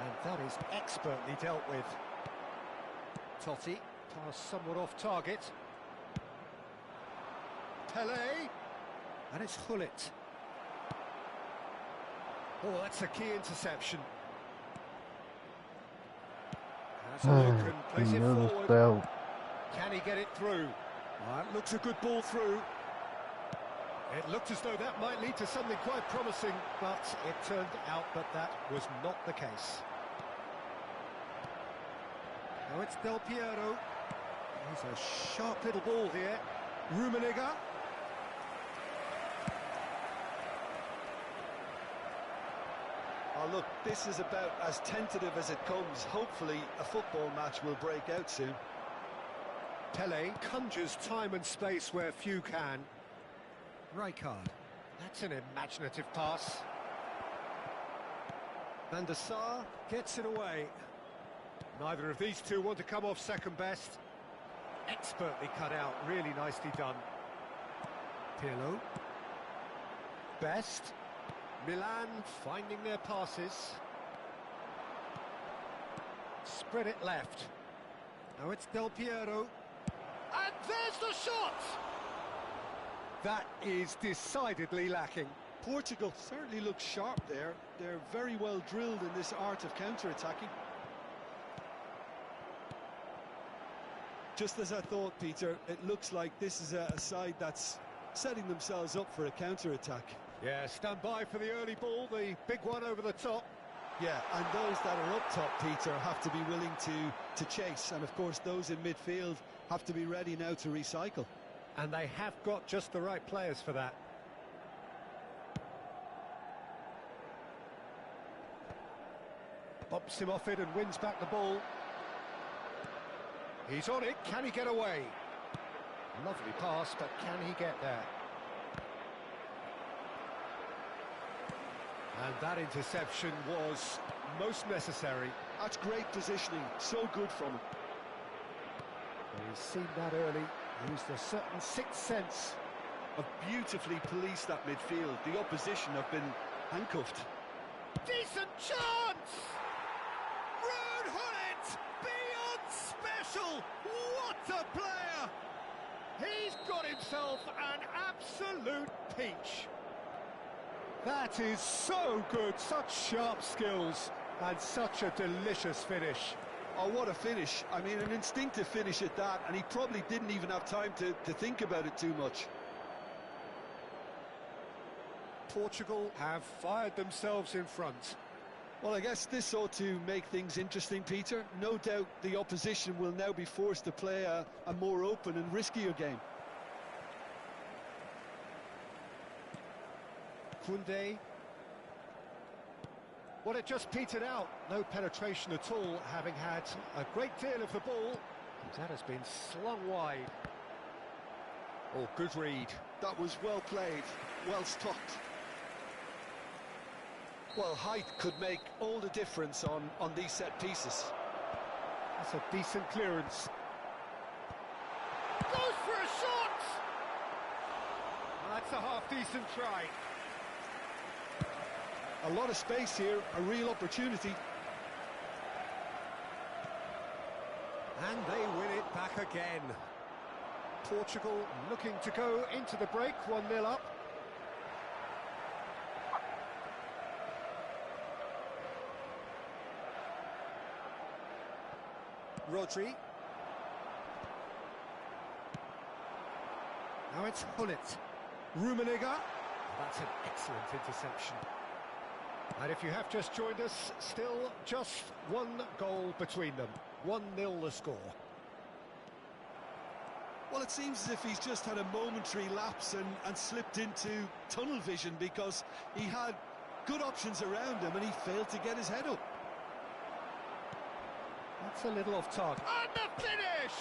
And that is expertly dealt with. Totti, pass somewhat off target. Pele, and it's Hullet. Oh, that's a key interception. Has a look and plays it forward. Can he get it through? That looks a good ball through. It looked as though that might lead to something quite promising, but it turned out that that was not the case. Now it's Del Piero. He's a sharp little ball here. Rummenigge. Oh, look, this is about as tentative as it comes. Hopefully, a football match will break out soon. Pele conjures time and space where few can. Rijkaard. That's an imaginative pass. Van der Sar gets it away. Neither of these two want to come off second best. Expertly cut out, really nicely done. Pirlo. Best. Milan finding their passes. Spread it left. Now it's Del Piero. And there's the shot! That is decidedly lacking. Portugal certainly looks sharp there. They're very well drilled in this art of counter-attacking. Just as I thought, Peter, it looks like this is a side that's setting themselves up for a counter-attack. Yeah, stand by for the early ball, the big one over the top. Yeah, and those that are up top, Peter, have to be willing to chase. And, of course, those in midfield have to be ready now to recycle. And they have got just the right players for that. Bumps him off it and wins back the ball. He's on it, can he get away? Lovely pass, but can he get there? And that interception was most necessary. That's great positioning, so good from him. Well, he's seen that early, used a certain sixth sense. Have beautifully policed that midfield. The opposition have been handcuffed. Decent chance! Ruud Gullit, beyond special! What a player! He's got himself an absolute peach. That is so good, such sharp skills, and such a delicious finish. Oh, what a finish. I mean, an instinctive finish at that, and he probably didn't even have time to think about it too much. Portugal have fired themselves in front. Well, I guess this ought to make things interesting, Peter. No doubt the opposition will now be forced to play a more open and riskier game. Koundé. Well, it just petered out. No penetration at all, having had a great deal of the ball. That has been slung wide. Oh, good read. That was well played, well stopped. Well, height could make all the difference on these set pieces. That's a decent clearance. Goes for a shot! That's a half-decent try. A lot of space here, a real opportunity. And they win it back again. Portugal looking to go into the break, 1-0 up. Rodri. Now it's Hullet. Rummenigge. That's an excellent interception. And if you have just joined us, still just one goal between them. 1-0 the score. Well, it seems as if he's just had a momentary lapse and slipped into tunnel vision, because he had good options around him and he failed to get his head up. That's a little off target. And the finish!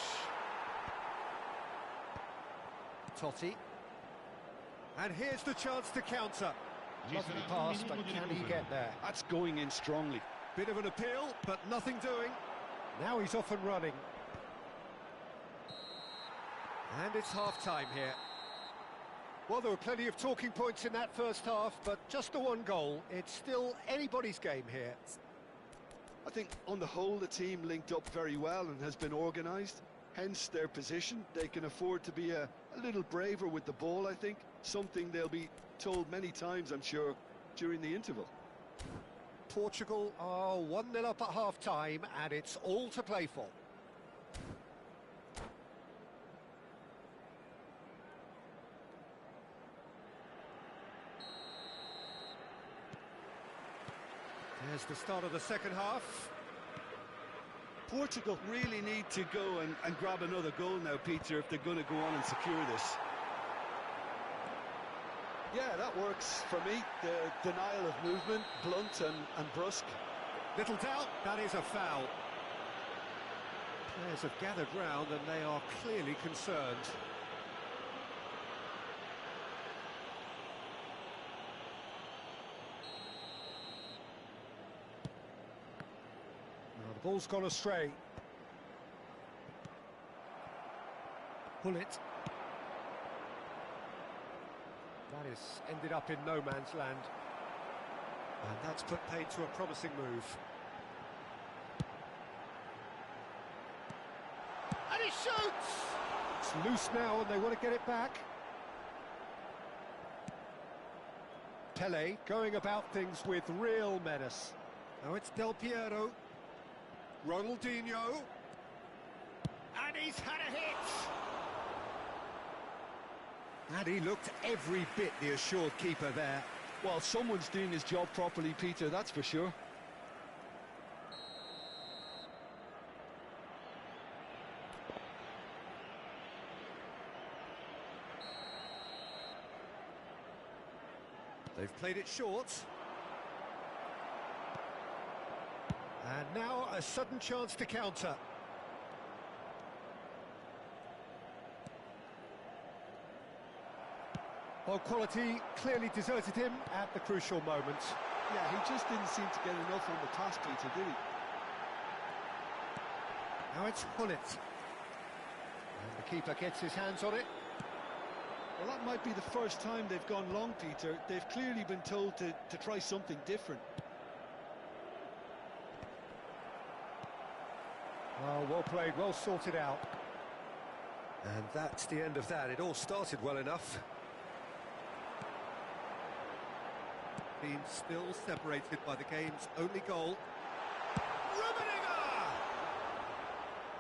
Totti. And here's the chance to counter. Lovely pass, but can he get there? That's going in strongly. Bit of an appeal, but nothing doing. Now he's off and running. And it's half-time here. Well, there were plenty of talking points in that first half, but just the one goal. It's still anybody's game here. I think on the whole the team linked up very well and has been organised, hence their position. They can afford to be a little braver with the ball, I think. Something they'll be told many times, I'm sure, during the interval. Portugal are 1-0 up at half-time, and it's all to play for. There's the start of the second half. Portugal really need to go and grab another goal now, Peter, if they're going to go on and secure this. Yeah, that works for me. The denial of movement, blunt and brusque. Little doubt, that is a foul. Players have gathered round and they are clearly concerned. Now the ball's gone astray. Hullet. That has ended up in no man's land. And that's put paid to a promising move. And he shoots! It's loose now and they want to get it back. Pele going about things with real menace. Now it's Del Piero. Ronaldinho. And he's had a hit! And he looked every bit the assured keeper there. Well, someone's doing his job properly, Peter, that's for sure. They've played it short. And now a sudden chance to counter. Well, quality clearly deserted him at the crucial moment. Yeah, he just didn't seem to get enough on the pass, Peter, did he? Now it's Hullet. And the keeper gets his hands on it. Well, that might be the first time they've gone long, Peter. They've clearly been told to try something different. Oh, well played, well sorted out. And that's the end of that. It all started well enough. Being still separated by the game's only goal. Rummenigge!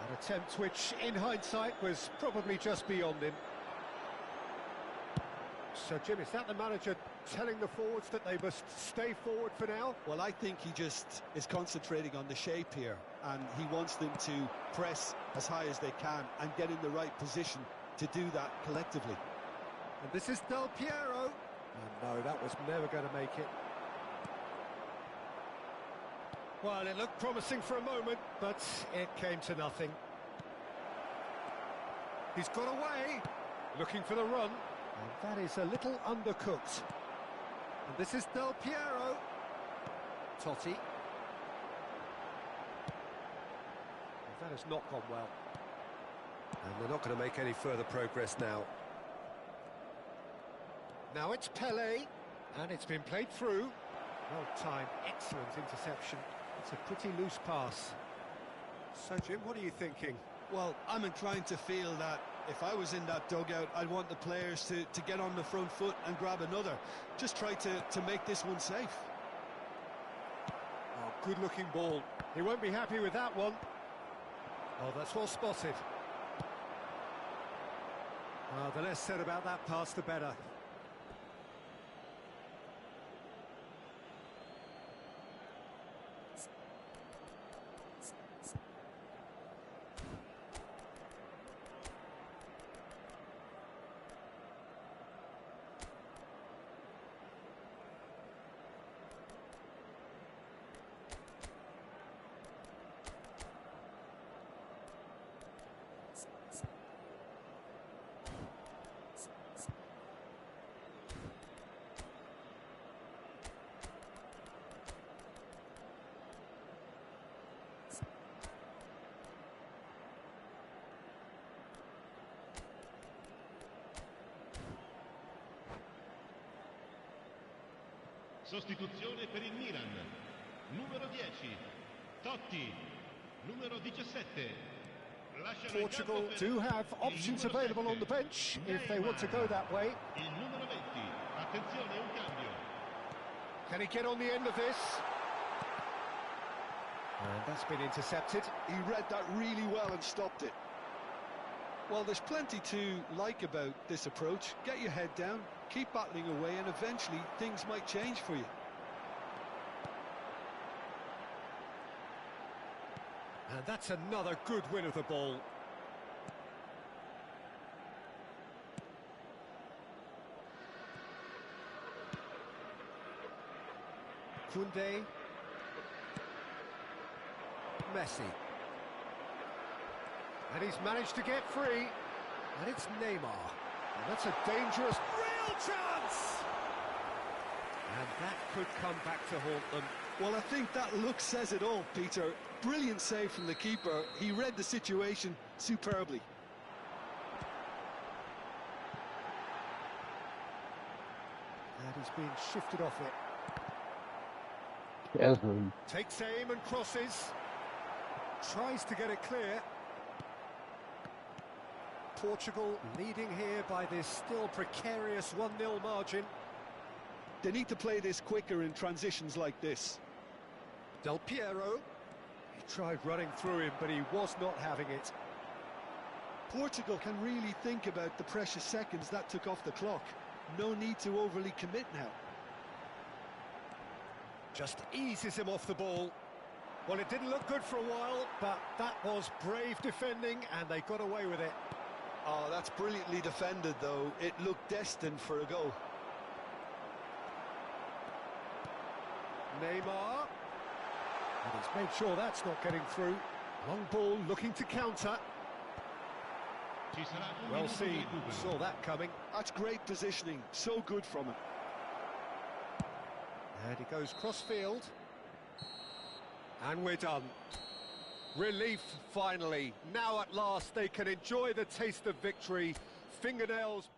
An attempt which, in hindsight, was probably just beyond him. So, Jim, is that the manager telling the forwards that they must stay forward for now? Well, I think he just is concentrating on the shape here, and he wants them to press as high as they can and get in the right position to do that collectively. And this is Del Piero. Oh, no, that was never going to make it. Well, it looked promising for a moment, but it came to nothing. He's got away, looking for the run, and that is a little undercooked. And this is Del Piero. Totti. And that has not gone well. And they're not going to make any further progress now. Now it's Pele, and it's been played through. Well timed, excellent interception. It's a pretty loose pass. So Jim, what are you thinking? Well, I'm inclined to feel that if I was in that dugout, I'd want the players to get on the front foot and grab another. Just try to make this one safe. Oh, good-looking ball. He won't be happy with that one. Oh, that's well spotted. The less said about that pass, the better. Sostituzione per il Milan. Numero 10, Totti. Numero 17. Portugal do have options available on the bench if they want to go that way. Il numero 20. Attenzione, un cambio. Can he get on the end of this? And that's been intercepted. He read that really well and stopped it. Well, there's plenty to like about this approach. Get your head down, keep battling away, and eventually things might change for you. And that's another good win of the ball. Koundé. Messi. And he's managed to get free. And it's Neymar. And that's a dangerous, real chance! And that could come back to haunt them. Well, I think that look says it all, Peter. Brilliant save from the keeper. He read the situation superbly. And he's been shifted off it. Yes. Takes aim and crosses. Tries to get it clear. Portugal leading here by this still precarious 1-0 margin. They need to play this quicker in transitions like this. Del Piero. He tried running through him, but he was not having it. Portugal can really think about the precious seconds that took off the clock. No need to overly commit now. Just eases him off the ball. Well, it didn't look good for a while, but that was brave defending, and they got away with it. Oh, that's brilliantly defended, though. It looked destined for a goal. Neymar. And he's made sure that's not getting through. Long ball looking to counter. Ci sarà un Well minuto di seen, recupero. saw that coming. That's great positioning. So good from him. And he goes cross-field. And we're done. Relief, finally. Now at last they can enjoy the taste of victory. Fingernails...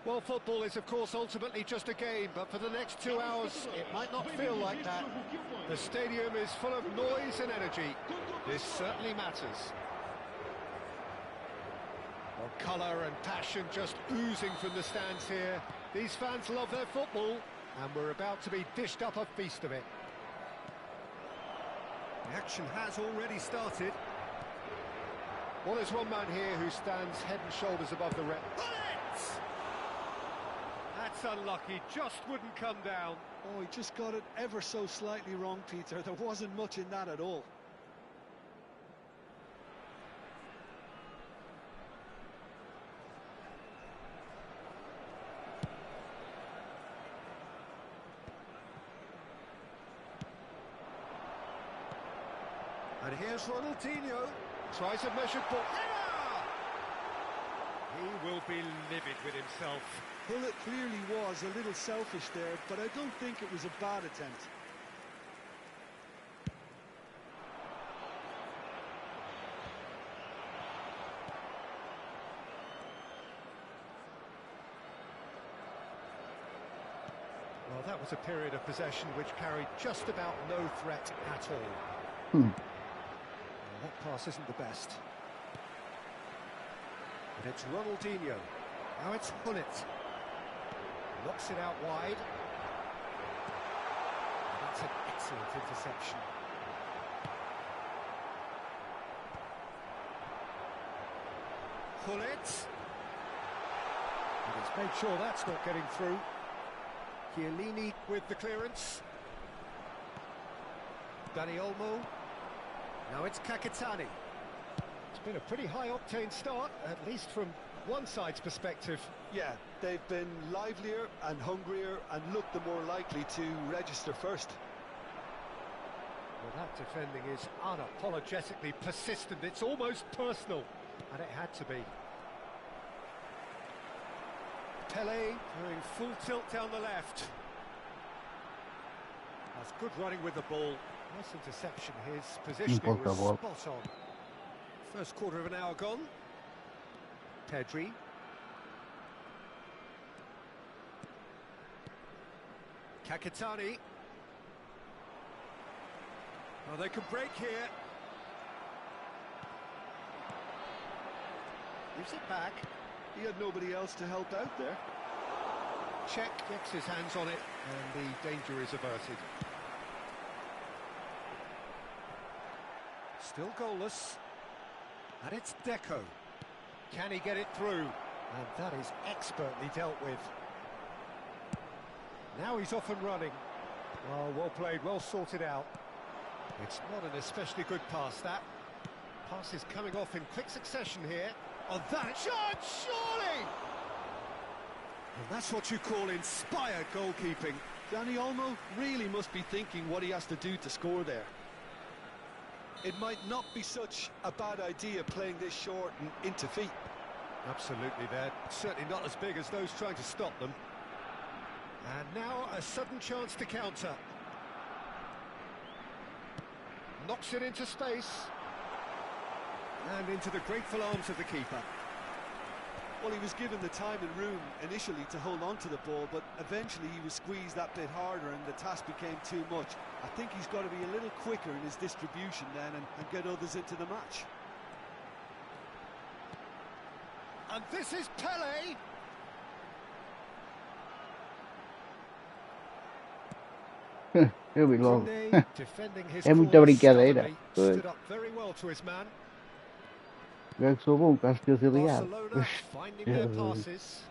Well, football is, of course, ultimately just a game, but for the next 2 hours, it might not feel like that. The stadium is full of noise and energy. This certainly matters. Well, colour and passion just oozing from the stands here. These fans love their football, and we're about to be dished up a feast of it. The action has already started. Well, there's one man here who stands head and shoulders above the rest. That's unlucky, just wouldn't come down. Oh, he just got it ever so slightly wrong, Peter. There wasn't much in that at all. And here's Ronaldinho. Tries a measured ball. Yeah! He will be livid with himself. Well, it clearly was a little selfish there, but I don't think it was a bad attempt. Well, that was a period of possession which carried just about no threat at all. Well, that pass isn't the best. And it's Ronaldinho. Now it's Gullit. Knocks it out wide. And that's an excellent interception. Gullit. And he's made sure that's not getting through. Chiellini with the clearance. Dani Olmo. Now it's Kakitani. It's been a pretty high-octane start, at least from one side's perspective. Yeah, they've been livelier and hungrier and looked the more likely to register first. Well, that defending is unapologetically persistent. It's almost personal, and it had to be. Pele going full tilt down the left. That's good running with the ball. Nice interception. His positioning was spot on. First quarter of an hour gone. Pedri. Kakitani. Oh, they can break here. Gives it back. He had nobody else to help out there. Check gets his hands on it, and the danger is averted. Still goalless. And it's Deco. Can he get it through? And that is expertly dealt with. Now he's off and running. Oh, well played, well sorted out. It's not an especially good pass, that. Pass is coming off in quick succession here. Oh, that shot, surely! And that's what you call inspired goalkeeping. Dani Olmo really must be thinking what he has to do to score there. It might not be such a bad idea playing this short and into feet. Absolutely, they're certainly not as big as those trying to stop them. And now a sudden chance to counter. Knocks it into space. And into the grateful arms of the keeper. Well, he was given the time and room initially to hold on to the ball, but eventually he was squeezed that bit harder and the task became too much. I think he's got to be a little quicker in his distribution then and get others into the match. And this is Pele. Here we go. Defending his É muita brincadeira. stood up very well to his man. Eu que sou bom, que acho que eles aliados. Barcelona finding their passes.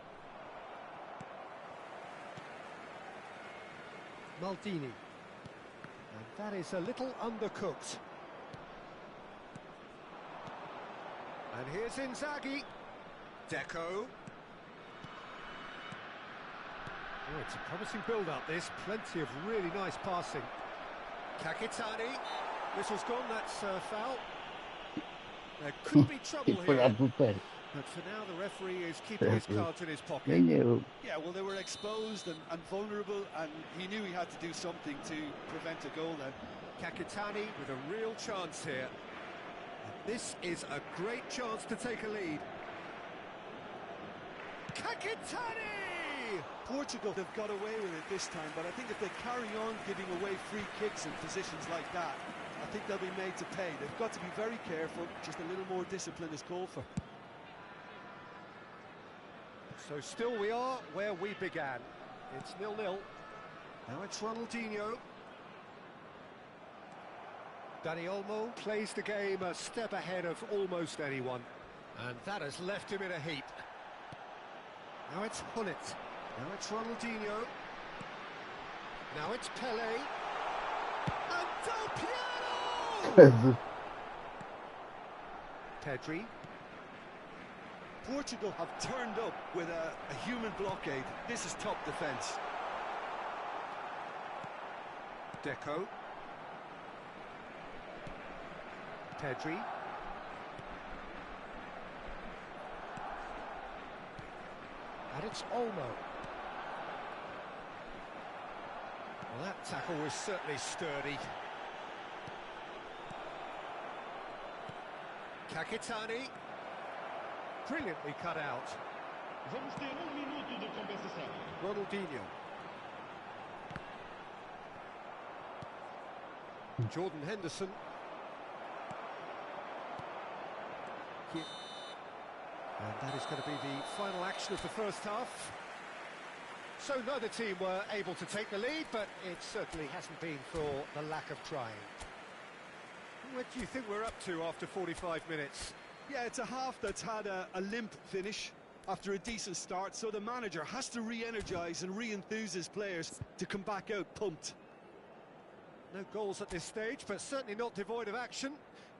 Maldini. And that is a little undercooked. And here's Inzaghi. Deco. Oh, it's a promising build-up, this. Plenty of really nice passing. Kakitani. Whistle's gone, that's foul. There could be trouble here. But for now, the referee is keeping his cards in his pocket. Yeah, well, they were exposed and vulnerable, and he knew he had to do something to prevent a goal then. Kakitani with a real chance here. And this is a great chance to take a lead. Kakitani! Portugal have got away with it this time, but I think if they carry on giving away free kicks in positions like that, I think they'll be made to pay. They've got to be very careful. Just a little more discipline is called for. So still we are where we began. It's 0-0. Now it's Ronaldinho. Dani Olmo plays the game a step ahead of almost anyone. And that has left him in a heap. Now it's Hullet. Now it's Ronaldinho. Now it's Pele. And Del Piero! Pedri. Portugal have turned up with a human blockade. This is top defence. Deco. Pedri. And it's Olmo. Well, that tackle was certainly sturdy. Kakitani. Brilliantly cut out. Vamos ter minuto de compensação. Ronaldinho. Jordan Henderson. And that is going to be the final action of the first half. So neither team were able to take the lead, but it certainly hasn't been for the lack of trying. What do you think we're up to after 45 minutes? Yeah, it's a half that's had a limp finish after a decent start, so the manager has to re-energise and re-enthuse his players to come back out pumped. No goals at this stage, but certainly not devoid of action.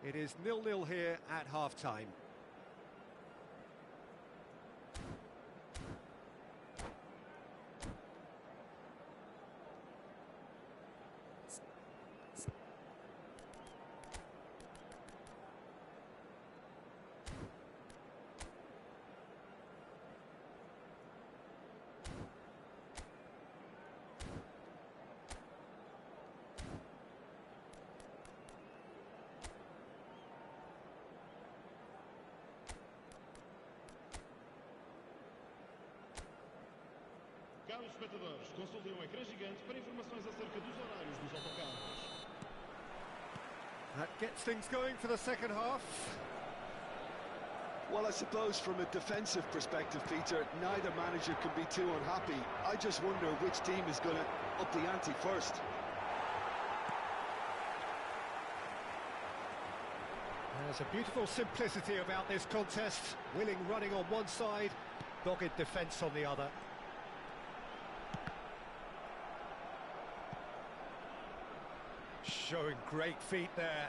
It is 0-0 here at half-time. Caros espectadores, consultem o ecrã gigante para informações acerca dos horários dos autocarros. That gets things going for the second half. Well, I suppose from a defensive perspective, Peter, neither manager can be too unhappy. I just wonder which team is going to up the ante first. There's a beautiful simplicity about this contest. Willing running on one side, dogged defence on the other. Showing great feet there.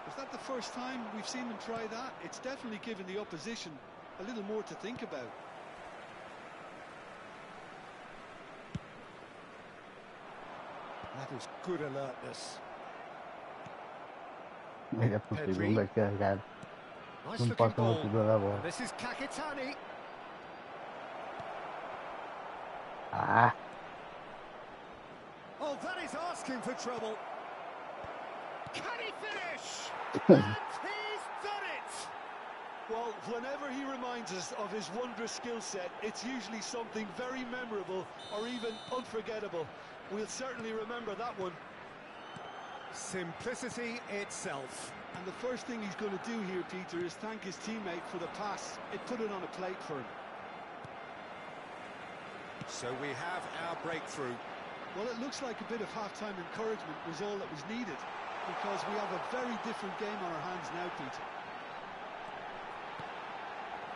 Is that the first time we've seen them try that? It's definitely given the opposition a little more to think about. That is good alertness. É possível é carregar. Nice Não looking passa uma ball. figura da bola. This is Kakitani. Ah! Oh, that is asking for trouble. Can he finish? And he's done it! Well, whenever he reminds us of his wondrous skill set, it's usually something very memorable or even unforgettable. We'll certainly remember that one. Simplicity itself. And the first thing he's going to do here, Peter, is thank his teammate for the pass. It put it on a plate for him. So we have our breakthrough. Well, it looks like a bit of half-time encouragement was all that was needed, because we have a very different game on our hands now, Peter.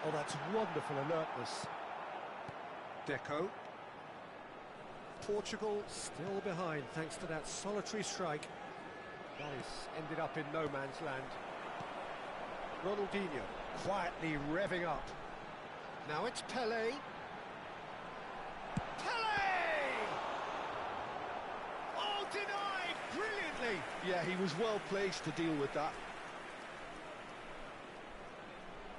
Oh, that's wonderful alertness. Deco. Portugal still behind thanks to that solitary strike. That has ended up in no man's land. Ronaldinho quietly revving up. Now it's Pele. Oh, denied brilliantly. Yeah, he was well placed to deal with that.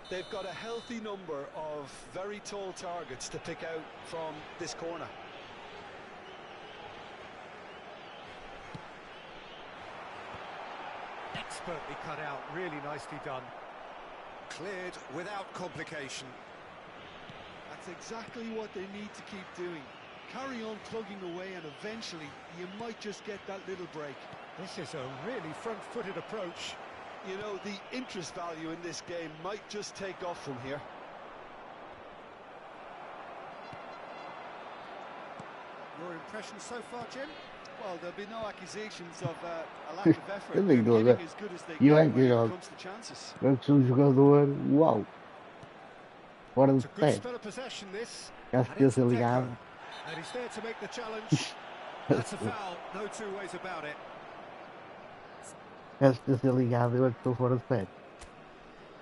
They've got a healthy number of very tall targets to pick out from this corner. Expertly cut out, really nicely done. Cleared without complication. That's exactly what they need to keep doing. Carry on plugging away and eventually you might just get that little break. This is a really front-footed approach. You know, the interest value in this game might just take off from here. Your impression so far, Jim? Well, there'll be no accusations of a lack of effort. Eu They're digo, giving as good as they you can ain't when good it on. comes to chances. Eu sou um jogador, uau. Fora It's de a good pé. spell of possession, this. Acho And que eu it's ser ligado. Deco. And he's there to make the challenge. That's a foul, no two ways about it. Acho que ser ligado, eu é que estou fora de pé.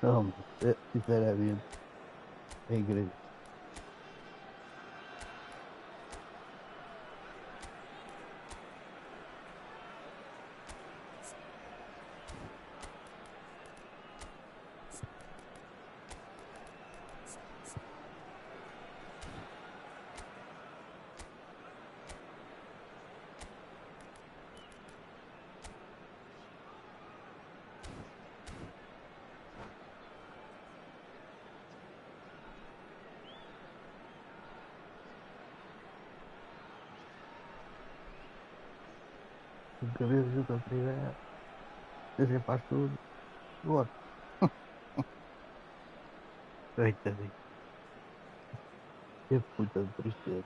Não, sinceramente. É incrível. Cabeça junto ao primeiro. Você faz tudo. Boa. Coitadinho. Que puta de tristeza.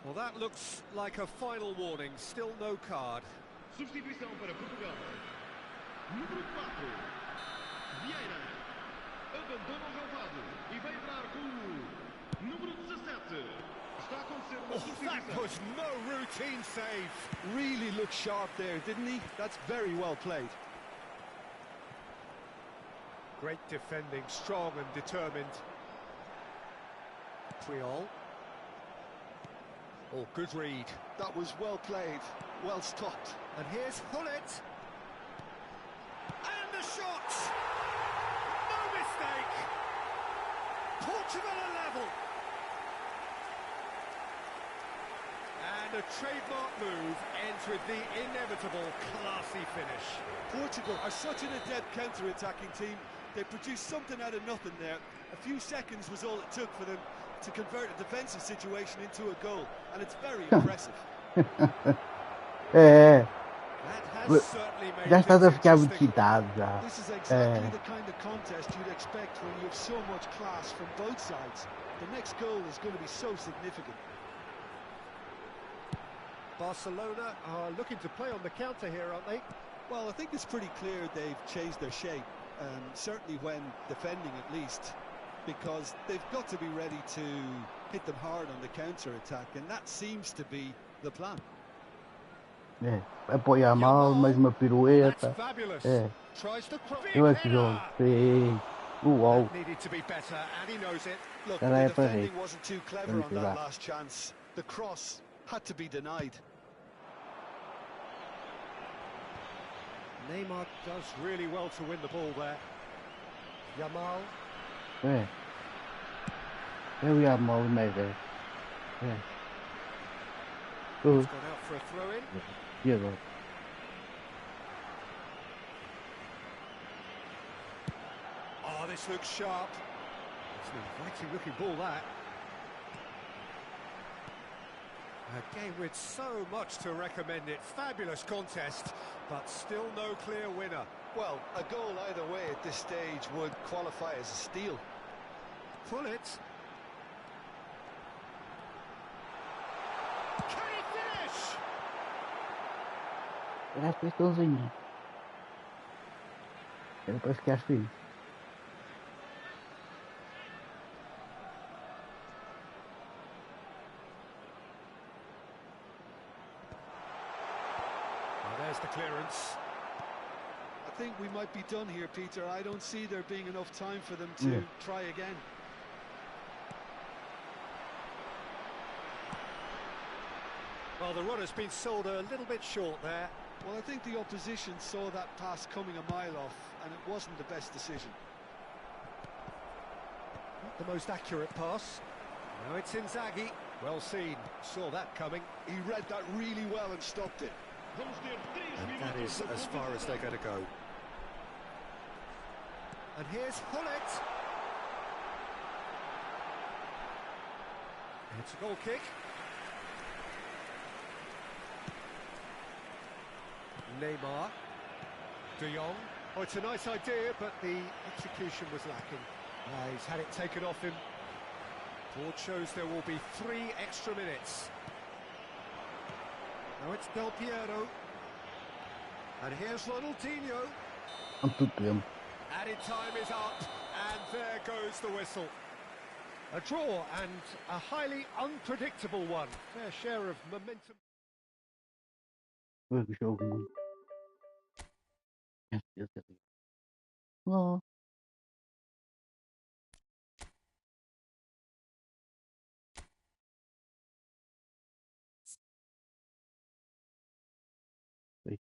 Well, that looks like a final warning. Still no card. Substituição para Portugal. Número 4. Vieira. Abandona o relvado e vai entrar com o número 17. Está a acontecer uma Oh, that substituição. was no routine save. Really looked sharp there, didn't he? That's very well played. Great defending, strong and determined. Triol. Oh, good read. That was well played, well stopped. And here's Hullet. And the shot! No mistake! Portugal are level. And a trademark move ends with the inevitable classy finish. Portugal are such an adept counter-attacking team. They produced something out of nothing there. A few seconds was all it took for them to convert a defensive situation into a goal, and it's very impressive. É, That has certainly made já estás a things ficar muito interesting. excitado já. This is exactly the kind of contest you'd expect when you have so much class from both sides. The next goal is going to be so significant. Barcelona are looking to play on the counter here, aren't they? Well, I think it's pretty clear they've changed their shape, certainly when defending at least, because they've got to be ready to hit them hard on the counter-attack, and that seems to be the plan. É, apoiar mal, mais uma That's pirueta. fabulous. É, Tries to cross. eu é que jogo. Sim. Uau. That needed to be better, and he knows it. Look, And the I play. defending wasn't too clever on Thank you, that that. last chance. The cross had to be denied. Neymar does really well to win the ball there. Yamal. É. Eu ia mal mais é. É. He's gone out for a throw-in. E agora? Oh, this looks sharp. It's an inviting looking ball, that. A game with so much to recommend it. Fabulous contest, but still no clear winner. Well, a goal either way at this stage would qualify as a steal. Pull it. Can he finish? Era questãozinha. Era para ficar assim. Oh, there's the clearance. I think we might be done here, Peter. I don't see there being enough time for them to try again. Well, the runner's been sold a little bit short there. Well, I think the opposition saw that pass coming a mile off, and it wasn't the best decision. Not the most accurate pass. Now it's Inzaghi. Well seen. Saw that coming. He read that really well and stopped it. Vamos ter 3 And that minutos is de as far as they're going to go. And here's Hullet. It's a goal kick. Neymar. De Jong. Oh, it's a nice idea, but the execution was lacking. He's had it taken off him. Board shows there will be 3 extra minutes. Now it's Del Piero. And here's Ronaldinho. Quanto tempo. Added time is up, and there goes the whistle. A draw, and a highly unpredictable one. Fair share of momentum. Foi o jogo muito. Meu Deus, é lindo. Não. Foi